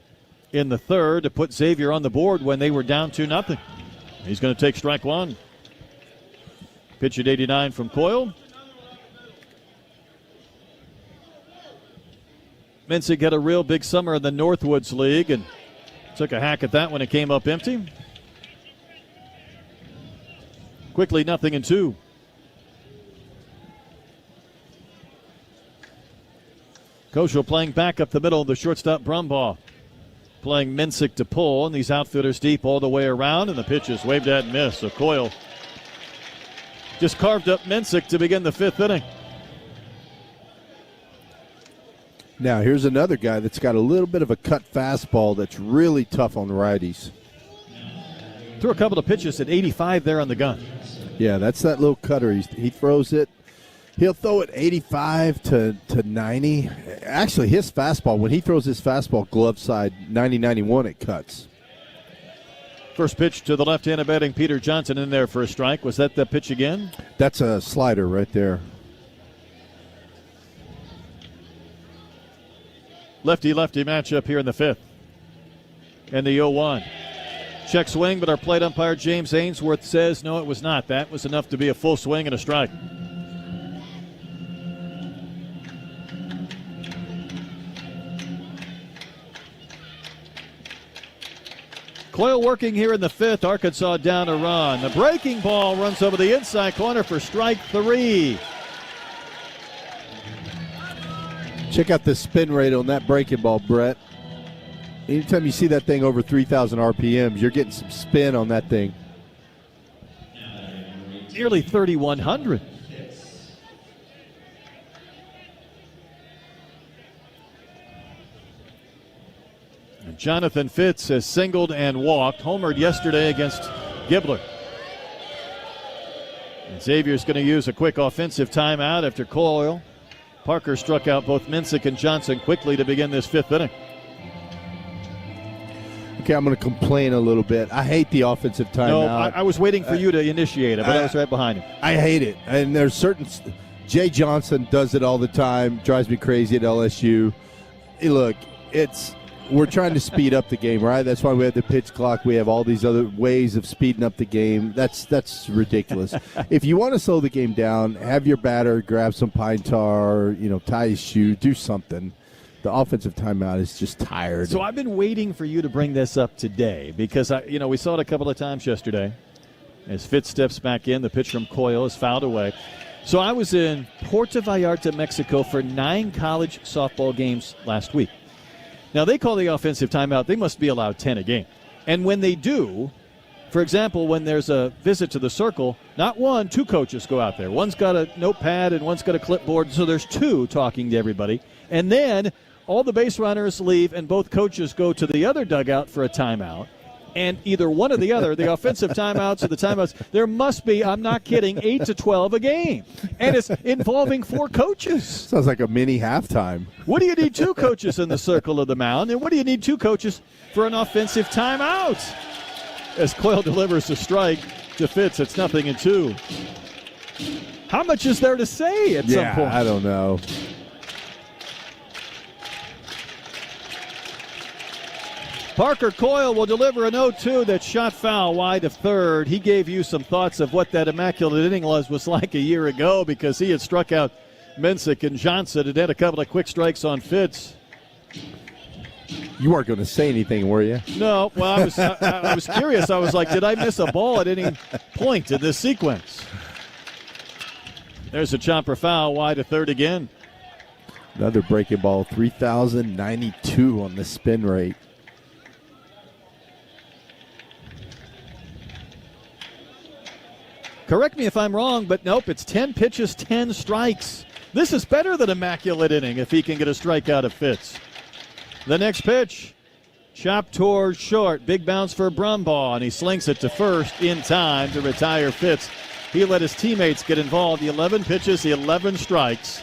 in the third to put Xavier on the board when they were down 2-0. He's going to take strike one. Pitch at 89 from Coyle. Mensick had a real big summer in the Northwoods League and took a hack at that when it came up empty. Quickly, 0-2. Kosho playing back up the middle, the shortstop Brumbaugh playing Mensick to pull, and these outfielders deep all the way around, and the pitch is waved at and missed. So Coyle just carved up Mensick to begin the 5th inning. Now, here's another guy that's got a little bit of a cut fastball that's really tough on righties. Threw a couple of pitches at 85 there on the gun. Yeah, that's that little cutter. He throws it. He'll throw it 85 to 90. Actually, his fastball, when he throws his fastball glove side 90-91, it cuts. First pitch to the left-handed batting Peter Johnson in there for a strike. Was that the pitch again? That's a slider right there. Lefty-lefty matchup here in the 5th. And the 0-1. Check swing, but our plate umpire James Ainsworth says no, it was not. That was enough to be a full swing and a strike. Coyle working here in the 5th. Arkansas down a run. The breaking ball runs over the inside corner for strike 3. Check out the spin rate on that breaking ball, Brett. Anytime you see that thing over 3,000 RPMs, you're getting some spin on that thing. Nearly 3,100. And Jonathan Fitz has singled and walked, homered yesterday against Gibbler. And Xavier's going to use a quick offensive timeout after Coyle. Parker struck out both Mensick and Johnson quickly to begin this 5th inning. Okay, I'm going to complain a little bit. I hate the offensive timeout. No, I was waiting for you to initiate it, but I was right behind him. I hate it. And there's certain... Jay Johnson does it all the time. Drives me crazy at LSU. Hey, look, we're trying to speed up the game, right? That's why we have the pitch clock. We have all these other ways of speeding up the game. That's ridiculous. If you want to slow the game down, have your batter grab some pine tar, tie his shoe, do something. The offensive timeout is just tired. So I've been waiting for you to bring this up today because we saw it a couple of times yesterday. As Fitz steps back in, the pitch from Coyle is fouled away. So I was in Puerto Vallarta, Mexico for 9 college softball games last week. Now, they call the offensive timeout. They must be allowed 10 a game. And when they do, for example, when there's a visit to the circle, not 1, 2 coaches go out there. One's got a notepad and one's got a clipboard, so there's 2 talking to everybody. And then all the base runners leave and both coaches go to the other dugout for a timeout. And either one or the other, the offensive timeouts or the timeouts, there must be, I'm not kidding, 8 to 12 a game. And it's involving 4 coaches. Sounds like a mini halftime. What do you need 2 coaches in the circle of the mound? And what do you need 2 coaches for an offensive timeout? As Coyle delivers a strike to Fitz, it's 0-2. How much is there to say at some point? I don't know. Parker Coyle will deliver an 0-2 that's shot foul wide of third. He gave you some thoughts of what that immaculate inning was like a year ago because he had struck out Mensick and Johnson and had a couple of quick strikes on Fitz. You weren't going to say anything, were you? No. Well, I was curious. I was like, did I miss a ball at any point in this sequence? There's a chopper foul wide of third again. Another breaking ball, 3,092 on the spin rate. Correct me if I'm wrong, but nope, it's 10 pitches, 10 strikes. This is better than immaculate inning if he can get a strikeout of Fitz. The next pitch, chopped towards short. Big bounce for Brumbaugh, and he slings it to first in time to retire Fitz. He let his teammates get involved. The 11 pitches, the 11 strikes.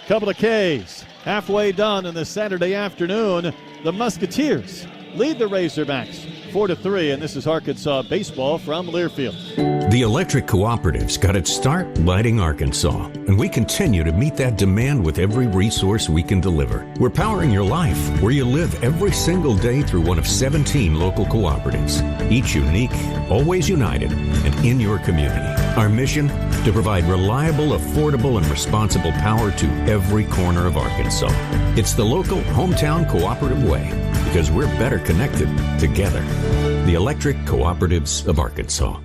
Couple of Ks. Halfway done in the Saturday afternoon. The Musketeers lead the Razorbacks 4-3, and this is Arkansas baseball from Learfield. The electric cooperatives got its start lighting Arkansas, and we continue to meet that demand with every resource we can deliver. We're powering your life where you live every single day through one of 17 local cooperatives, each unique, always united, and in your community. Our mission, to provide reliable, affordable, and responsible power to every corner of Arkansas. It's the local hometown cooperative way, because we're better connected together. The Electric Cooperatives of Arkansas.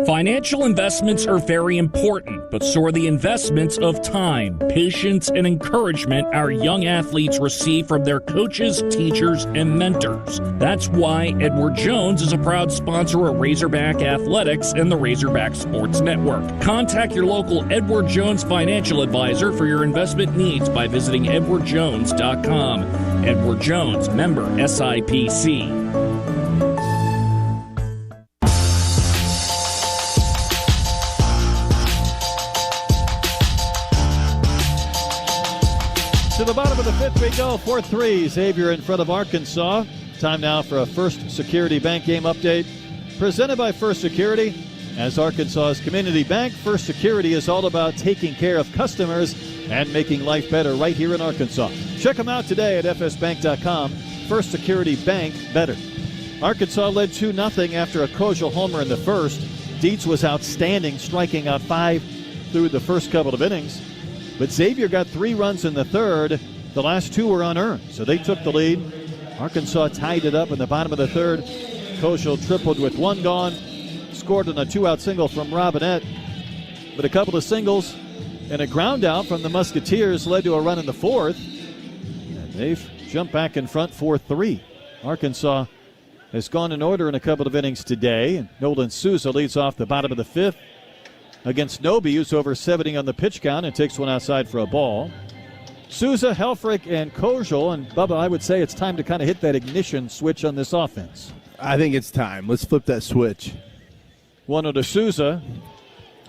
Financial investments are very important, but so are the investments of time, patience, and encouragement our young athletes receive from their coaches, teachers, and mentors. That's why Edward Jones is a proud sponsor of Razorback Athletics and the Razorback Sports Network. Contact your local Edward Jones financial advisor for your investment needs by visiting edwardjones.com. Edward Jones, member SIPC. To the bottom of the fifth we go, 4-3. Xavier in front of Arkansas. Time now for a First Security Bank game update. Presented by First Security. As Arkansas's community bank, First Security is all about taking care of customers and making life better right here in Arkansas. Check them out today at fsbank.com. First Security Bank, better. Arkansas led 2-0 after a Kojal homer in the first. Dietz was outstanding, striking out 5 through the first couple of innings. But Xavier got 3 runs in the third. The last 2 were unearned, so they took the lead. Arkansas tied it up in the bottom of the third. Kojal tripled with 1 gone, scored on a 2-out single from Robinette. But a couple of singles and a ground out from the Musketeers led to a run in the fourth. And they've jumped back in front 4-3. Arkansas has gone in order in a couple of innings today. And Nolan Souza leads off the bottom of the fifth against Noby, who's over 70 on the pitch count and takes one outside for a ball. Souza, Helfrich, and Kojal. And Bubba, I would say it's time to kind of hit that ignition switch on this offense. I think it's time. Let's flip that switch. 1-0 to Souza.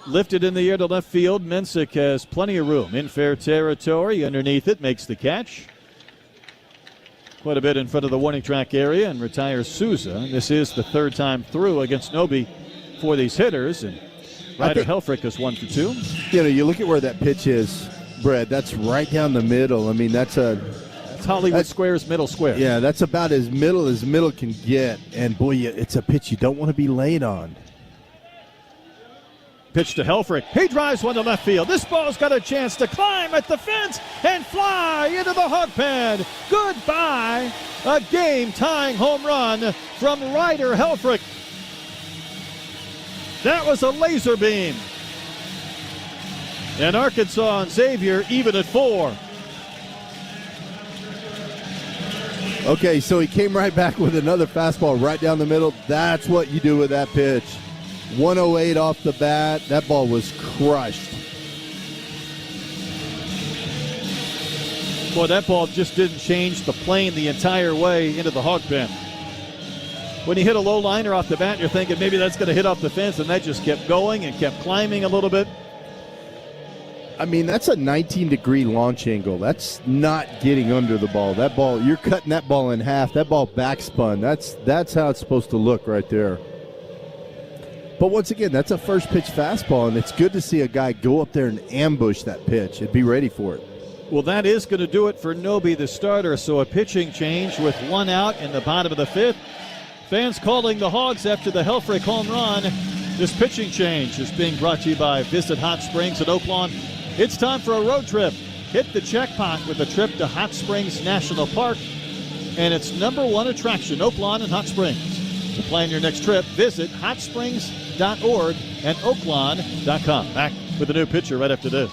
Lifted in the air to left field. Mensick has plenty of room in fair territory. Underneath it, makes the catch. Quite a bit in front of the warning track area and retires Souza. And this is the third time through against Noby for these hitters. And Ryder Helfrich is 1 for 2. You know, you look at where that pitch is, Brad, that's right down the middle. I mean, that's Hollywood Square's middle square. Yeah, that's about as middle can get. And, boy, it's a pitch you don't want to be late on. Pitch to Helfrich. He drives one to left field. This ball's got a chance to climb at the fence and fly into the hog pen. Goodbye. A game-tying home run from Ryder Helfrich. That was a laser beam. And Arkansas and Xavier even at 4. Okay, so he came right back with another fastball right down the middle. That's what you do with that pitch. 108 off the bat. That ball was crushed. Boy, that ball just didn't change the plane the entire way into the hog pen. When you hit a low liner off the bat, you're thinking maybe that's going to hit off the fence, and that just kept going and kept climbing a little bit. I mean, that's a 19-degree launch angle. That's not getting under the ball. That ball, you're cutting that ball in half. That ball backspun. That's how it's supposed to look right there. But once again, that's a first pitch fastball, and it's good to see a guy go up there and ambush that pitch and be ready for it. Well, that is going to do it for Noby, the starter. So a pitching change with 1 out in the bottom of the fifth. Fans calling the Hogs after the Helfrich home run. This pitching change is being brought to you by Visit Hot Springs at Oaklawn. It's time for a road trip. Hit the jackpot with a trip to Hot Springs National Park and its #1 attraction, Oaklawn and Hot Springs. To plan your next trip, visit hotsprings.org and oaklawn.com. Back with a new picture right after this.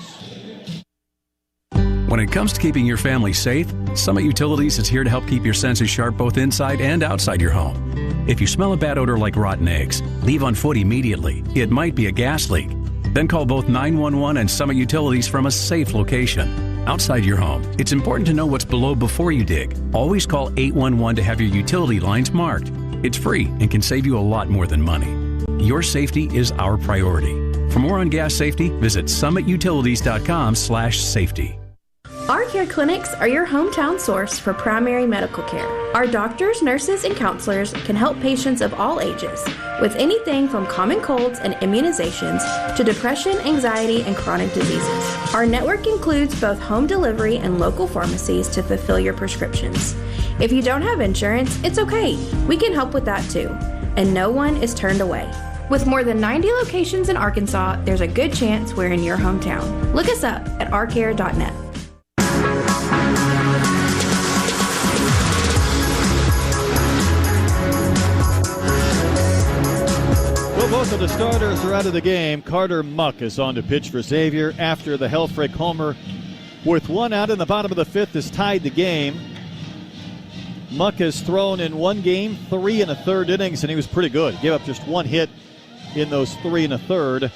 When it comes to keeping your family safe, Summit Utilities is here to help keep your senses sharp both inside and outside your home. If you smell a bad odor like rotten eggs, leave on foot immediately. It might be a gas leak. Then call both 911 and Summit Utilities from a safe location. Outside your home, it's important to know what's below before you dig. Always call 811 to have your utility lines marked. It's free and can save you a lot more than money. Your safety is our priority. For more on gas safety, visit summitutilities.com/safety. Our care clinics are your hometown source for primary medical care. Our doctors, nurses, and counselors can help patients of all ages with anything from common colds and immunizations to depression, anxiety, and chronic diseases. Our network includes both home delivery and local pharmacies to fulfill your prescriptions. If you don't have insurance, it's okay. We can help with that too. And no one is turned away. With more than 90 locations in Arkansas, there's a good chance we're in your hometown. Look us up at ourcare.net. Both of the starters are out of the game. Carter Muck is on to pitch for Xavier after the Helfrich homer. With one out in the bottom of the fifth has tied the game. Muck has thrown in one game, 3 1/3 innings, and he was pretty good. He gave up just one hit in those 3 1/3.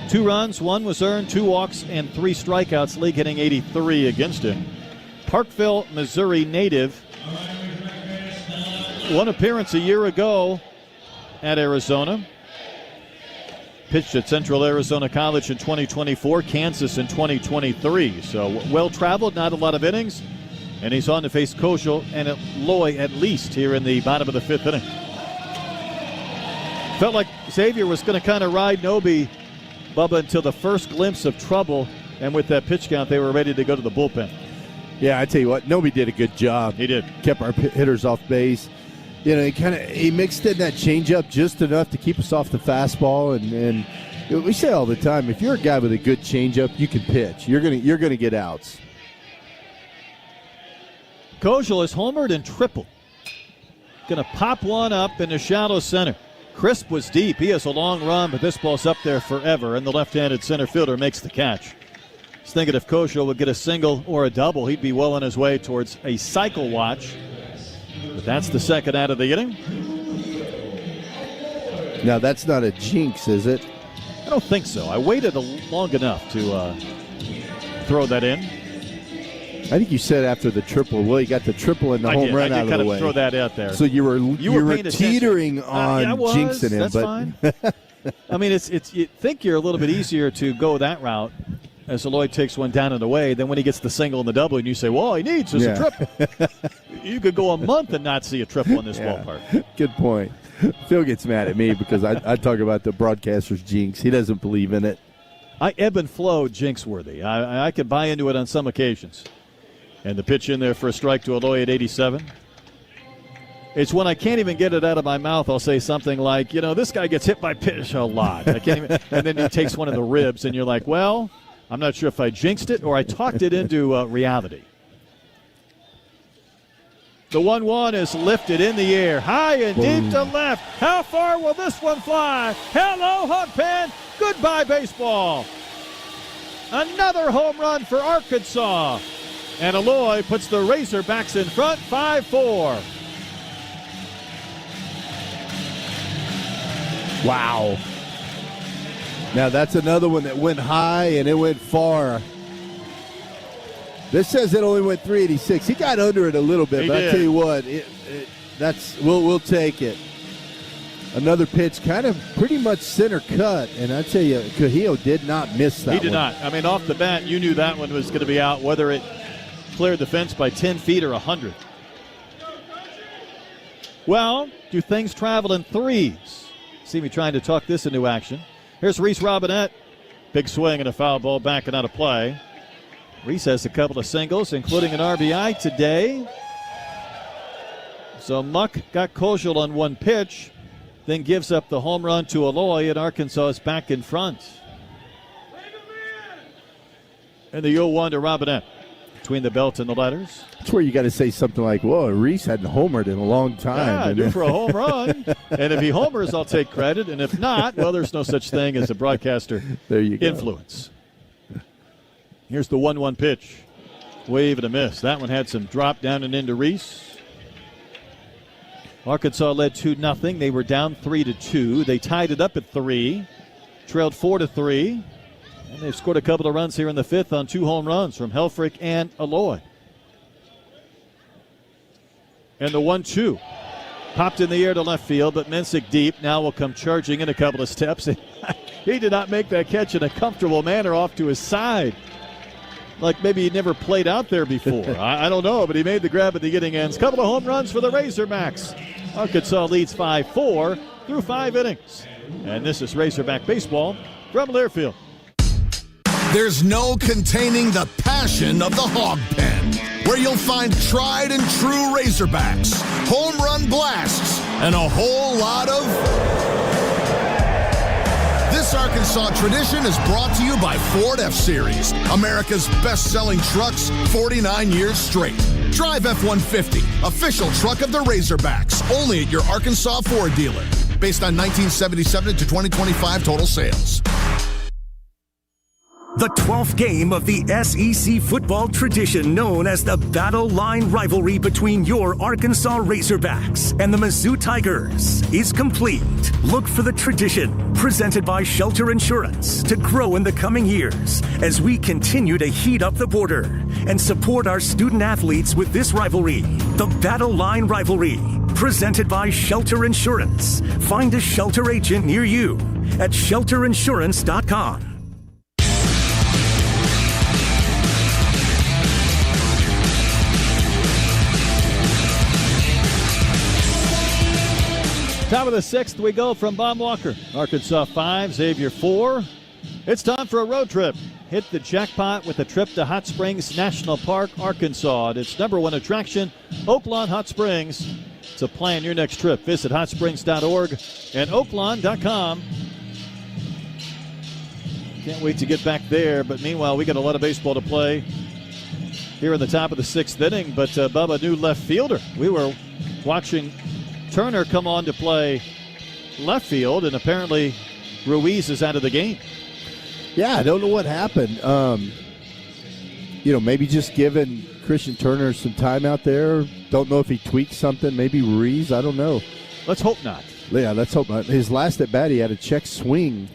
2 runs, 1 was earned, 2 walks, and 3 strikeouts. League hitting 83 against him. Parkville, Missouri native. One appearance a year ago at Arizona. Pitched at Central Arizona College in 2024, Kansas in 2023. So well-traveled, not a lot of innings. And he's on to face Koschel and Loy at least here in the bottom of the 5th inning. Felt like Xavier was going to kind of ride Noby, Bubba, until the first glimpse of trouble. And with that pitch count, they were ready to go to the bullpen. Yeah, I tell you what, Noby did a good job. He did. Kept our hitters off base. You know, he mixed in that changeup just enough to keep us off the fastball, and we say all the time, if you're a guy with a good changeup, you can pitch. You're gonna get outs. Koschel is homered and tripled. Gonna pop one up in the shallow center. Crisp was deep. He has a long run, but this ball's up there forever, and the left-handed center fielder makes the catch. I was thinking if Koschel would get a single or a double, he'd be well on his way towards a cycle watch. But that's the second out of the inning. Now, that's not a jinx, is it? I don't think so. I waited long enough to throw that in. I think you said after the triple. Well, you got the triple and the home run out of the way. I did kind of throw that out there. So you were teetering on jinxing him. That's fine. I mean, you think you're a little bit easier to go that route as Lloyd takes one down and away. Then when he gets the single and the double, and you say, well, all he needs is a triple. You could go a month and not see a triple in this ballpark. Good point. Phil gets mad at me because I talk about the broadcaster's jinx. He doesn't believe in it. I ebb and flow jinx worthy. I could buy into it on some occasions. And the pitch in there for a strike to Aloy at 87. It's when I can't even get it out of my mouth, I'll say something like, this guy gets hit by pitch a lot. I can't even, and then he takes one of the ribs, and you're like, well, I'm not sure if I jinxed it or I talked it into reality. The 1-1 is lifted in the air, high and deep to left. How far will this one fly? Hello, Hawk Pen. Goodbye, baseball. Another home run for Arkansas. And Aloy puts the Razorbacks in front, 5-4. Wow. Now that's another one that went high and it went far. This says it only went 386. He got under it a little bit, but I tell you what, we'll take it. Another pitch, kind of pretty much center cut, and I tell you, Cajillo did not miss that one. He did not. I mean, off the bat, you knew that one was going to be out, whether it cleared the fence by 10 feet or 100. Well, do things travel in threes? See me trying to talk this into action. Here's Reese Robinette. Big swing and a foul ball backing out of play. Reese has a couple of singles, including an RBI today. So Muck got Koschel on one pitch, then gives up the home run to Aloy, and Arkansas is back in front. And the 0-1 to Robinette. Between the belt and the letters. That's where you got to say something like, whoa, Reese hadn't homered in a long time. Yeah, due for a home run. And if he homers, I'll take credit. And if not, well, there's no such thing as a broadcaster influence. Here's the 1-1 pitch. Wave and a miss. That one had some drop down and into Reese. Arkansas led 2-0. They were down 3-2. They tied it up at 3, trailed 4-3, and they've scored a couple of runs here in the 5th on 2 home runs from Helfrich and Aloy. And the 1-2 popped in the air to left field, but Mensick deep now will come charging in a couple of steps. He did not make that catch in a comfortable manner off to his side. Like maybe he never played out there before. I don't know, but he made the grab at the getting ends. Couple of home runs for the Razorbacks. Arkansas leads 5-4 through 5 innings. And this is Razorback baseball from Learfield. There's no containing the passion of the Hog Pen, where you'll find tried and true Razorbacks, home run blasts, and a whole lot of... This Arkansas tradition is brought to you by Ford F-Series, America's best-selling trucks 49 years straight. Drive F-150, official truck of the Razorbacks, only at your Arkansas Ford dealer. Based on 1977 to 2025 total sales. The 12th game of the SEC football tradition known as the Battle Line rivalry between your Arkansas Razorbacks and the Mizzou Tigers is complete. Look for the tradition, presented by Shelter Insurance, to grow in the coming years as we continue to heat up the border and support our student athletes with this rivalry, the Battle Line rivalry, presented by Shelter Insurance. Find a shelter agent near you at shelterinsurance.com. Top of the 6th we go from Bob Walker. Arkansas 5, Xavier 4. It's time for a road trip. Hit the jackpot with a trip to Hot Springs National Park, Arkansas. Its #1 attraction, Oaklawn Hot Springs. To plan your next trip, visit hotsprings.org and oaklawn.com. Can't wait to get back there, but meanwhile, we got a lot of baseball to play here in the top of the 6th inning. But Bubba, new left fielder. We were watching Turner come on to play left field, and apparently Ruiz is out of the game. Yeah, I don't know what happened. Maybe just giving Christian Turner some time out there. Don't know if he tweaked something. Maybe Ruiz. I don't know. Let's hope not. Yeah, let's hope not. His last at bat, he had a check swing.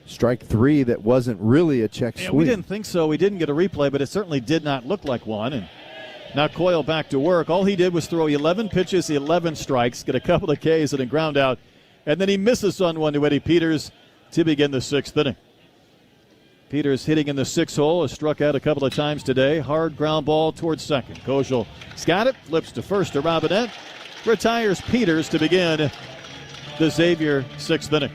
Strike 3 that wasn't really a check swing. We didn't think so. We didn't get a replay, but it certainly did not look like one. And now Coyle back to work. All he did was throw 11 pitches, 11 strikes, get a couple of Ks and a ground out, and then he misses on one to Eddie Peters to begin the 6th inning. Peters hitting in the 6th hole, has struck out a couple of times today. Hard ground ball towards second. Kozel's got it, flips to first to Robinette, retires Peters to begin the Xavier 6th inning.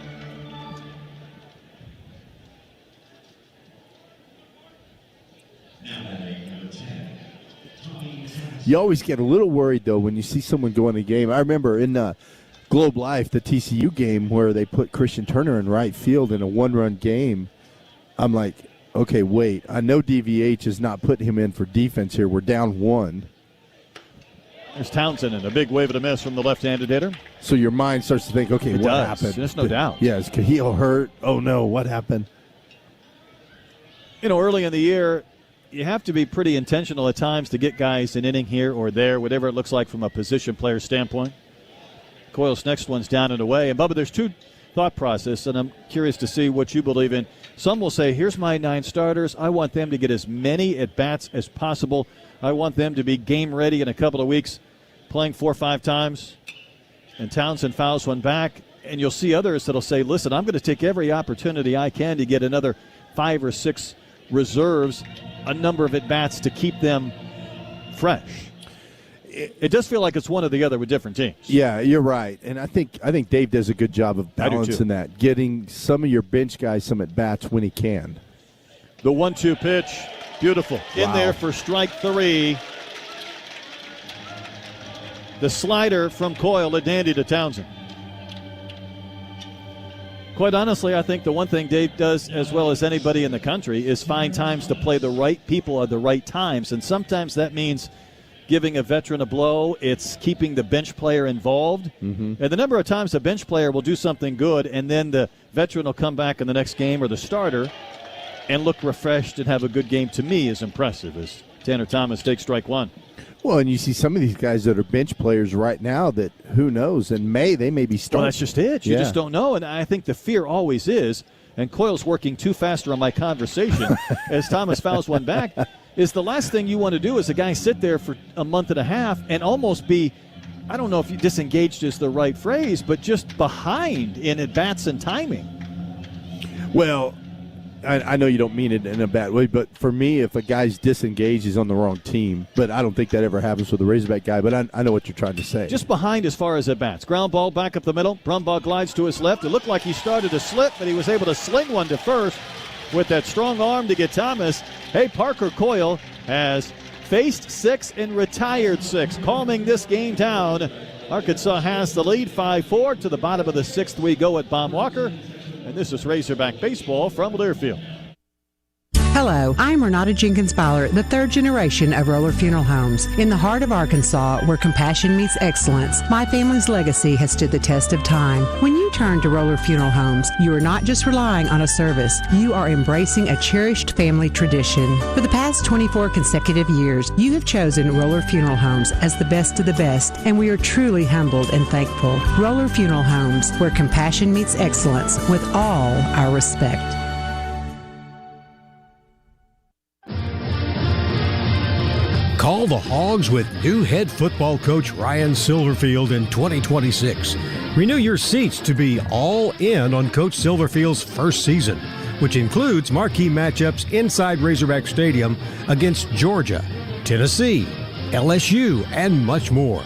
You always get a little worried, though, when you see someone go in a game. I remember in Globe Life, the TCU game, where they put Christian Turner in right field in a one-run game. I'm like, okay, wait. I know DVH is not putting him in for defense here. We're down 1. There's Townsend and a big wave of a miss from the left-handed hitter. So your mind starts to think, okay, what happened? There's no doubt. Yeah, is Cahill hurt? Oh, no, what happened? Early in the year, you have to be pretty intentional at times to get guys an inning here or there, whatever it looks like from a position player standpoint. Coyle's next one's down and away. And, Bubba, there's two thought process, and I'm curious to see what you believe in. Some will say, here's my 9 starters. I want them to get as many at-bats as possible. I want them to be game-ready in a couple of weeks, playing 4 or 5 times. And Townsend fouls one back. And you'll see others that'll say, listen, I'm going to take every opportunity I can to get another 5 or 6 reserves, a number of at-bats to keep them fresh. It does feel like it's one or the other with different teams. Yeah, you're right. And I think Dave does a good job of balancing that, getting some of your bench guys some at-bats when he can. The 1-2 pitch, beautiful. Wow. In there for strike 3. The slider from Coyle, a dandy to Townsend. Quite honestly, I think the one thing Dave does as well as anybody in the country is find times to play the right people at the right times. And sometimes that means giving a veteran a blow. It's keeping the bench player involved. Mm-hmm. And the number of times a bench player will do something good and then the veteran will come back in the next game, or the starter, and look refreshed and have a good game, to me, is impressive. As Tanner Thomas takes strike one. Well, and you see some of these guys that are bench players right now that, who knows, in May they may be starting. Well, that's just it. You just don't know, and I think the fear always is, and Coyle's working too faster on my conversation as Thomas fouls one back, is the last thing you want to do is a guy sit there for a month and a half and almost be, I don't know if disengaged is the right phrase, but just behind in at-bats and timing. Well, I know you don't mean it in a bad way, but for me, if a guy's disengaged, he's on the wrong team. But I don't think that ever happens with a Razorback guy, but I know what you're trying to say. Just behind as far as at-bats. Ground ball back up the middle. Brumbaugh glides to his left. It looked like he started to slip, but he was able to sling one to first with that strong arm to get Thomas. Hey, Parker Coyle has faced 6 and retired 6, calming this game down. Arkansas has the lead 5-4. To the bottom of the 6th we go at Baum Walker. And this is Razorback Baseball from Learfield. Hello, I'm Renata Jenkins Fowler, the third generation of Roller Funeral Homes. In the heart of Arkansas, where compassion meets excellence, my family's legacy has stood the test of time. When you turn to Roller Funeral Homes, you are not just relying on a service, you are embracing a cherished family tradition. For the past 24 consecutive years, you have chosen Roller Funeral Homes as the best of the best, and we are truly humbled and thankful. Roller Funeral Homes, where compassion meets excellence with all our respect. Call the Hogs with new head football coach Ryan Silverfield in 2026. Renew your seats to be all in on Coach Silverfield's first season, which includes marquee matchups inside Razorback Stadium against Georgia, Tennessee, LSU, and much more.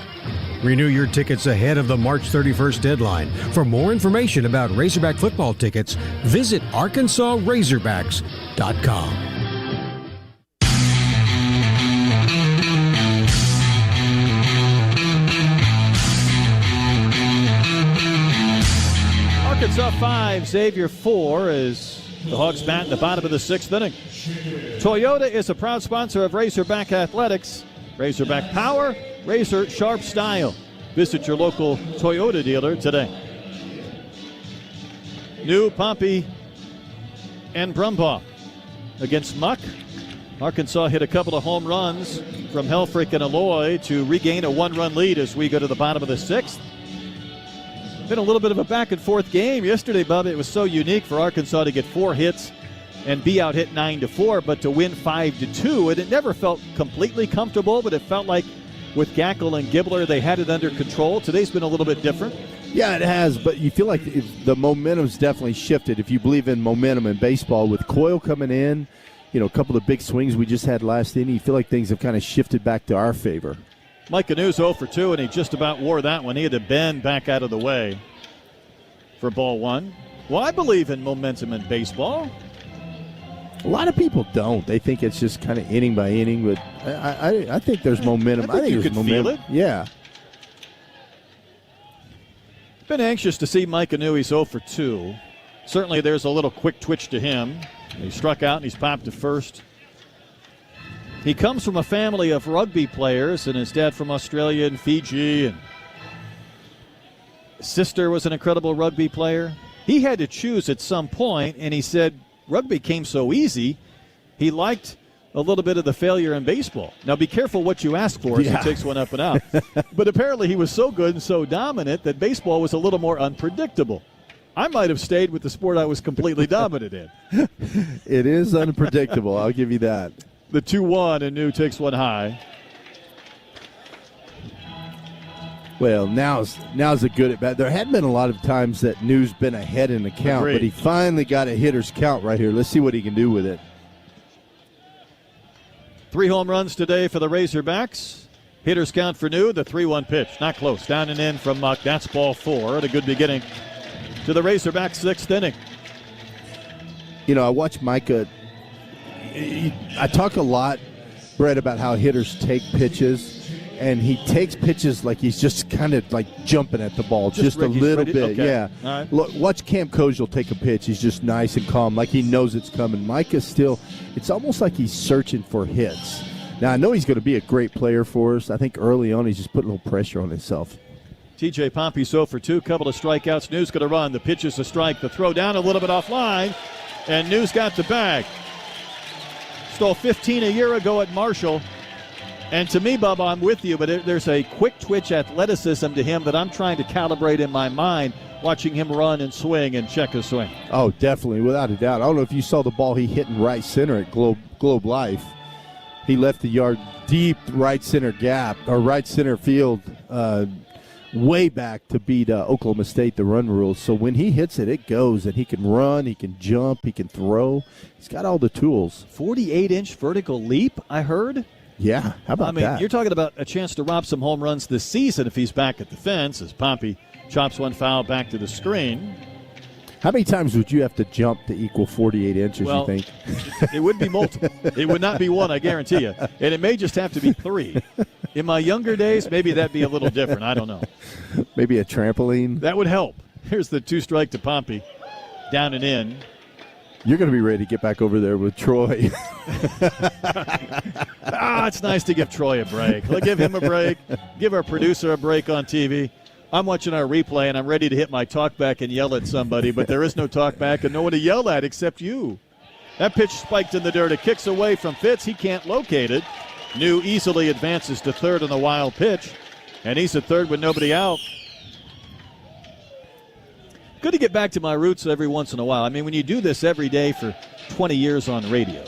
Renew your tickets ahead of the March 31st deadline. For more information about Razorback football tickets, visit ArkansasRazorbacks.com. Arkansas 5, Xavier 4 as the Hogs bat in the bottom of the 6th inning. Toyota is a proud sponsor of Razorback Athletics. Razorback power, razor sharp style. Visit your local Toyota dealer today. New Pompey and Brumbaugh against Muck. Arkansas hit a couple of home runs from Helfrich and Aloy to regain a 1-run lead as we go to the bottom of the 6th. Been a little bit of a back-and-forth game. Yesterday, Bub, it was so unique for Arkansas to get 4 hits and be out hit 9-4, but to win 5-2. And it never felt completely comfortable, but it felt like with Gackle and Gibbler, they had it under control. Today's been a little bit different. Yeah, it has, but you feel like the momentum's definitely shifted. If you believe in momentum in baseball, with Coyle coming in, you know, a couple of big swings we just had last inning, you feel like things have kind of shifted back to our favor. Mike Canu's 0 for 2, and he just about wore that one. He had to bend back out of the way for ball 1. Well, I believe in momentum in baseball. A lot of people don't. They think it's just kind of inning by inning, but I think there's momentum. I think you there's could momentum. feel it. Yeah. Been anxious to see Mike Canu. He's 0 for 2. Certainly there's a little quick twitch to him. He struck out and he's popped to first. He comes from a family of rugby players, and his dad from Australia and Fiji, and his sister was an incredible rugby player. He had to choose at some point, and he said rugby came so easy, he liked a little bit of the failure in baseball. Now be careful what you ask for as he takes one up and out. But apparently he was so good and so dominant that baseball was a little more unpredictable. I might have stayed with the sport I was completely dominant in. It is unpredictable, I'll give you that. The 2-1, and New takes one high. Well, now's a good at bat. There hadn't been a lot of times that New's been ahead in the count, Agreed. but he finally got a hitter's count right here. Let's see what he can do with it. 3 home runs today for the Razorbacks. Hitter's count for New, the 3-1 pitch. Not close. Down and in from Muck. That's ball 4. And a good beginning to the Razorbacks' 6th inning. You know, I watch Micah. I talk a lot, Brett, about how hitters take pitches, and he takes pitches like he's just kind of like jumping at the ball just a little bit. Okay. Yeah. All right. Look, watch Cam Koziel take a pitch. He's just nice and calm, like he knows it's coming. Micah still, it's almost like he's searching for hits. Now, I know he's going to be a great player for us. I think early on he's just putting a little pressure on himself. TJ Pompey 0 for 2, couple of strikeouts. New's going to run. The pitch is a strike. The throw down a little bit offline, and New's got the bag. Stole 15 a year ago at Marshall. And to me, Bubba, I'm with you, but there's a quick twitch athleticism to him that I'm trying to calibrate in my mind, watching him run and swing and check his swing. Oh, definitely, without a doubt. I don't know if you saw the ball he hit in right center at Globe Life. He left the yard deep right center gap, or right center field, way back to beat Oklahoma State, the run rules. So when he hits it, it goes, and he can run, he can jump, he can throw. He's got all the tools. 48-inch vertical leap, I heard. Yeah, how about that? You're talking about a chance to rob some home runs this season if he's back at the fence as Pompey chops one foul back to the screen. How many times would you have to jump to equal 48 inches, you think? It would be multiple. It would not be one, I guarantee you. And it may just have to be 3. In my younger days, maybe that'd be a little different. I don't know. Maybe a trampoline? That would help. Here's the 2-strike to Pompey. Down and in. You're going to be ready to get back over there with Troy. It's nice to give Troy a break. Let's give him a break. Give our producer a break on TV. I'm watching our replay, and I'm ready to hit my talkback and yell at somebody, but there is no talkback and no one to yell at except you. That pitch spiked in the dirt. It kicks away from Fitz. He can't locate it. New easily advances to third on the wild pitch, and he's at third with nobody out. Good to get back to my roots every once in a while. I mean, when you do this every day for 20 years on radio,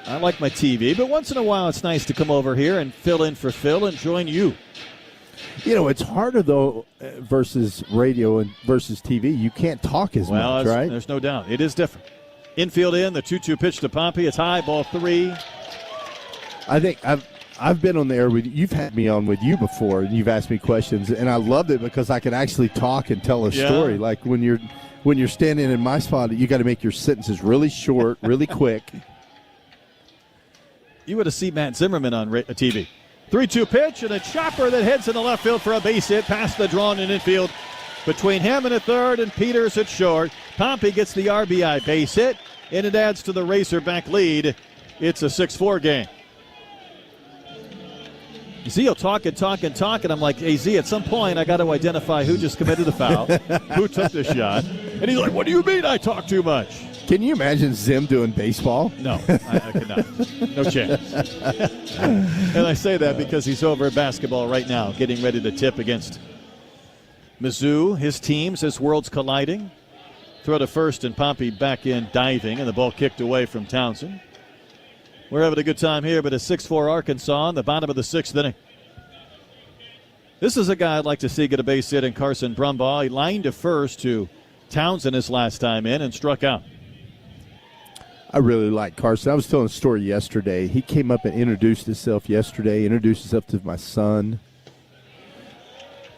I like my TV, but once in a while it's nice to come over here and fill in for Phil and join you. You know, it's harder, though, versus radio and versus TV. You can't talk as much, right? There's no doubt. It is different. Infield in, the 2-2 pitch to Pompey. It's high, ball 3. I think I've been on the air with you. You've had me on with you before, and you've asked me questions, and I loved it because I can actually talk and tell a story. Like when you're standing in my spot, you got to make your sentences really short, really quick. You would have seen Matt Zimmerman on TV. 3-2 pitch and a chopper that heads in the left field for a base hit past the drawn in infield. Between him and a third and Peters at short. Pompey gets the RBI base hit, and it adds to the Razorback lead. It's a 6-4 game. Z will talk. I'm like, hey, Z, at some point I got to identify who just committed the foul, who took the shot. And he's like, what do you mean I talk too much? Can you imagine Zim doing baseball? No, I could not. No chance. And I say that because he's over at basketball right now, getting ready to tip against Mizzou, his teams, as worlds colliding. Throw to first and Pompey back in diving, and the ball kicked away from Townsend. We're having a good time here, but a 6-4 Arkansas in the bottom of the 6th inning. This is a guy I'd like to see get a base hit in Carson Brumbaugh. He lined to first to Townsend his last time in and struck out. I really like Carson. I was telling a story yesterday. He came up and introduced himself to my son.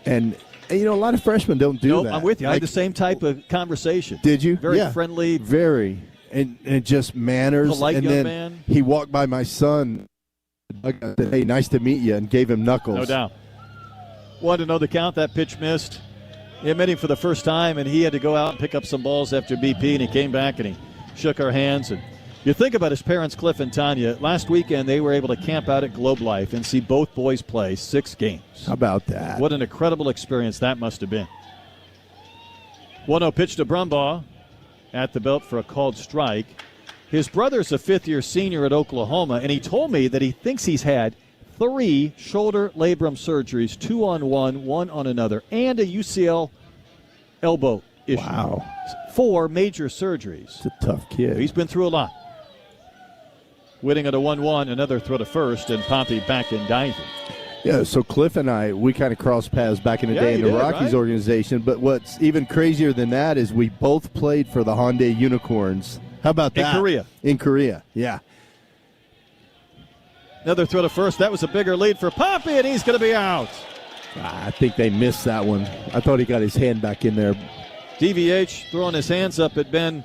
And, you know, a lot of freshmen don't do that. I'm with you. I had the same type of conversation. Did you? Very friendly. Very. And just manners. Polite and young then man. He walked by my son. I said, hey, nice to meet you, and gave him knuckles. No doubt. Wanted to know the count. That pitch missed. He met him for the first time, and he had to go out and pick up some balls after BP, and he came back and he shook our hands. And you think about his parents, Cliff and Tanya. Last weekend, they were able to camp out at Globe Life and see both boys play 6 games. How about that? What an incredible experience that must have been. 1-0 pitch to Brumbaugh at the belt for a called strike. His brother's a 5th-year senior at Oklahoma, and he told me that he thinks he's had 3 shoulder labrum surgeries, 2 on one on another, and a UCL elbow issue. Wow. 4 major surgeries. He's a tough kid. He's been through a lot. Winning at a 1-1, another throw to first, and Pompey back in diving. Yeah, so Cliff and I, we kind of crossed paths back in the day in the Rockies organization. But what's even crazier than that is we both played for the Hyundai Unicorns. How about that? In Korea, yeah. Another throw to first. That was a bigger lead for Pompey, and he's going to be out. I think they missed that one. I thought he got his hand back in there. DVH throwing his hands up at Ben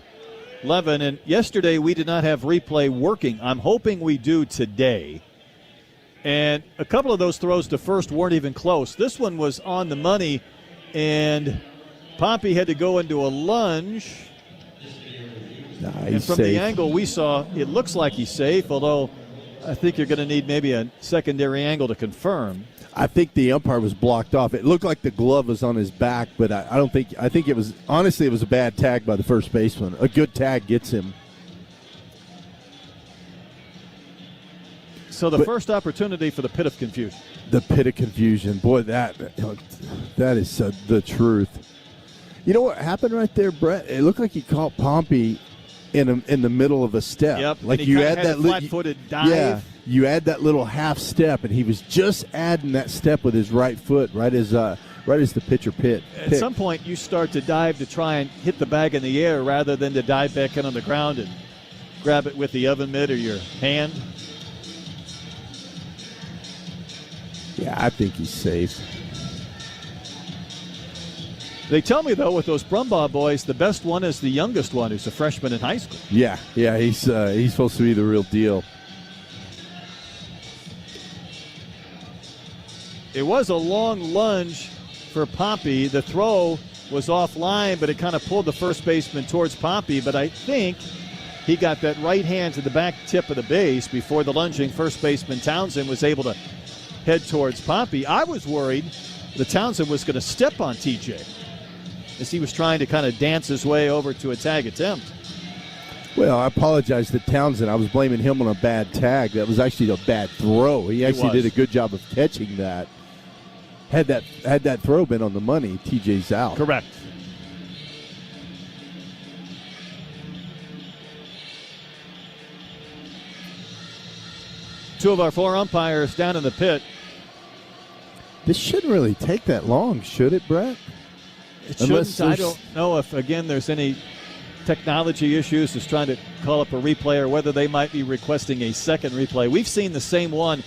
Levin. And yesterday we did not have replay working. I'm hoping we do today. And a couple of those throws to first weren't even close. This one was on the money, and Pompey had to go into a lunge. And from the angle we saw, it looks like he's safe, although I think you're going to need maybe a secondary angle to confirm. I think the umpire was blocked off. It looked like the glove was on his back, but I think it was, honestly, it was a bad tag by the first baseman. A good tag gets him. So the first opportunity for the pit of confusion. The pit of confusion. Boy, that is the truth. You know what happened right there, Brett? It looked like he caught Pompey in the middle of a step. Yep. Like and he you had had that flat-footed dive. Yeah. You add that little half step, and he was just adding that step with his right foot, right as the pitcher picked. At some point, you start to dive to try and hit the bag in the air rather than to dive back in on the ground and grab it with the oven mitt or your hand. Yeah, I think he's safe. They tell me, though, with those Brumbaugh boys, the best one is the youngest one, who's a freshman in high school. Yeah, he's supposed to be the real deal. It was a long lunge for Pompey. The throw was offline, but it kind of pulled the first baseman towards Pompey. But I think he got that right hand to the back tip of the base before the lunging first baseman Townsend was able to head towards Pompey. I was worried that Townsend was going to step on TJ as he was trying to kind of dance his way over to a tag attempt. Well, I apologize to Townsend. I was blaming him on a bad tag. That was actually a bad throw. He actually did a good job of catching that. Had that throw been on the money, TJ's out. Correct. Two of our four umpires down in the pit. This shouldn't really take that long, should it, Brett? It shouldn't. I don't know if, again, there's any technology issues just trying to call up a replay or whether they might be requesting a second replay. We've seen the same one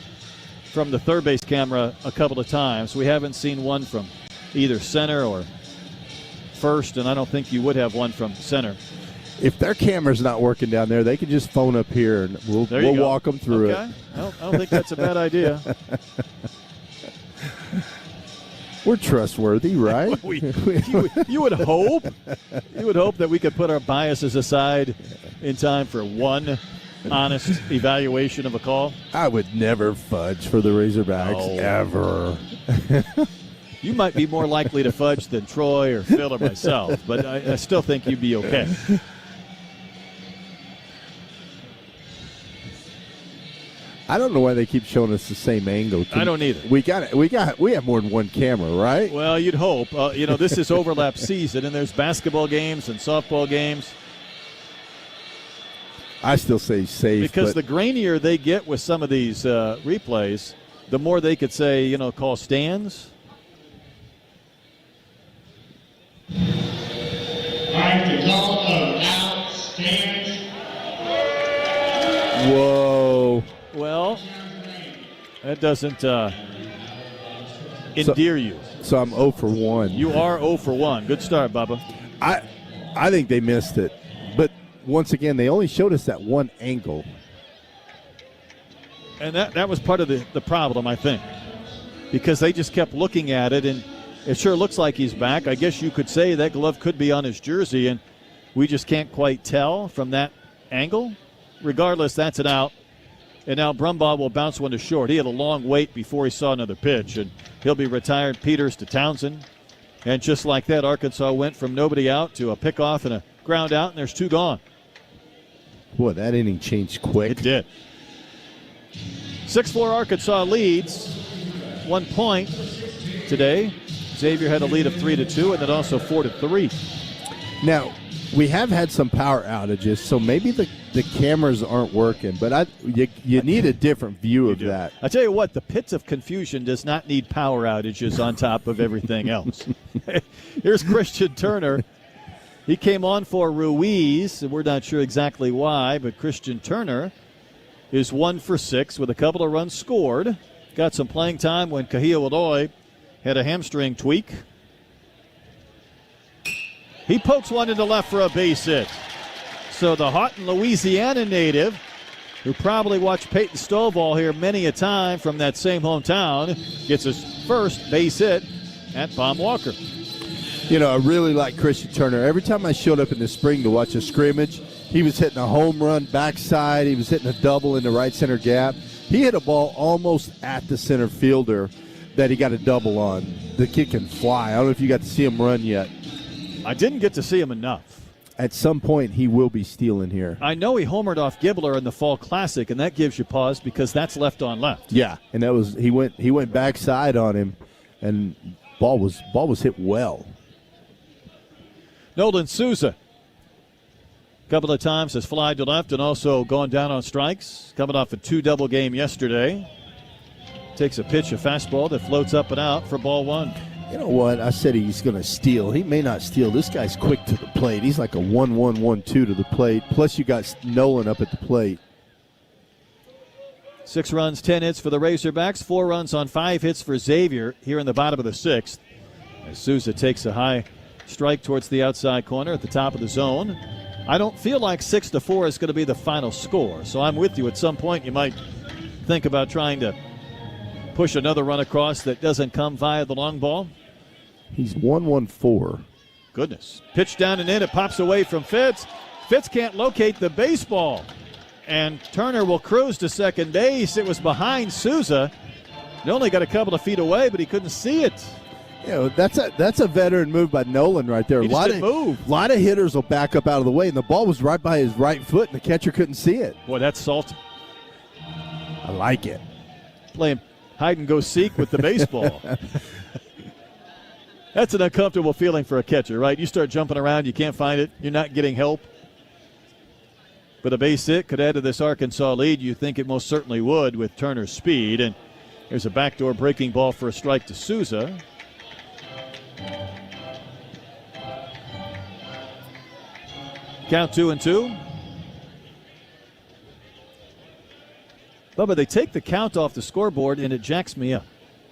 from the third base camera a couple of times. We haven't seen one from either center or first, and I don't think you would have one from center. If their camera's not working down there, they can just phone up here and we'll walk them through it. Well, I don't think that's a bad idea. We're trustworthy, right? You would hope. You would hope that we could put our biases aside in time for one honest evaluation of a call. I would never fudge for the Razorbacks, ever. You might be more likely to fudge than Troy or Phil or myself, but I still think you'd be okay. I don't know why they keep showing us the same angle. I don't either. We have more than one camera, right? Well, you'd hope. This is overlap season, and there's basketball games and softball games. I still say safe. Because the grainier they get with some of these replays, the more they could say, call stands. The call of out stands. Whoa. Well, that doesn't endear you. So I'm 0 for 1. You are 0 for 1. Good start, Bubba. I think they missed it. But once again, they only showed us that one angle. And that was part of the problem, I think. Because they just kept looking at it, and it sure looks like he's back. I guess you could say that glove could be on his jersey, and we just can't quite tell from that angle. Regardless, that's an out. And now Brumbaugh will bounce one to short. He had a long wait before he saw another pitch, and he'll be retired. Peters to Townsend. And just like that, Arkansas went from nobody out to a pickoff and a ground out, and there's two gone. Boy, that inning changed quick. It did. 6-4 Arkansas leads 1 point today. Xavier had a lead of 3-2, and then also 4-3. Now, we have had some power outages, so maybe the cameras aren't working, but you need a different view of that. I tell you what, the pits of confusion does not need power outages on top of everything else. Here's Christian Turner. He came on for Ruiz, and we're not sure exactly why, but Christian Turner is 1 for 6 with a couple of runs scored. Got some playing time when Kahia Wadoy had a hamstring tweak. He pokes one into left for a base hit. So the Houghton, Louisiana native, who probably watched Peyton Stovall here many a time from that same hometown, gets his first base hit at Baum Walker. I really like Christian Turner. Every time I showed up in the spring to watch a scrimmage, he was hitting a home run backside. He was hitting a double in the right center gap. He hit a ball almost at the center fielder that he got a double on. The kid can fly. I don't know if you got to see him run yet. I didn't get to see him enough. at some point he will be stealing here. I know he homered off Gibbler in the Fall Classic, and that gives you pause because that's left on left. Yeah, and that was he went backside on him, and ball was hit well. Nolan Souza, a couple of times has flied to left and also gone down on strikes. Coming off a 2-double game yesterday. Takes a pitch, a fastball that floats up and out for ball one. You know what? I said he's going to steal. He may not steal. This guy's quick to the plate. He's like a 1-1-1-2 to the plate. Plus you got Nolan up at the plate. 6 runs, 10 hits for the Razorbacks. 4 runs on 5 hits for Xavier here in the bottom of the 6th. As Souza takes a high strike towards the outside corner at the top of the zone. I don't feel like 6-4 is going to be the final score. So I'm with you. At some point you might think about trying to push another run across that doesn't come via the long ball. He's 1-1-4. Goodness. Pitch down and in. It pops away from Fitz. Fitz can't locate the baseball. And Turner will cruise to second base. It was behind Souza. He only got a couple of feet away, but he couldn't see it. You know, that's a veteran move by Nolan right there. He just didn't move. A lot of hitters will back up out of the way, and the ball was right by his right foot, and the catcher couldn't see it. Boy, that's salty. I like it. Playing hide-and-go-seek with the baseball. That's an uncomfortable feeling for a catcher, right? You start jumping around, you can't find it, you're not getting help. But a base hit could add to this Arkansas lead. You think it most certainly would with Turner's speed. And here's a backdoor breaking ball for a strike to Souza. Count 2-2. Bubba, they take the count off the scoreboard, and it jacks me up.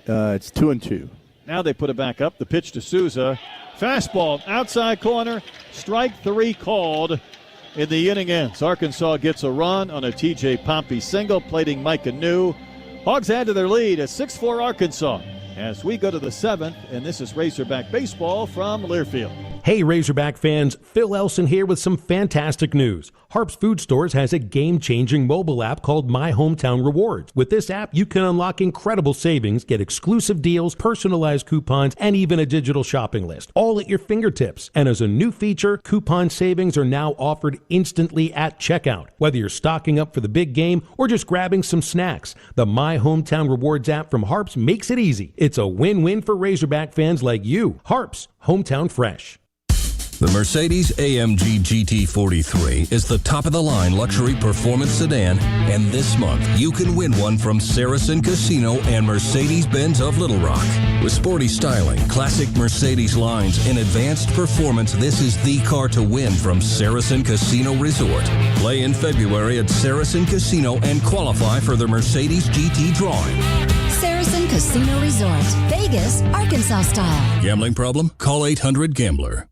It's 2-2. Now they put it back up. The pitch to Souza. Fastball, outside corner. Strike 3 called in the inning ends. Arkansas gets a run on a T.J. Pompey single, plating Micah New. Hogs add to their lead at 6-4 Arkansas as we go to the 7th, and this is Razorback Baseball from Learfield. Hey Razorback fans, Phil Elson here with some fantastic news. Harp's Food Stores has a game-changing mobile app called My Hometown Rewards. With this app, you can unlock incredible savings, get exclusive deals, personalized coupons, and even a digital shopping list, all at your fingertips. And as a new feature, coupon savings are now offered instantly at checkout. Whether you're stocking up for the big game or just grabbing some snacks, the My Hometown Rewards app from Harp's makes it easy. It's a win-win for Razorback fans like you. Harp's, hometown fresh. The Mercedes-AMG GT43 is the top-of-the-line luxury performance sedan, and this month you can win one from Saracen Casino and Mercedes-Benz of Little Rock. With sporty styling, classic Mercedes lines, and advanced performance, this is the car to win from Saracen Casino Resort. Play in February at Saracen Casino and qualify for the Mercedes GT drawing. Saracen Casino Resort, Vegas, Arkansas style. Gambling problem? Call 800-GAMBLER.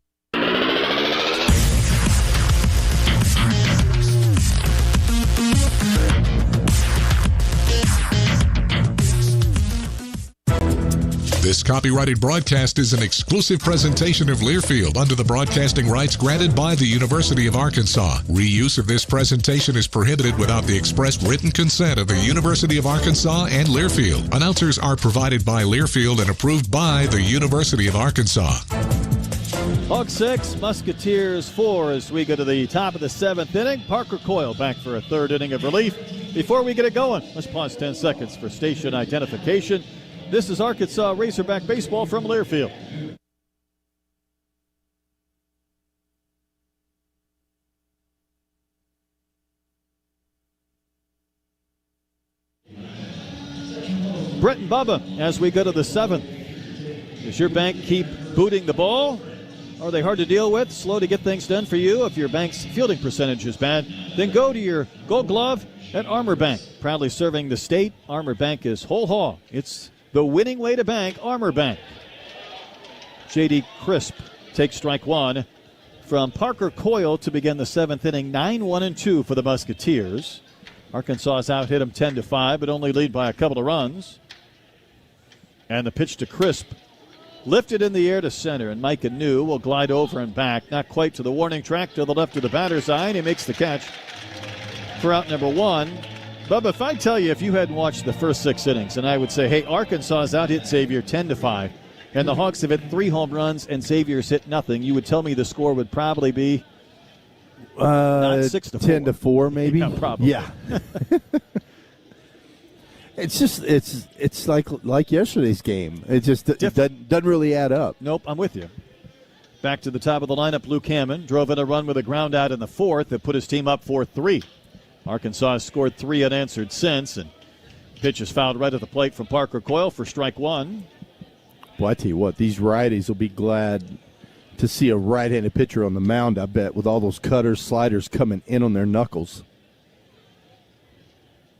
This copyrighted broadcast is an exclusive presentation of Learfield under the broadcasting rights granted by the University of Arkansas. Reuse of this presentation is prohibited without the express written consent of the University of Arkansas and Learfield. Announcers are provided by Learfield and approved by the University of Arkansas. Hawks 6, Musketeers 4 as we go to the top of the 7th inning. Parker Coyle back for a 3rd inning of relief. Before we get it going, let's pause 10 seconds for station identification. This is Arkansas Razorback Baseball from Learfield. Brett and Bubba as we go to the 7th. Does your bank keep booting the ball? Are they hard to deal with? Slow to get things done for you? If your bank's fielding percentage is bad, then go to your Gold Glove at Armor Bank. Proudly serving the state, Armor Bank is whole hog. It's the winning way to bank, Armor Bank. J.D. Crisp takes strike 1 from Parker Coyle to begin the 7th inning. 9-1-2 for the Musketeers. Arkansas has out-hit them 10-5, but only lead by a couple of runs. And the pitch to Crisp. Lifted in the air to center, and Micah New will glide over and back. Not quite to the warning track, to the left of the batter's eye, and he makes the catch for out number 1. Bubba, if I tell you if you hadn't watched the first 6 innings, and I would say, hey, Arkansas has out-hit Xavier 10-5, and the Hawks have hit 3 home runs, and Xavier's hit nothing, you would tell me the score would probably be Not 6-4. 10-4, maybe. Yeah, probably. Yeah. It's like yesterday's game. It just doesn't really add up. Nope, I'm with you. Back to the top of the lineup, Luke Hammond drove in a run with a ground out in the fourth that put his team up 4-3. Arkansas has scored 3 unanswered since, and pitch is fouled right at the plate from Parker Coyle for strike one. Well, I tell you what, these righties will be glad to see a right-handed pitcher on the mound, I bet, with all those cutters, sliders coming in on their knuckles.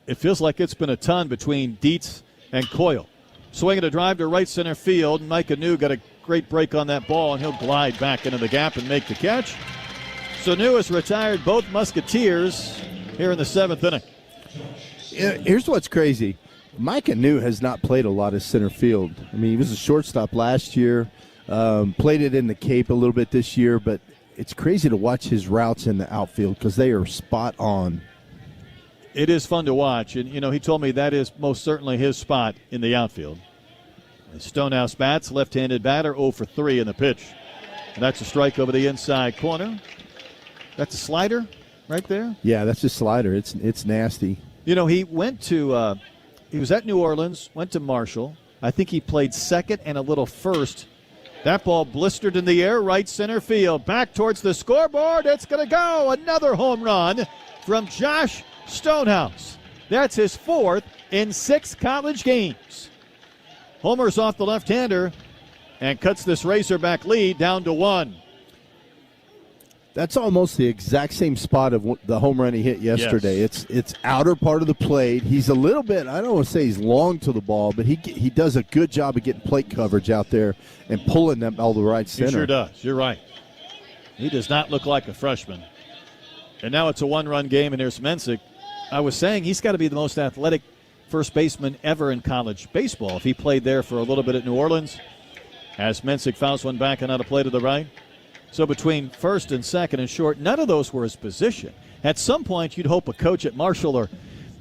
It feels like it's been a ton between Dietz and Coyle. Swinging a drive to right center field. Mike Anu got a great break on that ball, and he'll glide back into the gap and make the catch. So Anu has retired both Musketeers here in the 7th inning. Here's what's crazy. Mike Anu has not played a lot of center field. I mean, he was a shortstop last year, played it in the Cape a little bit this year, but it's crazy to watch his routes in the outfield because they are spot on. It is fun to watch, and, he told me that is most certainly his spot in the outfield. Stonehouse bats, left-handed batter, 0 for 3 in the pitch. And that's a strike over the inside corner. That's a slider right there? Yeah, that's a slider. It's nasty. He went to he was at New Orleans, went to Marshall. I think he played second and a little first. That ball blistered in the air, right center field. Back towards the scoreboard. It's going to go. Another home run from Josh Stonehouse. That's his 4th in 6 college games. Homers off the left-hander and cuts this Razorback lead down to 1. That's almost the exact same spot of the home run he hit yesterday. Yes. It's outer part of the plate. He's a little bit, I don't want to say he's long to the ball, but he does a good job of getting plate coverage out there and pulling them all the right center. He sure does. You're right. He does not look like a freshman. And now it's a 1-run game, and there's Mensick. I was saying he's got to be the most athletic first baseman ever in college baseball. If he played there for a little bit at New Orleans, as Mensick fouls one back and out of play to the right. So between first and second and short, none of those were his position. At some point, you'd hope a coach at Marshall or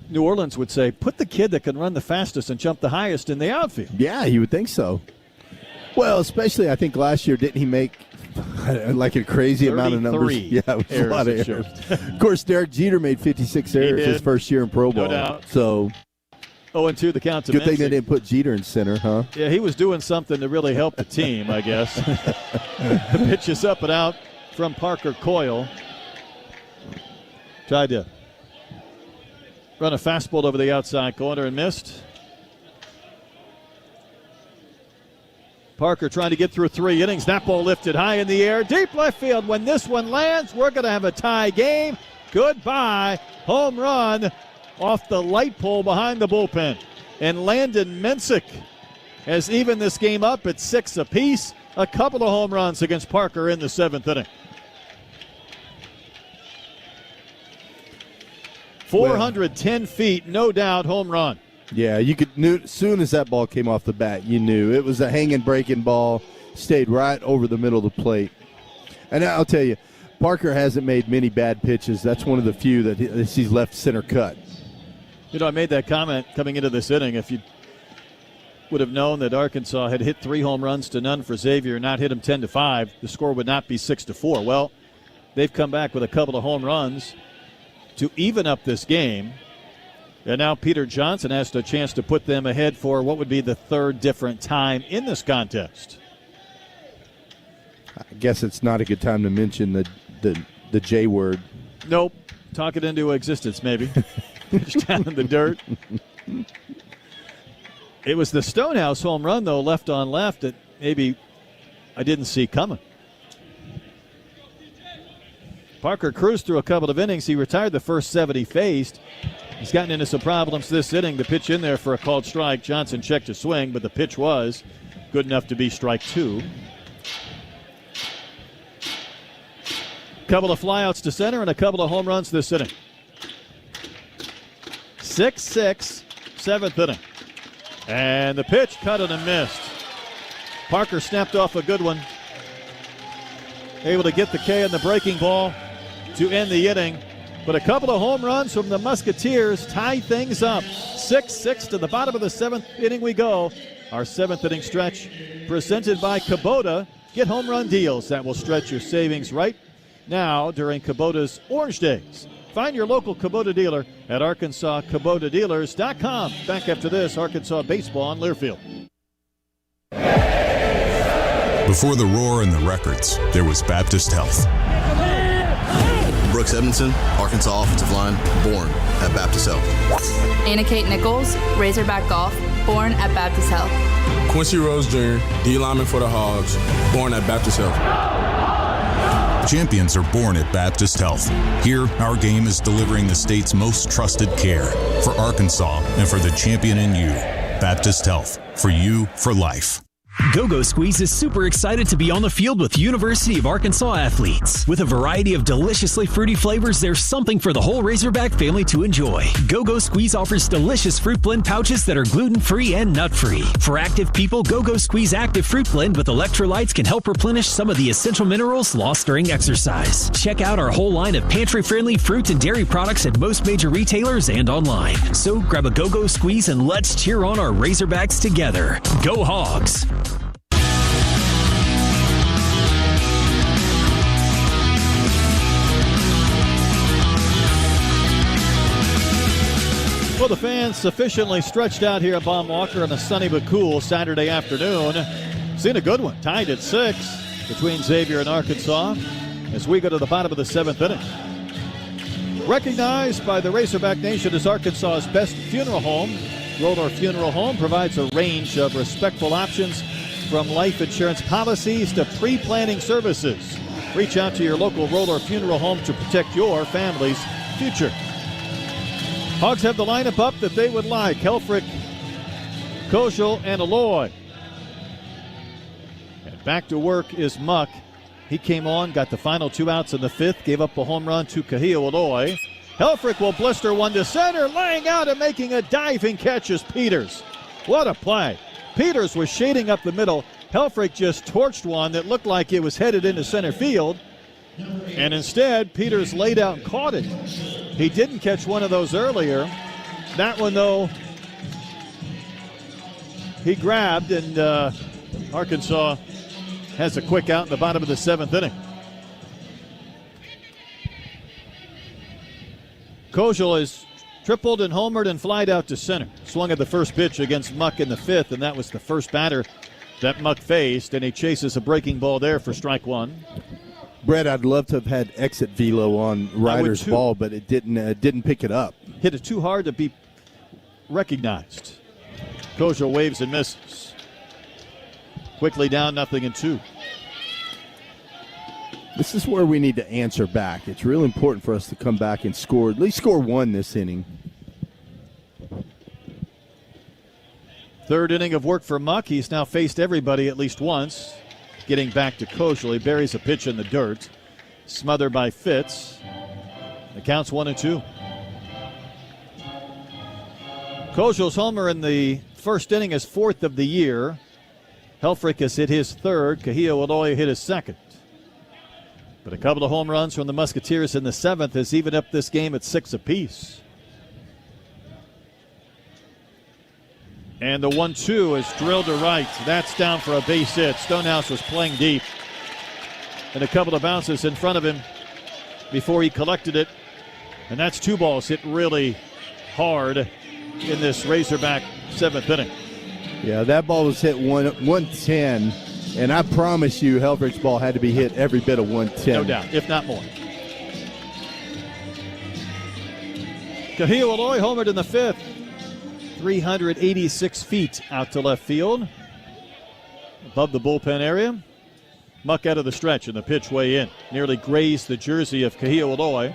New Orleans would say, put the kid that can run the fastest and jump the highest in the outfield. Yeah, you would think so. Well, especially I think last year, didn't he make like a crazy amount of numbers? Yeah, it was a lot of errors. Of course, Derek Jeter made 56 errors his first year in Pro Bowl. No doubt. So 0-2 the count to good thing Mensick. they didn't put Jeter in center, huh? Yeah, he was doing something to really help the team, I guess. The pitch is up and out from Parker Coyle. Tried to run a fastball over the outside corner and missed. Parker trying to get through 3 innings. That ball lifted high in the air. Deep left field. When this one lands, we're going to have a tie game. Goodbye. Home run off the light pole behind the bullpen. And Landon Mensick has evened this game up at 6 apiece. A couple of home runs against Parker in the 7th inning. 410 feet, no doubt, home run. Yeah, you could as soon as that ball came off the bat, you knew it was a hanging, breaking ball. Stayed right over the middle of the plate. And I'll tell you, Parker hasn't made many bad pitches. That's one of the few that he's left center cut. I made that comment coming into this inning. If you would have known that Arkansas had hit 3 home runs to none for Xavier, not hit him 10-5, the score would not be 6-4. Well, they've come back with a couple of home runs to even up this game. And now Peter Johnson has a chance to put them ahead for what would be the 3rd different time in this contest. I guess it's not a good time to mention the J word. Nope. Talk it into existence, maybe. Pitch down in the dirt. It was the Stonehouse home run, though, left on left, that maybe I didn't see coming. Parker cruised through a couple of innings. He retired the first 7 he faced. He's gotten into some problems this inning. The pitch in there for a called strike. Johnson checked his swing, but the pitch was good enough to be strike 2. Couple of flyouts to center and a couple of home runs this inning. 6-6, 7th inning. And the pitch cut and missed. Parker snapped off a good one. Able to get the K in the breaking ball to end the inning. But a couple of home runs from the Musketeers tie things up. 6-6 to the bottom of the 7th inning we go. Our 7th inning stretch presented by Kubota. Get home run deals that will stretch your savings right now during Kubota's Orange Days. Find your local Kubota dealer at ArkansasKubotaDealers.com. Back after this, Arkansas baseball on Learfield. Before the roar and the records, there was Baptist Health. Brooks Edmondson, Arkansas offensive line, born at Baptist Health. Anna Kate Nichols, Razorback Golf, born at Baptist Health. Quincy Rose Jr., D lineman for the Hogs, born at Baptist Health. Champions are born at Baptist Health. Here, our game is delivering the state's most trusted care for Arkansas and for the champion in you. Baptist Health, for you, for life. Go-Go Squeeze is super excited to be on the field with University of Arkansas athletes. With a variety of deliciously fruity flavors, there's something for the whole Razorback family to enjoy. Go-Go Squeeze offers delicious fruit blend pouches that are gluten-free and nut-free. For active people, Go-Go Squeeze Active Fruit Blend with electrolytes can help replenish some of the essential minerals lost during exercise. Check out our whole line of pantry-friendly fruit and dairy products at most major retailers and online. So grab a Go-Go Squeeze and let's cheer on our Razorbacks together. Go Hogs! Well, the fans sufficiently stretched out here at Baum Walker on a sunny but cool Saturday afternoon. Seen a good one, tied at 6 between Xavier and Arkansas as we go to the bottom of the 7th inning. Recognized by the Razorback Nation as Arkansas's best funeral home, Roller Funeral Home provides a range of respectful options from life insurance policies to pre-planning services. Reach out to your local Roller Funeral Home to protect your family's future. Hogs have the lineup up that they would like. Helfrich, Kozel, and Aloy. And back to work is Muck. He came on, got the final 2 outs in the 5th, gave up a home run to Kahio Aloy. Helfrich will blister one to center, laying out and making a diving catch is Peters. What a play. Peters was shading up the middle. Helfrich just torched one that looked like it was headed into center field. And instead, Peters laid out and caught it. He didn't catch one of those earlier. That one, though, he grabbed, and Arkansas has a quick out in the bottom of the 7th inning. Kozel has tripled and homered and flied out to center. Swung at the first pitch against Muck in the 5th, and that was the first batter that Muck faced, and he chases a breaking ball there for strike 1. Brett, I'd love to have had exit velo on Ryder's ball, but it didn't pick it up. Hit it too hard to be recognized. Kozel waves and misses. Quickly down 0-2. This is where we need to answer back. It's really important for us to come back and score, at least score 1 this inning. 3rd inning of work for Muck. He's now faced everybody at least once. Getting back to Kozel, he buries a pitch in the dirt. Smothered by Fitz. The count's 1-2. Kozel's homer in the 1st inning is 4th of the year. Helfrich has hit his 3rd. Kahio Aloy hit his 2nd. But a couple of home runs from the Musketeers in the 7th has evened up this game at 6 apiece. And the 1-2 is drilled to right. That's down for a base hit. Stonehouse was playing deep. And a couple of bounces in front of him before he collected it. And that's 2 balls hit really hard in this Razorback 7th inning. Yeah, that ball was hit 110. And I promise you, Helfrich's ball had to be hit every bit of 110. No doubt, if not more. Kahio Aloy homered in the 5th. 386 feet out to left field. Above the bullpen area. Muck out of the stretch and the pitch way in. Nearly grazed the jersey of Kahio Aloy.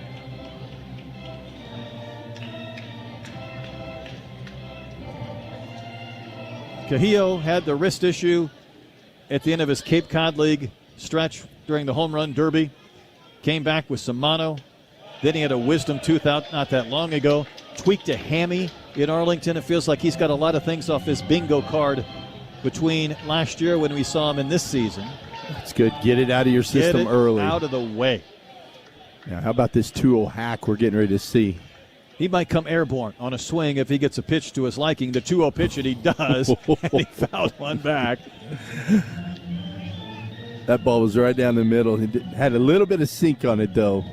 Kahio had the wrist issue at the end of his Cape Cod League stretch during the home run derby. Came back with some mono. Then he had a wisdom tooth out not that long ago. Tweaked a hammy in Arlington. It feels like he's got a lot of things off his bingo card between last year when we saw him in this season. That's good. Get it out of your system early. Out of the way. Yeah, how about this 2-0 hack we're getting ready to see? He might come airborne on a swing if he gets a pitch to his liking. The 2-0 pitch, and he does. And he fouled one back. That ball was right down the middle. It had a little bit of sink on it, though.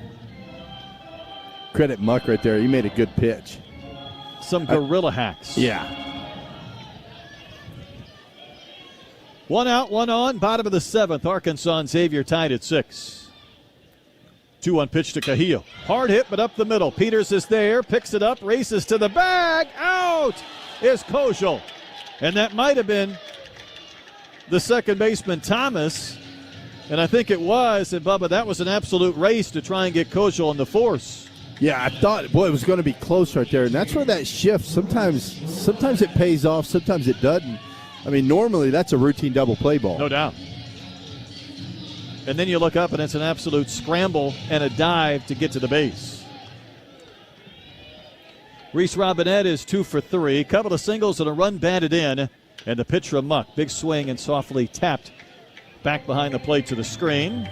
Credit Muck right there. He made a good pitch. Some gorilla hacks. Yeah. 1 out, 1 on. Bottom of the 7th. Arkansas and Xavier tied at 6. 2-1 pitch to Cahillo. Hard hit, but up the middle. Peters is there. Picks it up. Races to the bag. Out is Kojal. And that might have been the second baseman, Thomas. And I think it was. And, Bubba, that was an absolute race to try and get Kojal on the force. Yeah, I thought, boy, it was going to be close right there. And that's where that shift, sometimes it pays off, sometimes it doesn't. I mean, normally that's a routine double play ball. No doubt. And then you look up, and it's an absolute scramble and a dive to get to the base. Reese Robinette is 2 for 3. Couple of singles and a run batted in. And the pitch from Muck. Big swing and softly tapped back behind the plate to the screen.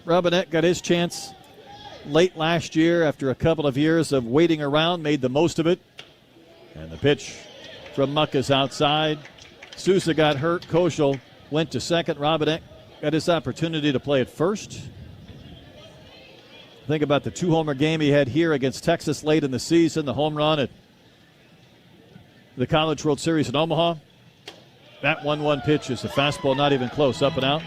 Robinette got his chance late last year after a couple of years of waiting around, made the most of it. And the pitch from Muck is outside. Sousa got hurt. Kojal went to second. Robinette got his opportunity to play at first. Think about the 2-homer game he had here against Texas late in the season, the home run at the College World Series in Omaha. That 1-1 pitch is a fastball, not even close, up and out.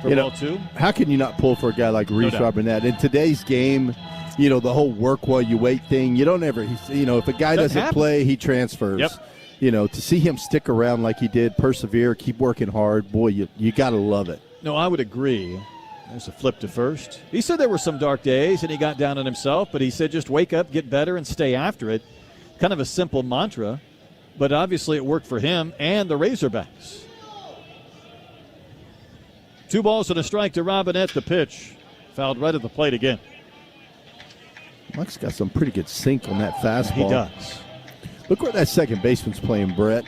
Ball 2. How can you not pull for a guy like Reese Robinette? In today's game, the whole work while you wait thing, you don't ever, if a guy doesn't play, he transfers. Yep. To see him stick around like he did, persevere, keep working hard, boy, you got to love it. No, I would agree. There's a flip to first. He said there were some dark days and he got down on himself, but he said just wake up, get better, and stay after it. Kind of a simple mantra, but obviously it worked for him and the Razorbacks. 2 balls and a strike to Robinette. The pitch fouled right at the plate again. Muck's got some pretty good sink on that fastball. He does. Look where that second baseman's playing, Brett.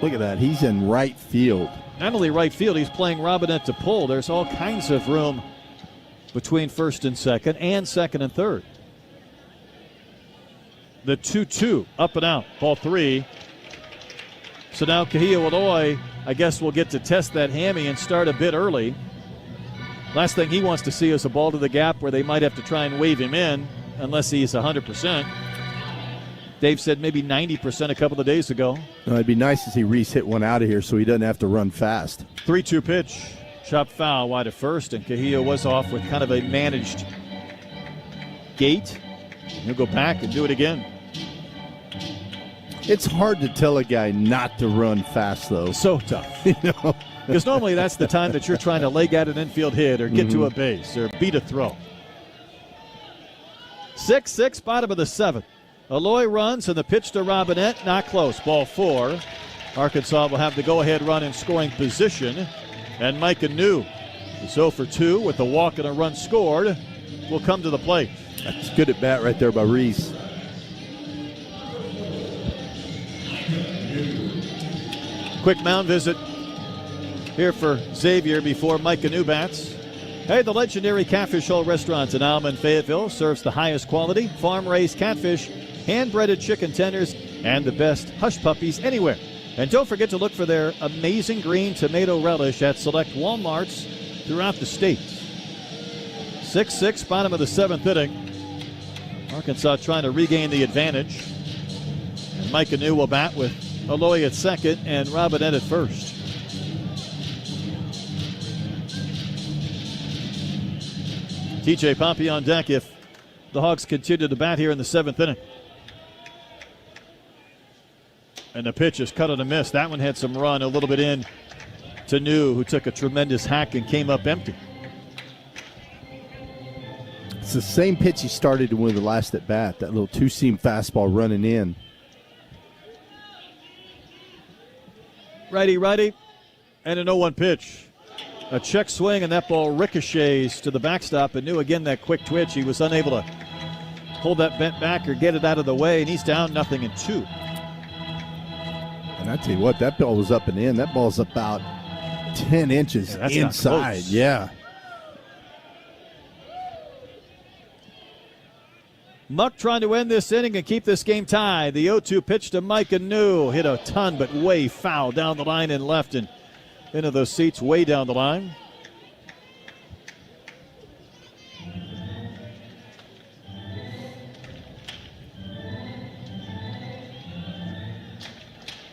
Look at that. He's in right field. Not only right field, he's playing Robinette to pull. There's all kinds of room between first and second and third. The 2-2 up and out. Ball 3. So now Cahillo Eloy, I guess, will get to test that hammy and start a bit early. Last thing he wants to see is a ball to the gap where they might have to try and wave him in unless he's 100%. Dave said maybe 90% a couple of days ago. No, it'd be nice to see Reese hit one out of here so he doesn't have to run fast. 3-2 pitch. Chop foul wide at first, and Cahillo was off with kind of a managed gait. He'll go back and do it again. It's hard to tell a guy not to run fast, though. So tough. Because normally that's the time that you're trying to leg out an infield hit or get to a base or beat a throw. 6-6, bottom of the 7th. Eloy runs, and the pitch to Robinette, not close. Ball 4. Arkansas will have the go-ahead run in scoring position. And Micah New is 0 for 2 with a walk and a run scored. Will come to the plate. That's good at bat right there by Reese. Quick mound visit here for Xavier before Micah New bats. Hey, the legendary Catfish Hole Restaurant in Alma and Fayetteville serves the highest quality farm-raised catfish, hand-breaded chicken tenders, and the best hush puppies anywhere. And don't forget to look for their amazing green tomato relish at select Walmarts throughout the state. 6-6, bottom of the 7th inning. Arkansas trying to regain the advantage. And Micah New will bat with Eloy at second and Robinette at first. TJ Pompey on deck if the Hogs continue to bat here in the 7th inning. And the pitch is cut on a miss. That one had some run a little bit in to New, who took a tremendous hack and came up empty. It's the same pitch he started with the last at bat, that little two-seam fastball running in. Righty, and an 0-1 pitch. A check swing, and that ball ricochets to the backstop. And New again that quick twitch. He was unable to hold that bent back or get it out of the way, and he's down 0-2. And I tell you what, that ball was up and in. That ball's about 10 inches inside. Yeah. Muck trying to end this inning and keep this game tied. The 0-2 pitch to Micah New. Hit a ton, but way foul down the line and left and into those seats way down the line.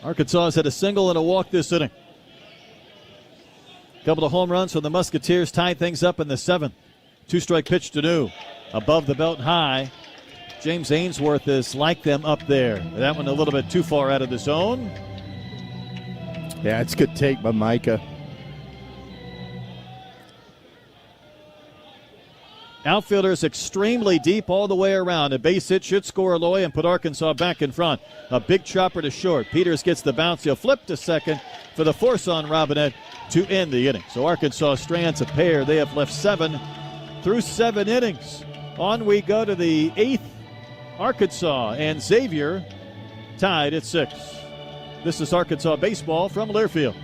Arkansas has had a single and a walk this inning. Couple of home runs from the Musketeers tied things up in the 7th. 2-strike pitch to New. Above the belt high. James Ainsworth is like them up there. That one a little bit too far out of the zone. Yeah, it's a good take by Micah. Outfielders extremely deep all the way around. A base hit should score Aloy and put Arkansas back in front. A big chopper to short. Peters gets the bounce. He'll flip to second for the force on Robinette to end the inning. So Arkansas strands a pair. They have left 7 through 7 innings. On we go to the 8th. Arkansas and Xavier tied at 6. This is Arkansas baseball from Learfield.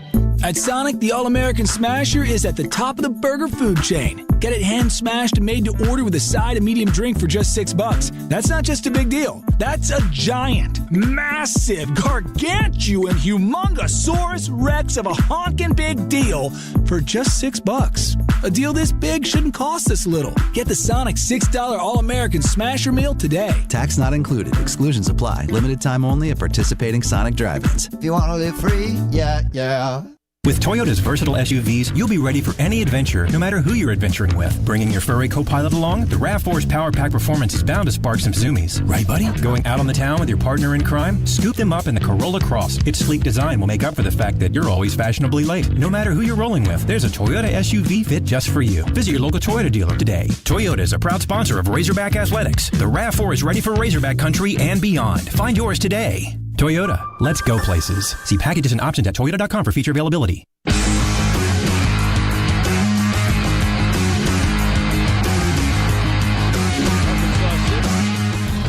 At Sonic, the All-American Smasher is at the top of the burger food chain. Get it hand-smashed and made to order with a side and medium drink for just $6. That's not just a big deal. That's a giant, massive, gargantuan, humongosaurus rex of a honkin' big deal for just $6. A deal this big shouldn't cost this little. Get the Sonic $6 All-American Smasher meal today. Tax not included. Exclusions apply. Limited time only at participating Sonic drive-ins. If you want to live free, yeah. With Toyota's versatile SUVs, you'll be ready for any adventure, no matter who you're adventuring with. Bringing your furry co-pilot along, the RAV4's Power Pack Performance is bound to spark some zoomies. Right, buddy? Going out on the town with your partner in crime? Scoop them up in the Corolla Cross. Its sleek design will make up for the fact that you're always fashionably late. No matter who you're rolling with, there's a Toyota SUV fit just for you. Visit your local Toyota dealer today. Toyota is a proud sponsor of Razorback Athletics. The RAV4 is ready for Razorback country and beyond. Find yours today. Toyota, let's go places. See packages and options at toyota.com for feature availability.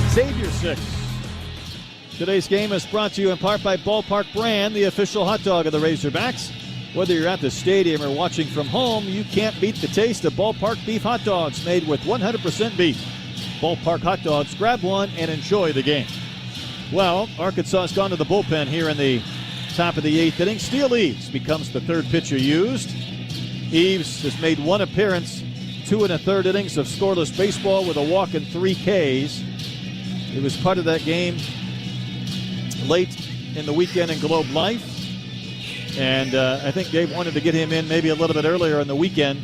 Xavier 6. Today's game is brought to you in part by Ballpark Brand, the official hot dog of the Razorbacks. Whether you're at the stadium or watching from home, you can't beat the taste of Ballpark beef hot dogs made with 100% beef. Ballpark hot dogs, grab one and enjoy the game. Well, Arkansas has gone to the bullpen here in the top of the 8th inning. Steele Eves becomes the third pitcher used. Eves has made one appearance, 2 1/3 innings of scoreless baseball with a walk and 3 Ks. He was part of that game late in the weekend in Globe Life. And I think Dave wanted to get him in maybe a little bit earlier in the weekend.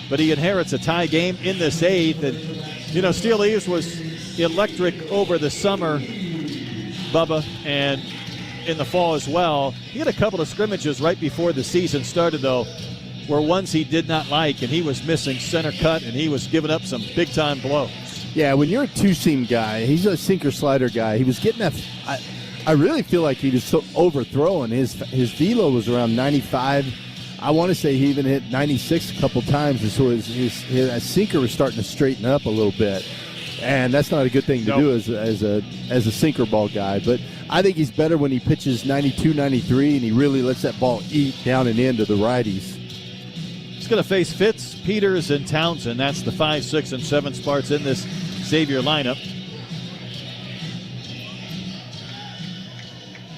But he inherits a tie game in this 8th. And, Steele Eves was electric over the summer, Bubba, and in the fall as well. He had a couple of scrimmages right before the season started, though, were ones he did not like, and he was missing center cut, and he was giving up some big-time blows. Yeah, when you're a two-seam guy, he's a sinker-slider guy. He was getting that. I really feel like he was so overthrowing. His velo was around 95. I want to say he even hit 96 a couple times, and so his sinker was starting to straighten up a little bit. And that's not a good thing to do as a sinker ball guy. But I think he's better when he pitches 92, 93, and he really lets that ball eat down and into the righties. He's going to face Fitz, Peters, and Townsend. That's the 5, 6, and 7 spots in this Xavier lineup.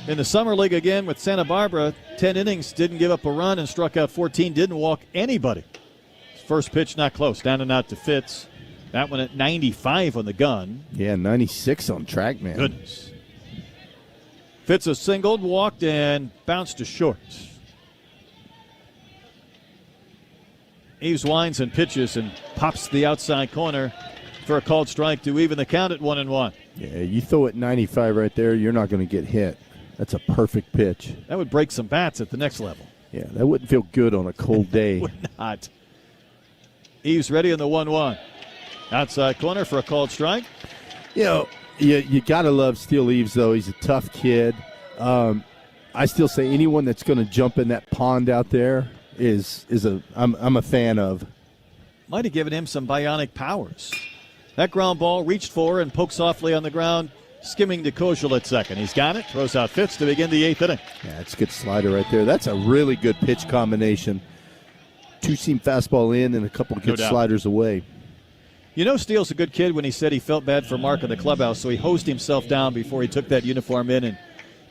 In the Summer League again with Santa Barbara, 10 innings, didn't give up a run and struck out 14, didn't walk anybody. First pitch not close, down and out to Fitz. That one at 95 on the gun. Yeah, 96 on track, man. Goodness. Fitz a singled, walked, and bounced to short. Eves winds and pitches and pops the outside corner for a called strike to even the count at 1-1. Yeah, you throw it 95 right there, you're not going to get hit. That's a perfect pitch. That would break some bats at the next level. Yeah, that wouldn't feel good on a cold day. Would not. Eves ready on the 1-1. Outside corner for a called strike. You got to love Steele Eves, though. He's a tough kid. I still say anyone that's going to jump in that pond out there I'm a fan of. Might have given him some bionic powers. That ground ball reached for and poked softly on the ground, skimming to Kozel at second. He's got it. Throws out Fitz to begin the 8th inning. Yeah, it's a good slider right there. That's a really good pitch combination. Two-seam fastball in and a couple of good sliders away. You know Steele's a good kid when he said he felt bad for Mark in the clubhouse, so he hosed himself down before he took that uniform in and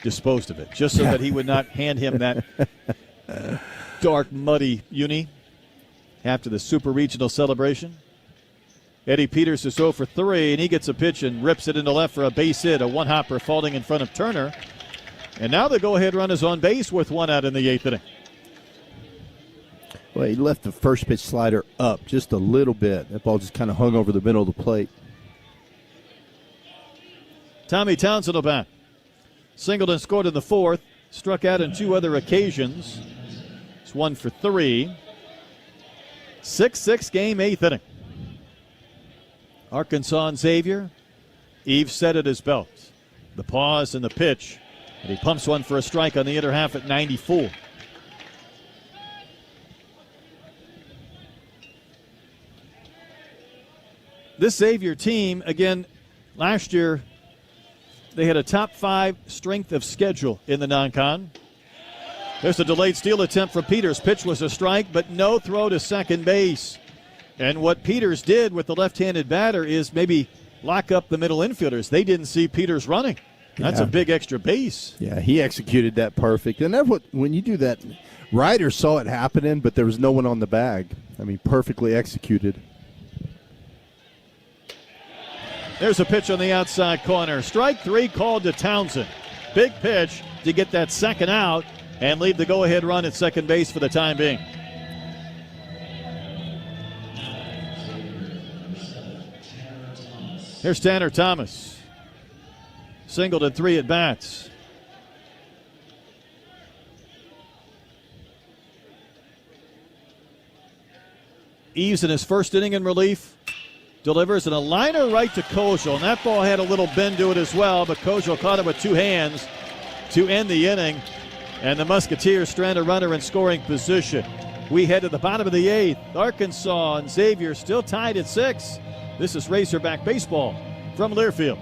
disposed of it, just so that he would not hand him that dark, muddy uni after the Super Regional celebration. Eddie Peters is 0 for 3, and he gets a pitch and rips it into left for a base hit, a one-hopper falling in front of Turner. And now the go-ahead run is on base with one out in the 8th inning. Well, he left the first pitch slider up just a little bit. That ball just kind of hung over the middle of the plate. Tommy Townsend will bat. Singleton scored in the 4th, struck out on 2 other occasions. It's 1 for 3. 6-6 game, 8th inning. Arkansas and Xavier. Eve set at his belt. The pause and the pitch. And he pumps one for a strike on the inner half at 94. This Xavier team, again, last year, they had a top 5 strength of schedule in the non-con. There's a delayed steal attempt from Peters. Pitch was a strike, but no throw to second base. And what Peters did with the left-handed batter is maybe lock up the middle infielders. They didn't see Peters running. That's a big extra base. Yeah, he executed that perfect. And that's what, when you do that, Ryder saw it happening, but there was no one on the bag. I mean, perfectly executed. There's a pitch on the outside corner. Strike 3 called to Townsend. Big pitch to get that second out and leave the go-ahead run at second base for the time being. Here's Tanner Thomas. Singled in 3 at-bats. Eves in his first inning in relief. Delivers in a liner right to Kojal, and that ball had a little bend to it as well, but Kojal caught it with 2 hands to end the inning, and the Musketeers strand a runner in scoring position. We head to the bottom of the 8th. Arkansas and Xavier still tied at 6. This is Razorback Baseball from Learfield.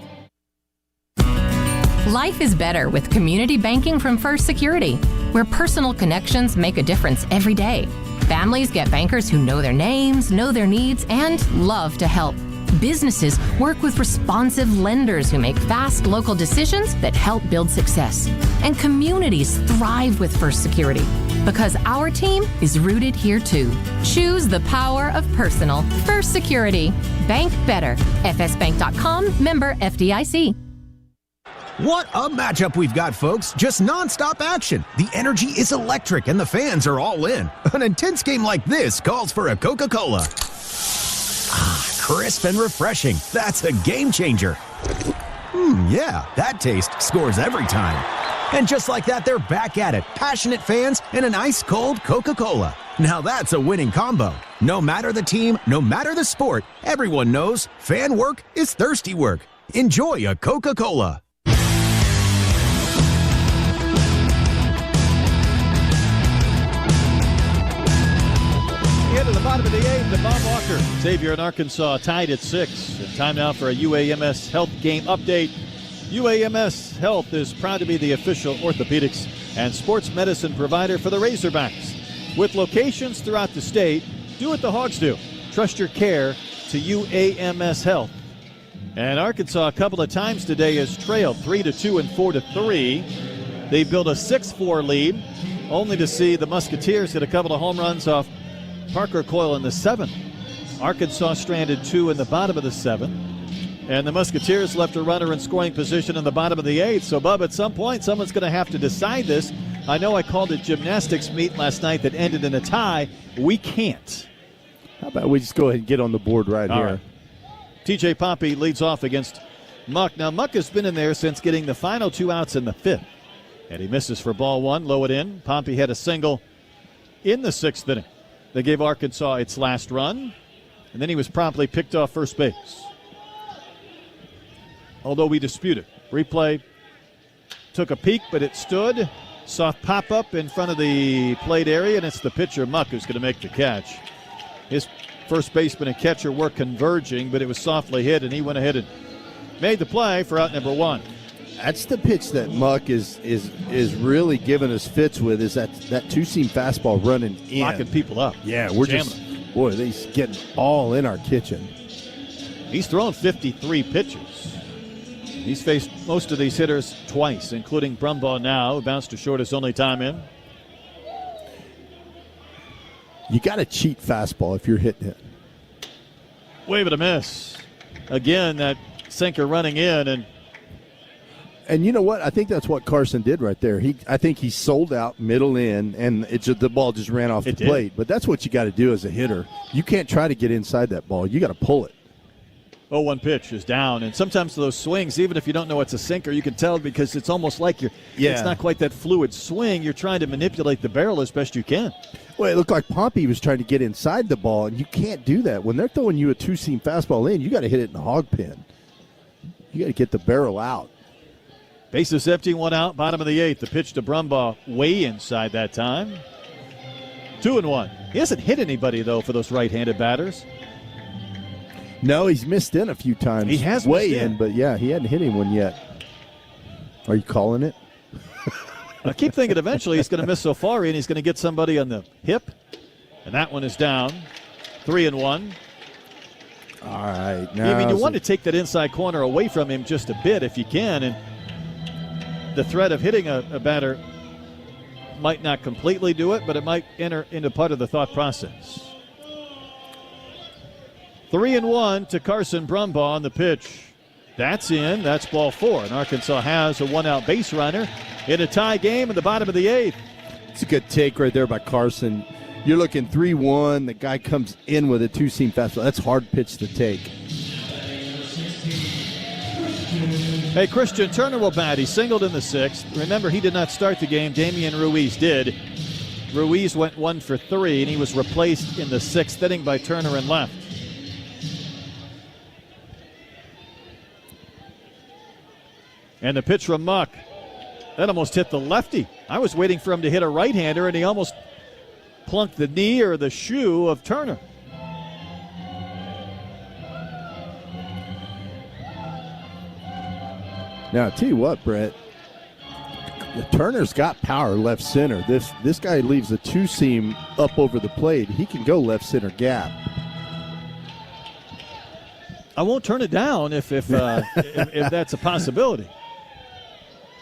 Life is better with community banking from First Security, where personal connections make a difference every day. Families get bankers who know their names, know their needs, and love to help. Businesses work with responsive lenders who make fast local decisions that help build success. And communities thrive with First Security because our team is rooted here too. Choose the power of personal. First Security. Bank better. fsbank.com, member FDIC. What a matchup we've got, folks. Just nonstop action. The energy is electric and the fans are all in. An intense game like this calls for a Coca-Cola. Ah, crisp and refreshing. That's a game changer. Yeah, that taste scores every time. And just like that, they're back at it. Passionate fans and an ice-cold Coca-Cola. Now that's a winning combo. No matter the team, no matter the sport, everyone knows fan work is thirsty work. Enjoy a Coca-Cola. To the bottom of the 8th, the Bob Walker. Xavier and Arkansas tied at 6. And time now for a UAMS Health game update. UAMS Health is proud to be the official orthopedics and sports medicine provider for the Razorbacks. With locations throughout the state, do what the Hogs do. Trust your care to UAMS Health. And Arkansas a couple of times today has trailed 3-2 and 4-3. They built a 6-4 lead, only to see the Musketeers hit a couple of home runs off Parker Coyle in the 7th. Arkansas stranded 2 in the bottom of the 7th. And the Musketeers left a runner in scoring position in the bottom of the 8th. So, Bub, at some point, someone's going to have to decide this. I know I called it gymnastics meet last night that ended in a tie. We can't. How about we just go ahead and get on the board right All here? Right. TJ Poppy leads off against Muck. Now, Muck has been in there since getting the final 2 outs in the 5th. And he misses for ball 1, low it in. Poppy had a single in the 6th inning. They gave Arkansas its last run, and then he was promptly picked off first base. Although we dispute it. Replay took a peek, but it stood. Soft pop-up in front of the plate area, and it's the pitcher, Muck, who's going to make the catch. His first baseman and catcher were converging, but it was softly hit, and he went ahead and made the play for out number 1. That's the pitch that Muck is really giving us fits with, is that two-seam fastball running in. Locking people up. Yeah, we're jamming just, boy, he's getting all in our kitchen. He's thrown 53 pitches. He's faced most of these hitters twice, including Brumbaugh now, who bounced to short his only time in. You got to cheat fastball if you're hitting it. Wave and a miss. Again, that sinker running in. And you know what? I think that's what Carson did right there. I think he sold out middle in, and the ball just ran off the plate. But that's what you got to do as a hitter. You can't try to get inside that ball. You got to pull it. 0-1 pitch is down, and sometimes those swings, even if you don't know it's a sinker, you can tell because it's almost like it's not quite that fluid swing. You're trying to manipulate the barrel as best you can. Well, it looked like Pompey was trying to get inside the ball, and you can't do that. When they're throwing you a two-seam fastball in, you got to hit it in the hog pen. You got to get the barrel out. Bases empty, 1 out, bottom of the 8th. The pitch to Brumbaugh way inside that time. 2-1. He hasn't hit anybody, though, for those right-handed batters. No, he's missed in a few times. He has way missed in, but yeah, he hadn't hit anyone yet. Are you calling it? I keep thinking eventually he's going to miss so far and he's going to get somebody on the hip, and that one is down. 3-1. All right. I mean, you want to take that inside corner away from him just a bit if you can, and the threat of hitting a batter might not completely do it, but it might enter into part of the thought process. 3-1 to Carson Brumbaugh on the pitch. That's in. That's ball 4. And Arkansas has a 1-out base runner in a tie game in the bottom of the 8th. It's a good take right there by Carson. You're looking 3-1. The guy comes in with a two-seam fastball. That's a hard pitch to take. Hey, Christian Turner will bat. He singled in the 6th. Remember, he did not start the game. Damian Ruiz did. Ruiz went 1 for 3, and he was replaced in the 6th inning by Turner in left. And the pitch from Muck. That almost hit the lefty. I was waiting for him to hit a right-hander, and he almost plunked the knee or the shoe of Turner. Now, I'll tell you what, Brett. Turner's got power left center. This guy leaves a two-seam up over the plate. He can go left center gap. I won't turn it down if that's a possibility.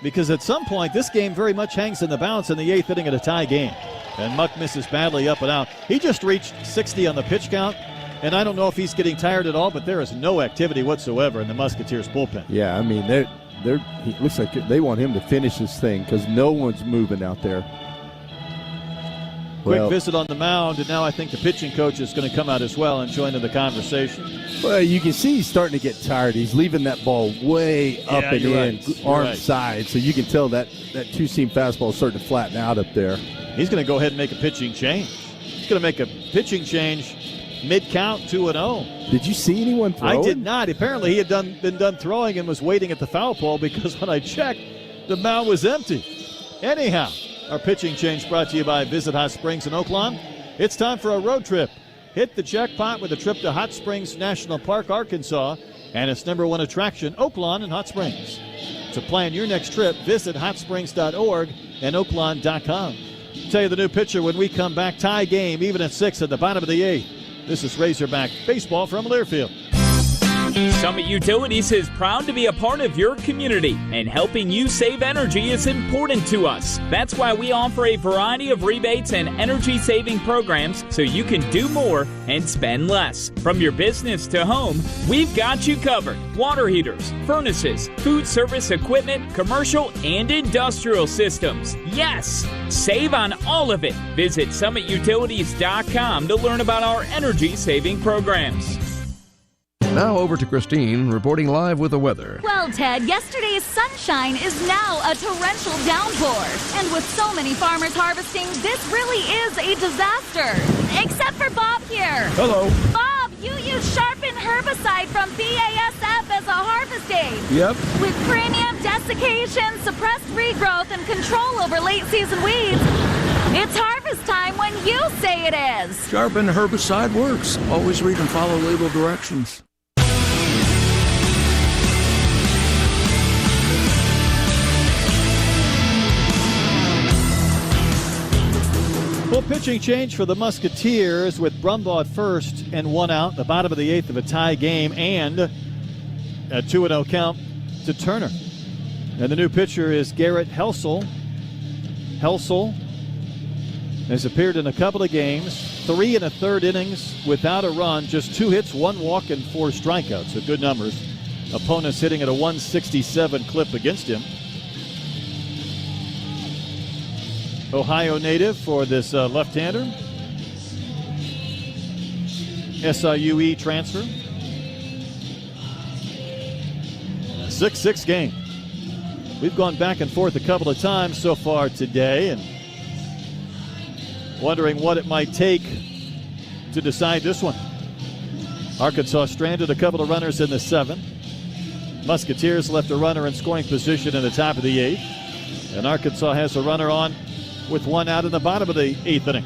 Because at some point, this game very much hangs in the balance in the 8th inning of a tie game. And Muck misses badly up and out. He just reached 60 on the pitch count, and I don't know if he's getting tired at all, but there is no activity whatsoever in the Musketeers bullpen. Yeah, I mean, he looks like they want him to finish this thing because no one's moving out there. Quick visit on the mound, and now I think the pitching coach is going to come out as well and join in the conversation. Well, you can see he's starting to get tired. He's leaving that ball way up and in, arm side, so you can tell that two-seam fastball is starting to flatten out up there. He's going to go ahead and make a pitching change. He's going to make a pitching change mid-count, 2-0. Did you see anyone throwing? I did not. Apparently he had been done throwing and was waiting at the foul pole because when I checked, the mound was empty. Anyhow, our pitching change brought to you by Visit Hot Springs in Oaklawn. It's time for a road trip. Hit the jackpot with a trip to Hot Springs National Park, Arkansas, and its #1 attraction, Oaklawn and Hot Springs. To plan your next trip, visit hotsprings.org and oaklawn.com. Tell you the new pitcher when we come back. Tie game, even at 6 at the bottom of the 8th. This is Razorback Baseball from Learfield. Summit Utilities is proud to be a part of your community, and helping you save energy is important to us. That's why we offer a variety of rebates and energy-saving programs so you can do more and spend less. From your business to home, we've got you covered. Water heaters, furnaces, food service equipment, commercial and industrial systems. Yes! Save on all of it. Visit summitutilities.com to learn about our energy-saving programs. Now over to Christine, reporting live with the weather. Well, Ted, yesterday's sunshine is now a torrential downpour. And with so many farmers harvesting, this really is a disaster. Except for Bob here. Hello. Bob, you use Sharpen herbicide from BASF as a harvest aid. Yep. With premium desiccation, suppressed regrowth, and control over late-season weeds, it's harvest time when you say it is. Sharpen herbicide works. Always read and follow label directions. little pitching change for the Musketeers with Brumbaugh at first and 1 out. The bottom of the 8th of a tie game and a 2-0 count to Turner. And the new pitcher is Garrett Helsel. Helsel has appeared in a couple of games, 3 1/3 innings without a run, just 2 hits, 1 walk, and 4 strikeouts. So good numbers. Opponents hitting at a 167 clip against him. Ohio native for this left-hander. SIUE transfer. 6-6 game. We've gone back and forth a couple of times so far today and wondering what it might take to decide this one. Arkansas stranded a couple of runners in the 7th. Musketeers left a runner in scoring position in the top of the 8th. And Arkansas has a runner on with 1 out in the bottom of the 8th inning.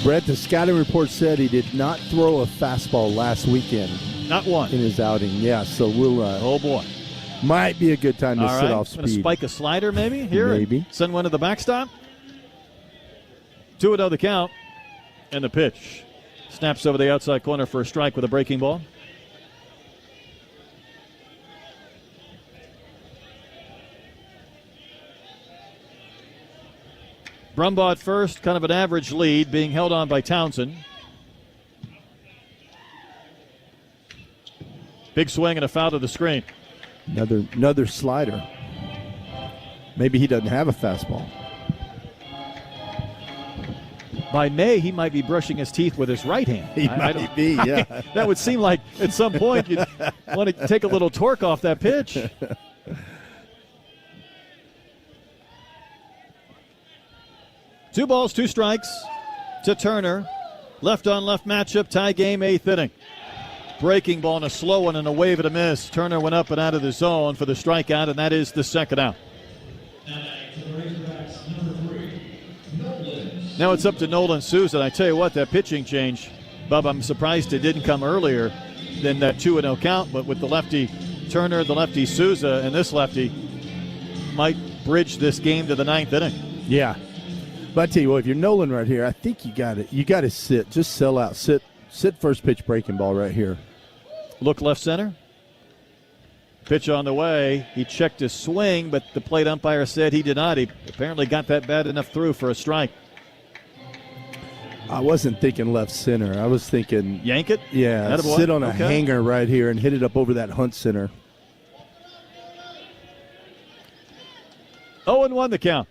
Brett, the scouting report said he did not throw a fastball last weekend. Not one. In his outing, yeah. So we'll. Oh, boy. Might be a good time to sit off speed. Going to spike a slider maybe here? Maybe. Send one to the backstop. 2-0 the count. And the pitch. Snaps over the outside corner for a strike with a breaking ball. Brumbaugh at first, kind of an average lead, being held on by Townsend. Big swing and a foul to the screen. Another slider. Maybe he doesn't have a fastball. By May, he might be brushing his teeth with his right hand. He might be, yeah. That would seem like at some point you'd want to take a little torque off that pitch. 2 balls, 2 strikes to Turner. Left on left matchup, tie game, 8th inning. Breaking ball and a slow one and a wave and a miss. Turner went up and out of the zone for the strikeout, and that is the 2nd out. Now it's up to Nolan Souza. And I tell you what, that pitching change, Bub, I'm surprised it didn't come earlier than that 2-0 count, but with the lefty Turner, the lefty Souza, and this lefty might bridge this game to the 9th inning. Yeah. But I tell you what, if you're Nolan right here, I think you got it. You got to sit. Just sell out. Sit first pitch breaking ball right here. Look left center. Pitch on the way. He checked his swing, but the plate umpire said he did not. He apparently got that bad enough through for a strike. I wasn't thinking left center. I was thinking yank it. Yeah, Attaboy. Sit on a hanger right here and hit it up over that Hunt center. 0-1 the count.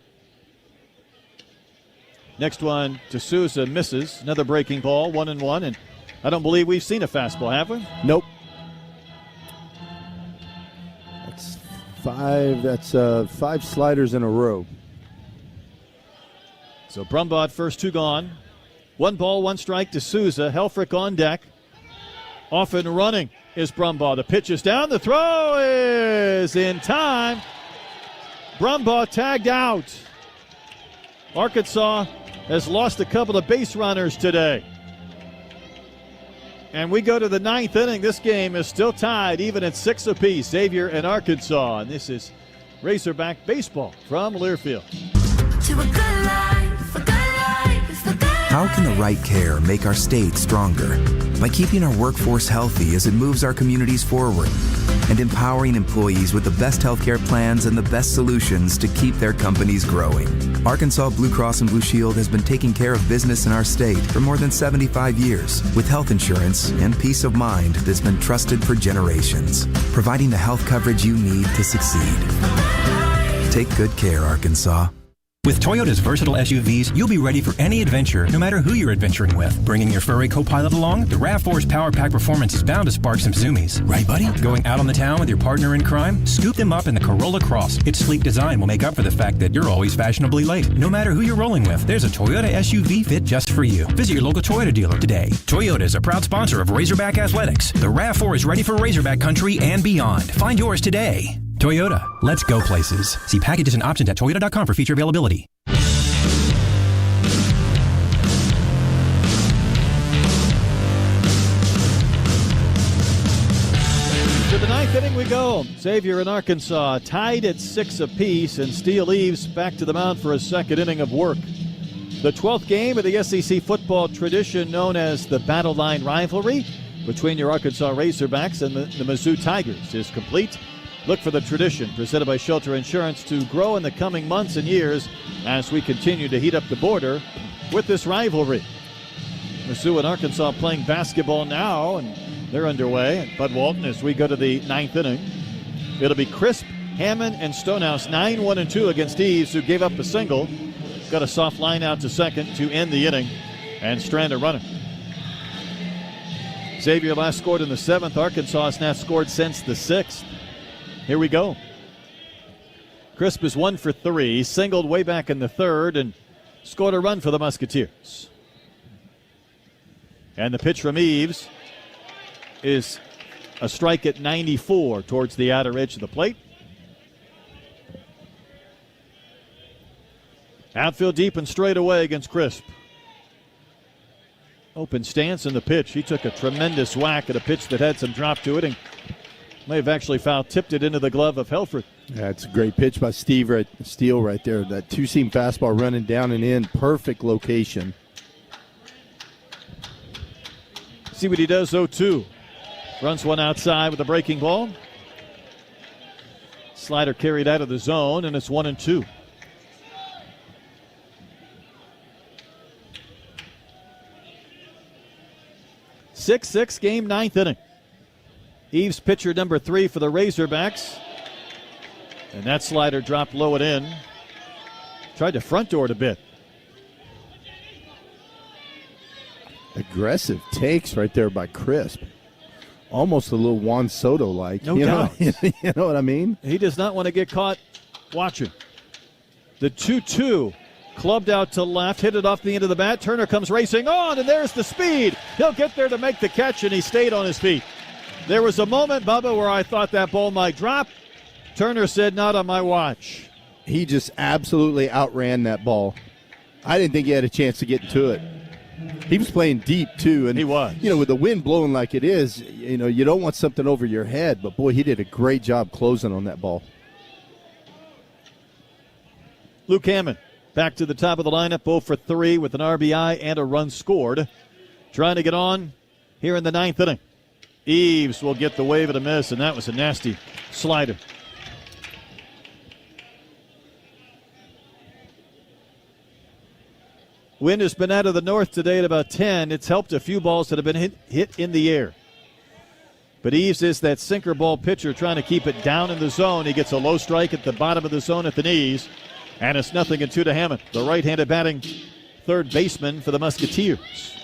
Next one to Souza, misses. Another breaking ball, 1-1, and I don't believe we've seen a fastball, have we? Nope. That's 5. That's 5 sliders in a row. So Brumbaugh first 2 gone. 1 ball, 1 strike to Souza. Helfrich on deck. Off and running is Brumbaugh. The pitch is down. The throw is in time. Brumbaugh tagged out. Arkansas has lost a couple of base runners today. And we go to the 9th inning. This game is still tied, even at 6 apiece. Xavier and Arkansas. And this is Razorback baseball from Learfield. To a good life, a good life, a good life. How can the right care make our state stronger? By keeping our workforce healthy as it moves our communities forward, and empowering employees with the best healthcare plans and the best solutions to keep their companies growing. Arkansas Blue Cross and Blue Shield has been taking care of business in our state for more than 75 years with health insurance and peace of mind that's been trusted for generations, providing the health coverage you need to succeed. Take good care, Arkansas. With Toyota's versatile SUVs, you'll be ready for any adventure, no matter who you're adventuring with. Bringing your furry co-pilot along, the RAV4's Power Pack Performance is bound to spark some zoomies. Right, buddy? Going out on the town with your partner in crime? Scoop them up in the Corolla Cross. Its sleek design will make up for the fact that you're always fashionably late. No matter who you're rolling with, there's a Toyota SUV fit just for you. Visit your local Toyota dealer today. Toyota is a proud sponsor of Razorback Athletics. The RAV4 is ready for Razorback country and beyond. Find yours today. Toyota, let's go places. See packages and options at toyota.com for feature availability. To the 9th inning we go. Xavier and Arkansas tied at 6 apiece, and Steele Eaves back to the mound for a 2nd inning of work. The 12th game of the SEC football tradition known as the Battle Line rivalry between your Arkansas Razorbacks and the Mizzou Tigers is complete. Look for the tradition presented by Shelter Insurance to grow in the coming months and years as we continue to heat up the border with this rivalry. Mizzou and Arkansas playing basketball now, and they're underway at Bud Walton as we go to the 9th inning. It'll be Crisp, Hammond, and Stonehouse 9-1-2 against Eves, who gave up a single. Got a soft line out to second to end the inning and strand a runner. Xavier last scored in the 7th. Arkansas has not scored since the 6th. Here we go. Crisp is 1 for 3, singled way back in the 3rd, and scored a run for the Musketeers. And the pitch from Eves is a strike at 94 towards the outer edge of the plate. Outfield deep and straight away against Crisp. Open stance in the pitch. He took a tremendous whack at a pitch that had some drop to it and may have actually tipped it into the glove of Helfrich. Yeah, it's a great pitch by Steele right there. That two-seam fastball running down and in. Perfect location. See what he does, 0-2. Runs one outside with a breaking ball. Slider carried out of the zone, and it's 1-2. Six game, 9th inning. Eves pitcher number 3 for the Razorbacks. And that slider dropped low and in. Tried to front door it a bit. Aggressive takes right there by Crisp. Almost a little Juan Soto-like. No doubt. You know what I mean? He does not want to get caught watching. The 2-2. Clubbed out to left, hit it off the end of the bat. Turner comes racing on, and there's the speed. He'll get there to make the catch, and he stayed on his feet. There was a moment, Bubba, where I thought that ball might drop. Turner said, not on my watch. He just absolutely outran that ball. I didn't think he had a chance to get to it. He was playing deep, too. And he was. You know, with the wind blowing like it is, you know, you don't want something over your head. But, boy, he did a great job closing on that ball. Luke Hammond back to the top of the lineup, 0 for 3 with an RBI and a run scored. Trying to get on here in the 9th inning. Eves will get the wave and a miss, and that was a nasty slider. Wind has been out of the north today at about 10. It's helped a few balls that have been hit in the air. But Eves is that sinker ball pitcher trying to keep it down in the zone. He gets a low strike at the bottom of the zone at the knees. And it's 0-2 to Hammond, the right-handed batting third baseman for the Musketeers.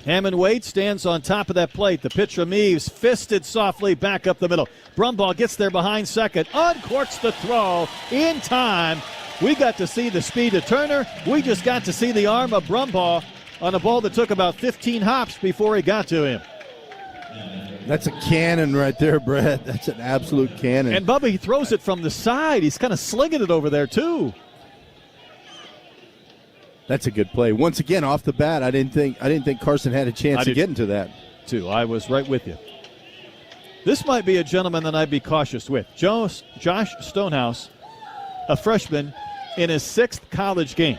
Hammond waits, stands on top of that plate. The pitch from Eves, fisted softly back up the middle. Brumbaugh gets there behind second, uncorks the throw in time. We got to see the speed of Turner. We just got to see the arm of Brumbaugh on a ball that took about 15 hops before he got to him. That's a cannon right there, Brett. That's an absolute cannon. And Bubba, he throws it from the side. He's kind of slinging it over there, too. That's a good play. Once again, off the bat, I didn't think Carson had a chance to get into that. Too. I was right with you. This might be a gentleman that I'd be cautious with. Josh Stonehouse, a freshman in his 6th college game.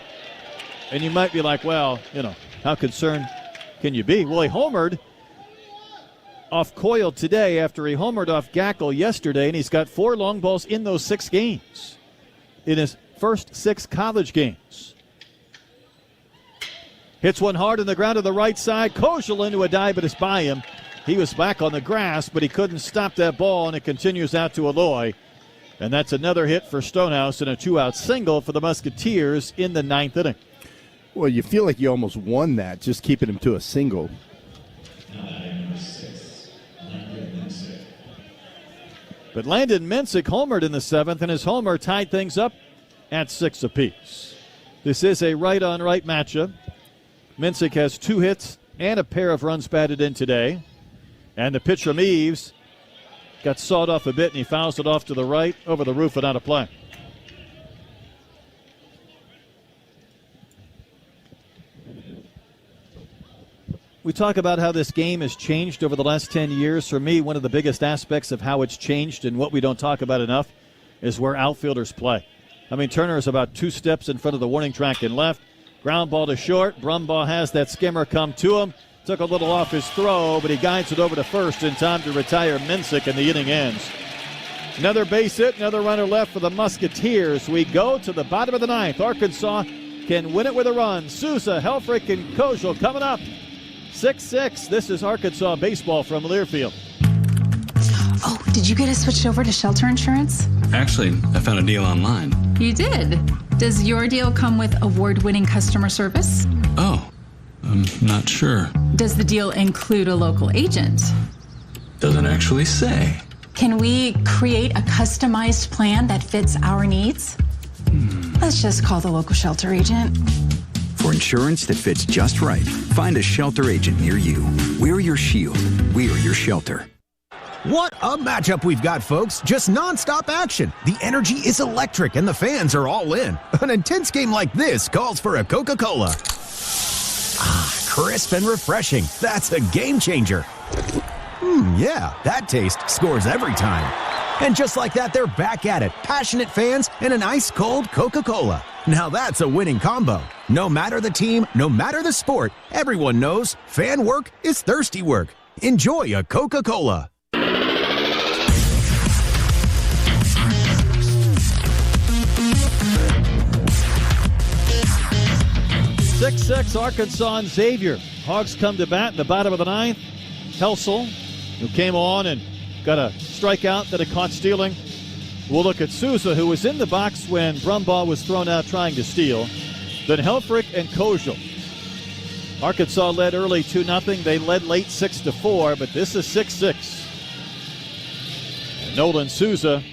And you might be like, well, you know, how concerned can you be? Well, he homered off Coyle today after he homered off Gackle yesterday, and he's got 4 long balls in those 6 games in his first 6 college games. Hits one hard on the ground to the right side. Kojal into a dive, but it's by him. He was back on the grass, but he couldn't stop that ball, and it continues out to Aloy. And that's another hit for Stonehouse and a 2-out single for the Musketeers in the 9th inning. Well, you feel like you almost won that, just keeping him to a single. But Landon Mensick homered in the 7th, and his homer tied things up at 6 apiece. This is a right-on-right matchup. Mensick has 2 hits and a pair of runs batted in today. And the pitch from Eves got sawed off a bit, and he fouls it off to the right over the roof and out of play. We talk about how this game has changed over the last 10 years. For me, one of the biggest aspects of how it's changed and what we don't talk about enough is where outfielders play. I mean, Turner is about 2 steps in front of the warning track and left. Ground ball to short. Brumbaugh has that skimmer come to him. Took a little off his throw, but he guides it over to first in time to retire Minsick, and the inning ends. Another base hit, another runner left for the Musketeers. We go to the bottom of the 9th. Arkansas can win it with a run. Sousa, Helfrich, and Kozel coming up. 6-6. This is Arkansas baseball from Learfield. Oh, did you get us switched over to shelter insurance? Actually, I found a deal online. You did? Does your deal come with award-winning customer service? Oh, I'm not sure. Does the deal include a local agent? Doesn't actually say. Can we create a customized plan that fits our needs? Let's just call the local shelter agent. For insurance that fits just right, find a shelter agent near you. We're your shield. We're your shelter. What a matchup we've got, folks. Just nonstop action. The energy is electric and the fans are all in. An intense game like this calls for a Coca-Cola. Ah, crisp and refreshing. That's a game changer. Yeah, that taste scores every time. And just like that, they're back at it. Passionate fans and an ice-cold Coca-Cola. Now that's a winning combo. No matter the team, no matter the sport, everyone knows fan work is thirsty work. Enjoy a Coca-Cola. 6-6 Arkansas and Xavier. Hogs come to bat in the bottom of the 9th. Helsel, who came on and got a strikeout that had caught stealing. We'll look at Sousa, who was in the box when Brumbaugh was thrown out trying to steal. Then Helfrich and Kozel. Arkansas led early 2-0. They led late 6-4, but this is 6-6. Nolan Sousa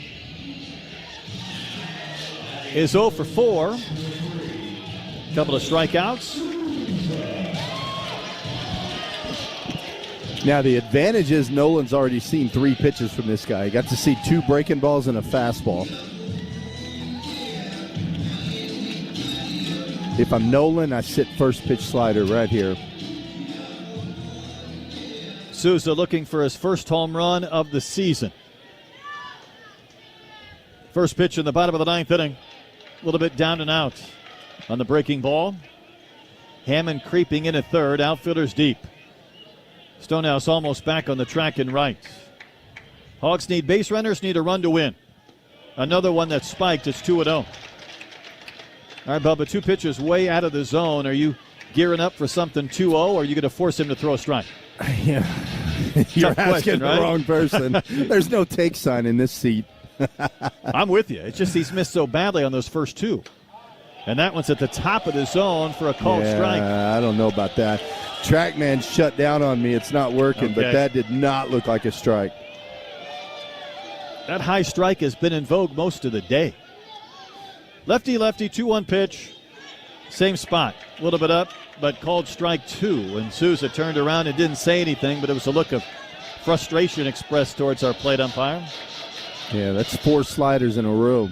is 0 for 4. Couple of strikeouts. Now the advantage is Nolan's already seen 3 pitches from this guy. He got to see 2 breaking balls and a fastball. If I'm Nolan, I sit first pitch slider right here. Sousa looking for his first home run of the season. First pitch in the bottom of the 9th inning. A little bit down and out on the breaking ball. Hammond creeping in at third. Outfielders deep. Stonehouse almost back on the track and right. Hogs need base runners, need a run to win. Another one that's spiked. It's 2-0. All right, Bubba, 2 pitches way out of the zone. Are you gearing up for something 2-0, or are you going to force him to throw a strike? Yeah. You're asking question, the right? wrong person. There's no take sign in this seat. I'm with you. It's just he's missed so badly on those first 2. And that one's at the top of the zone for a called strike. I don't know about that. Trackman shut down on me. It's not working, but that did not look like a strike. That high strike has been in vogue most of the day. Lefty-lefty, 2-1 pitch. Same spot. A little bit up, but called strike 2. And Sousa turned around and didn't say anything, but it was a look of frustration expressed towards our plate umpire. Yeah, that's 4 sliders in a row.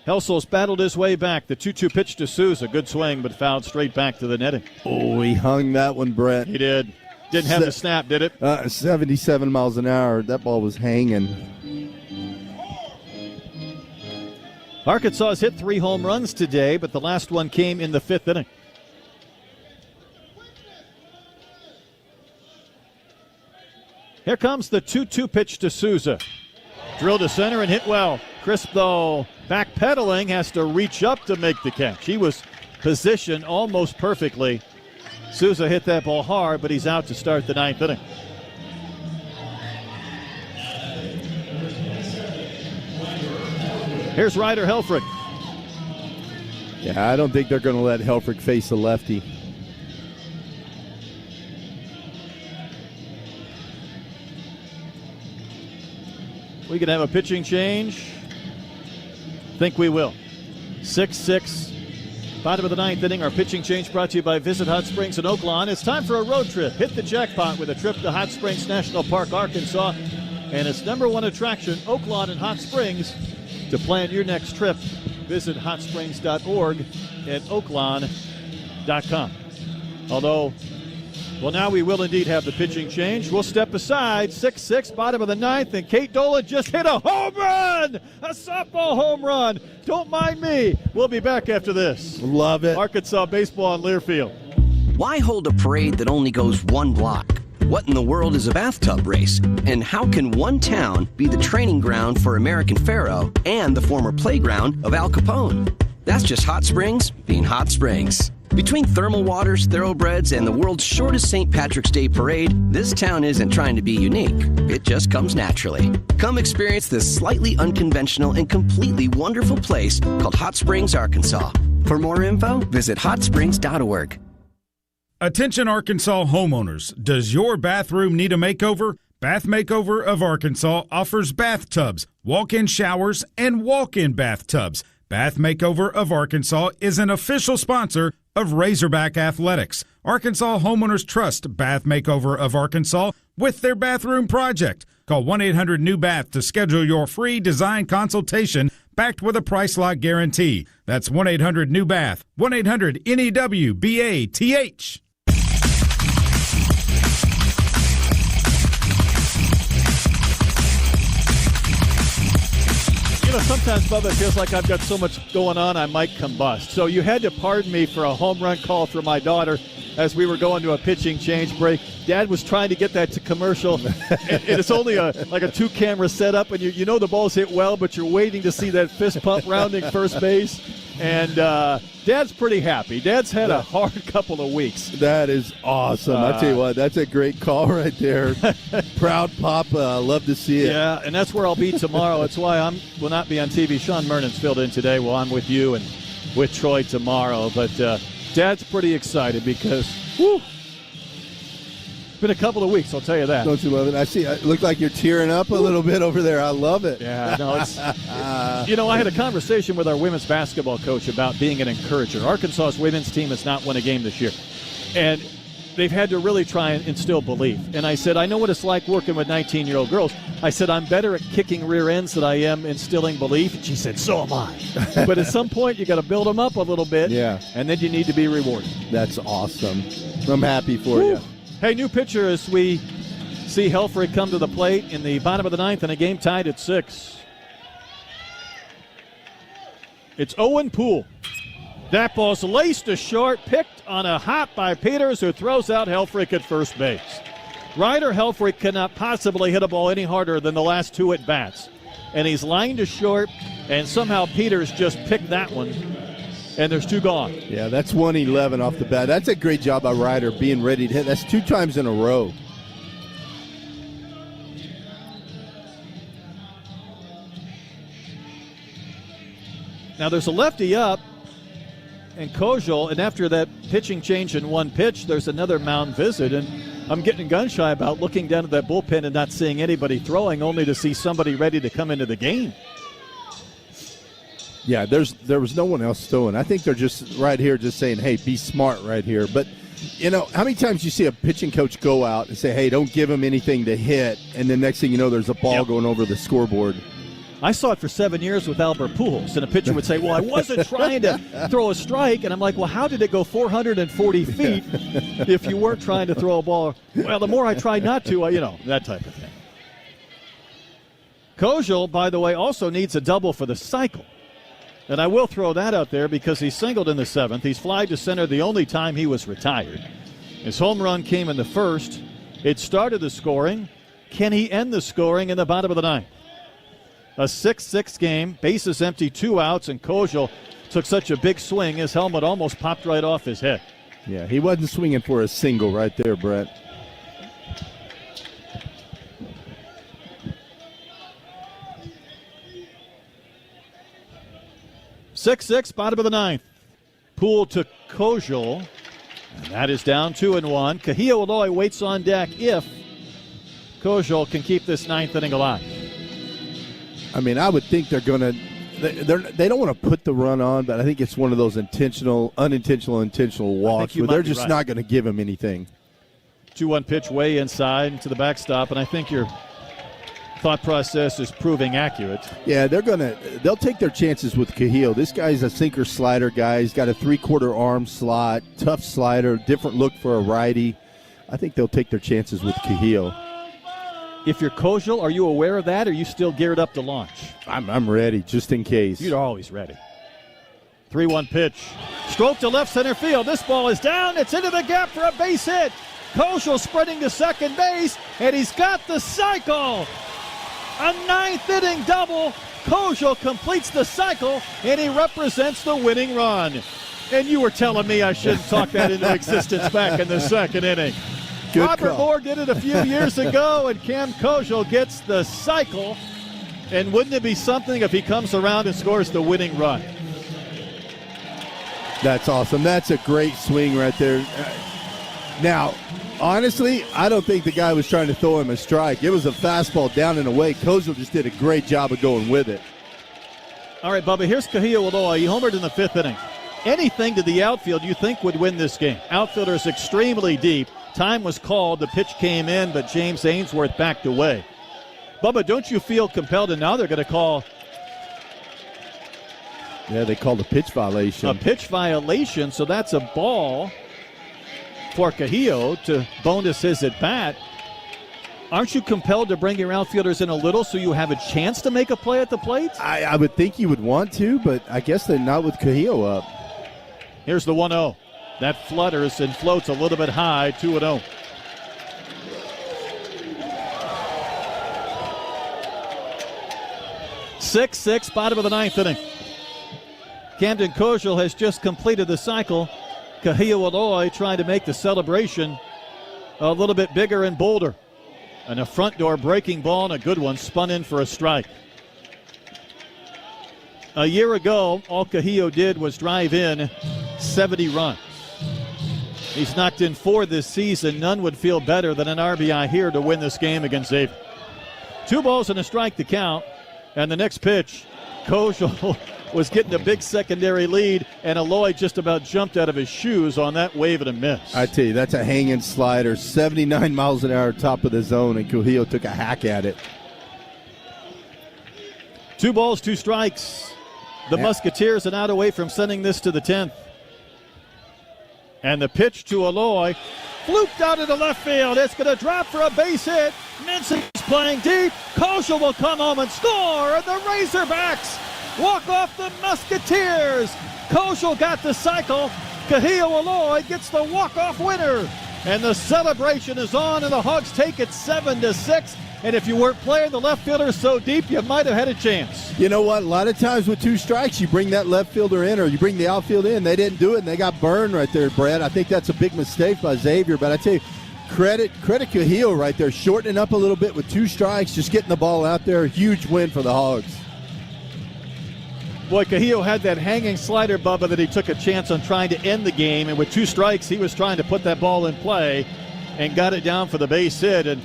Helsel's battled his way back. The 2-2 pitch to Sousa. Good swing, but fouled straight back to the netting. Oh, he hung that one, Brett. He did. Didn't have the snap, did it? 77 miles an hour. That ball was hanging. Arkansas has hit 3 home runs today, but the last one came in the 5th inning. Here comes the 2-2 pitch to Sousa. Drilled to center and hit well. Crisp, though, backpedaling, has to reach up to make the catch. He was positioned almost perfectly. Sousa hit that ball hard, but he's out to start the 9th inning. Here's Ryder Helfrich. Yeah, I don't think they're going to let Helfrich face the lefty. We could have a pitching change. Think we will. 6-6. Bottom of the 9th inning. Our pitching change brought to you by Visit Hot Springs in Oaklawn. It's time for a road trip. Hit the jackpot with a trip to Hot Springs National Park, Arkansas. And its #1 attraction, Oaklawn and Hot Springs. To plan your next trip, visit hotsprings.org and oaklawn.com. Although, well, now we will indeed have the pitching change. We'll step aside, 6-6, bottom of the ninth, and Kate Dolan just hit a home run! A softball home run! Don't mind me. We'll be back after this. Love it. Arkansas baseball on Learfield. Why hold a parade that only goes one block? What in the world is a bathtub race? And how can one town be the training ground for American Pharaoh and the former playground of Al Capone? That's just Hot Springs being Hot Springs. Between thermal waters, thoroughbreds, and the world's shortest St. Patrick's Day parade, this town isn't trying to be unique. It just comes naturally. Come experience this slightly unconventional and completely wonderful place called Hot Springs, Arkansas. For more info, visit hotsprings.org. Attention Arkansas homeowners, does your bathroom need a makeover? Bath Makeover of Arkansas offers bathtubs, walk-in showers, and walk-in bathtubs. Bath Makeover of Arkansas is an official sponsor of Razorback Athletics. Arkansas homeowners trust Bath Makeover of Arkansas with their bathroom project. Call 1-800-NEW-BATH to schedule your free design consultation backed with a price lock guarantee. That's 1-800-NEW-BATH, 1-800-NEWBATH. You know, sometimes, Bubba, it feels like I've got so much going on I might combust. So you had to pardon me for a home run call for my daughter as we were going to a pitching change break. Dad was trying to get that to commercial. It's only like a two-camera setup, and you know the ball's hit well, but you're waiting to see that fist pump rounding first base. And Dad's pretty happy. Dad's had a hard couple of weeks. That is awesome. I tell you what, that's a great call right there. Proud Papa. Love to see it. Yeah, and that's where I'll be tomorrow. That's why I will not be on TV. Sean Mernan's filled in today while I'm with you and with Troy tomorrow. But Dad's pretty excited because, whew, it's been a couple of weeks, I'll tell you that. Don't you love it? I see. It looked like you're tearing up a little bit over there. I love it. Yeah, no, it's. You know, I had a conversation with our women's basketball coach about being an encourager. Arkansas's women's team has not won a game this year, and they've had to really try and instill belief. And I said, I know what it's like working with 19-year-old girls. I said, I'm better at kicking rear ends than I am instilling belief. And she said, so am I. But at some point, you got to build them up a little bit, and then you need to be rewarded. That's awesome. I'm happy for you. Hey, new pitcher as we see Helfrich come to the plate in the bottom of the ninth and a game tied at 6. It's Owen Poole. That ball's laced to short, picked on a hop by Peters, who throws out Helfrich at first base. Ryder Helfrich cannot possibly hit a ball any harder than the last two at-bats. And he's lined to short, and somehow Peters just picked that one. And there's 2 gone. Yeah, that's 111 off the bat. That's a great job by Ryder being ready to hit. That's 2 times in a row. Now there's a lefty up, and Kojal, and after that pitching change in one pitch, there's another mound visit. And I'm getting gun-shy about looking down at that bullpen and not seeing anybody throwing, only to see somebody ready to come into the game. Yeah, there was no one else throwing. I think they're just right here just saying, hey, be smart right here. But, you know, how many times you see a pitching coach go out and say, hey, don't give him anything to hit, and the next thing you know, there's a ball going over the scoreboard. I saw it for 7 years with Albert Pujols, and a pitcher would say, well, I wasn't trying to throw a strike. And I'm like, well, how did it go 440 feet if you weren't trying to throw a ball? Well, the more I tried not to, you know, that type of thing. Kojal, by the way, also needs a double for the cycle. And I will throw that out there because he singled in the 7th. He's flied to center the only time he was retired. His home run came in the 1st. It started the scoring. Can he end the scoring in the bottom of the 9th? A 6-6 game, bases empty, 2 outs, and Kojal took such a big swing, his helmet almost popped right off his head. Yeah, he wasn't swinging for a single right there, Brett. Six, bottom of the 9th. Poole to Kojal, and that is down 2-1. Kahia Aloy waits on deck if Kojal can keep this 9th inning alive. I mean, I would think they're going to – they don't want to put the run on, but I think it's one of those intentional walks where they're just not going to give him anything. 2-1 pitch way inside to the backstop, and I think you're thought process is proving accurate. Yeah, they'll take their chances with Cahill. This guy's a sinker slider guy. He's got a 3/4 arm slot, tough slider, different look for a righty. I think they'll take their chances with Cahill. If you're Kojal, are you aware of that, or are you still geared up to launch? I'm ready, just in case. You're always ready. 3-1 pitch. Stroke to left center field. This ball is down. It's into the gap for a base hit. Kojal sprinting to second base, and he's got the cycle. A 9th-inning double. Kojal completes the cycle, and he represents the winning run. And you were telling me I shouldn't talk that into existence back in the second inning. Good Robert call. Moore did it a few years ago, and Cam Kojal gets the cycle. And wouldn't it be something if he comes around and scores the winning run? That's awesome. That's a great swing right there. Now, honestly, I don't think the guy was trying to throw him a strike. It was a fastball down and away. Kojal just did a great job of going with it. All right, Bubba, here's Cahill Aloy. He homered in the 5th inning. Anything to the outfield you think would win this game. Outfielder is extremely deep. Time was called. The pitch came in, but James Ainsworth backed away. Bubba, don't you feel compelled? And now they're going to call. Yeah, they called a pitch violation. A pitch violation, so that's a ball for Cahill to bonus his at-bat. Aren't you compelled to bring your outfielders in a little so you have a chance to make a play at the plate? I would think you would want to, but I guess they're not with Cahill up. Here's the 1-0. That flutters and floats a little bit high, 2-0. Six, bottom of the 9th inning. Camden Kojal has just completed the cycle. Cahill Aloy trying to make the celebration a little bit bigger and bolder. And a front door breaking ball, and a good one, spun in for a strike. A year ago, all Cahill did was drive in 70 runs. He's knocked in 4 this season. None would feel better than an RBI here to win this game against Xavier. 2 balls and a strike to count. And the next pitch, Kojal was getting a big secondary lead, and Aloy just about jumped out of his shoes on that wave and a miss. I tell you, that's a hanging slider, 79 miles an hour top of the zone, and Cahill took a hack at it. 2 balls, 2 strikes. The Musketeers are not away from sending this to the 10th. And the pitch to Aloy, fluked out into left field. It's going to drop for a base hit. Mincy's playing deep. Kojal will come home and score, and the Razorbacks walk off the Musketeers. Kojal got the cycle. Cahill Aloy gets the walk-off winner. And the celebration is on, and the Hogs take it 7-6. And if you weren't playing the left fielder so deep, you might have had a chance. You know what? A lot of times with 2 strikes, you bring that left fielder in or you bring the outfield in. They didn't do it, and they got burned right there, Brad. I think that's a big mistake by Xavier. But I tell you, credit Cahill right there, shortening up a little bit with 2 strikes, just getting the ball out there. Huge win for the Hogs. Boy, Cahill had that hanging slider, Bubba, that he took a chance on trying to end the game. And with 2 strikes, he was trying to put that ball in play and got it down for the base hit. And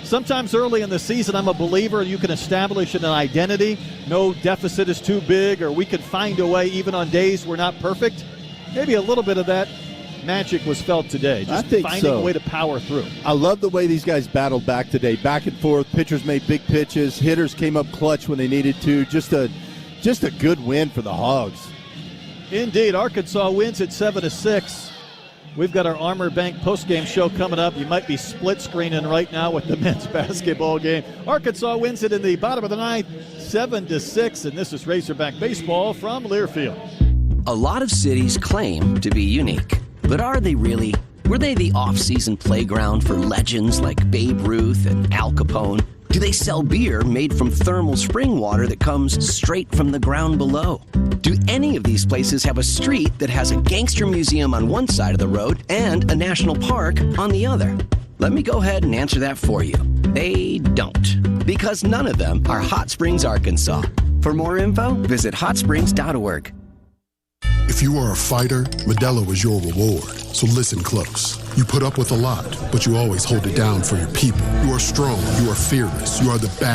sometimes early in the season, I'm a believer you can establish an identity. No deficit is too big, or we can find a way even on days we're not perfect. Maybe a little bit of that magic was felt today. Just I think finding so. a way to power through. I love the way these guys battled back today. Back and forth. Pitchers made big pitches. Hitters came up clutch when they needed to. Just a good win for the Hogs. Indeed. Arkansas wins at 7-6. We've got our Armor Bank postgame show coming up. You might be split screening right now with the men's basketball game. Arkansas wins it in the bottom of the 9th, 7-6, and this is Razorback baseball from Learfield. A lot of cities claim to be unique, but are they really? Were they the off-season playground for legends like Babe Ruth and Al Capone? Do they sell beer made from thermal spring water that comes straight from the ground below? Do any of these places have a street that has a gangster museum on one side of the road and a national park on the other? Let me go ahead and answer that for you. They don't, because none of them are Hot Springs, Arkansas. For more info, visit hotsprings.org. If you are a fighter, Modelo is your reward. So listen close. You put up with a lot, but you always hold it down for your people. You are strong. You are fearless. You are the baddest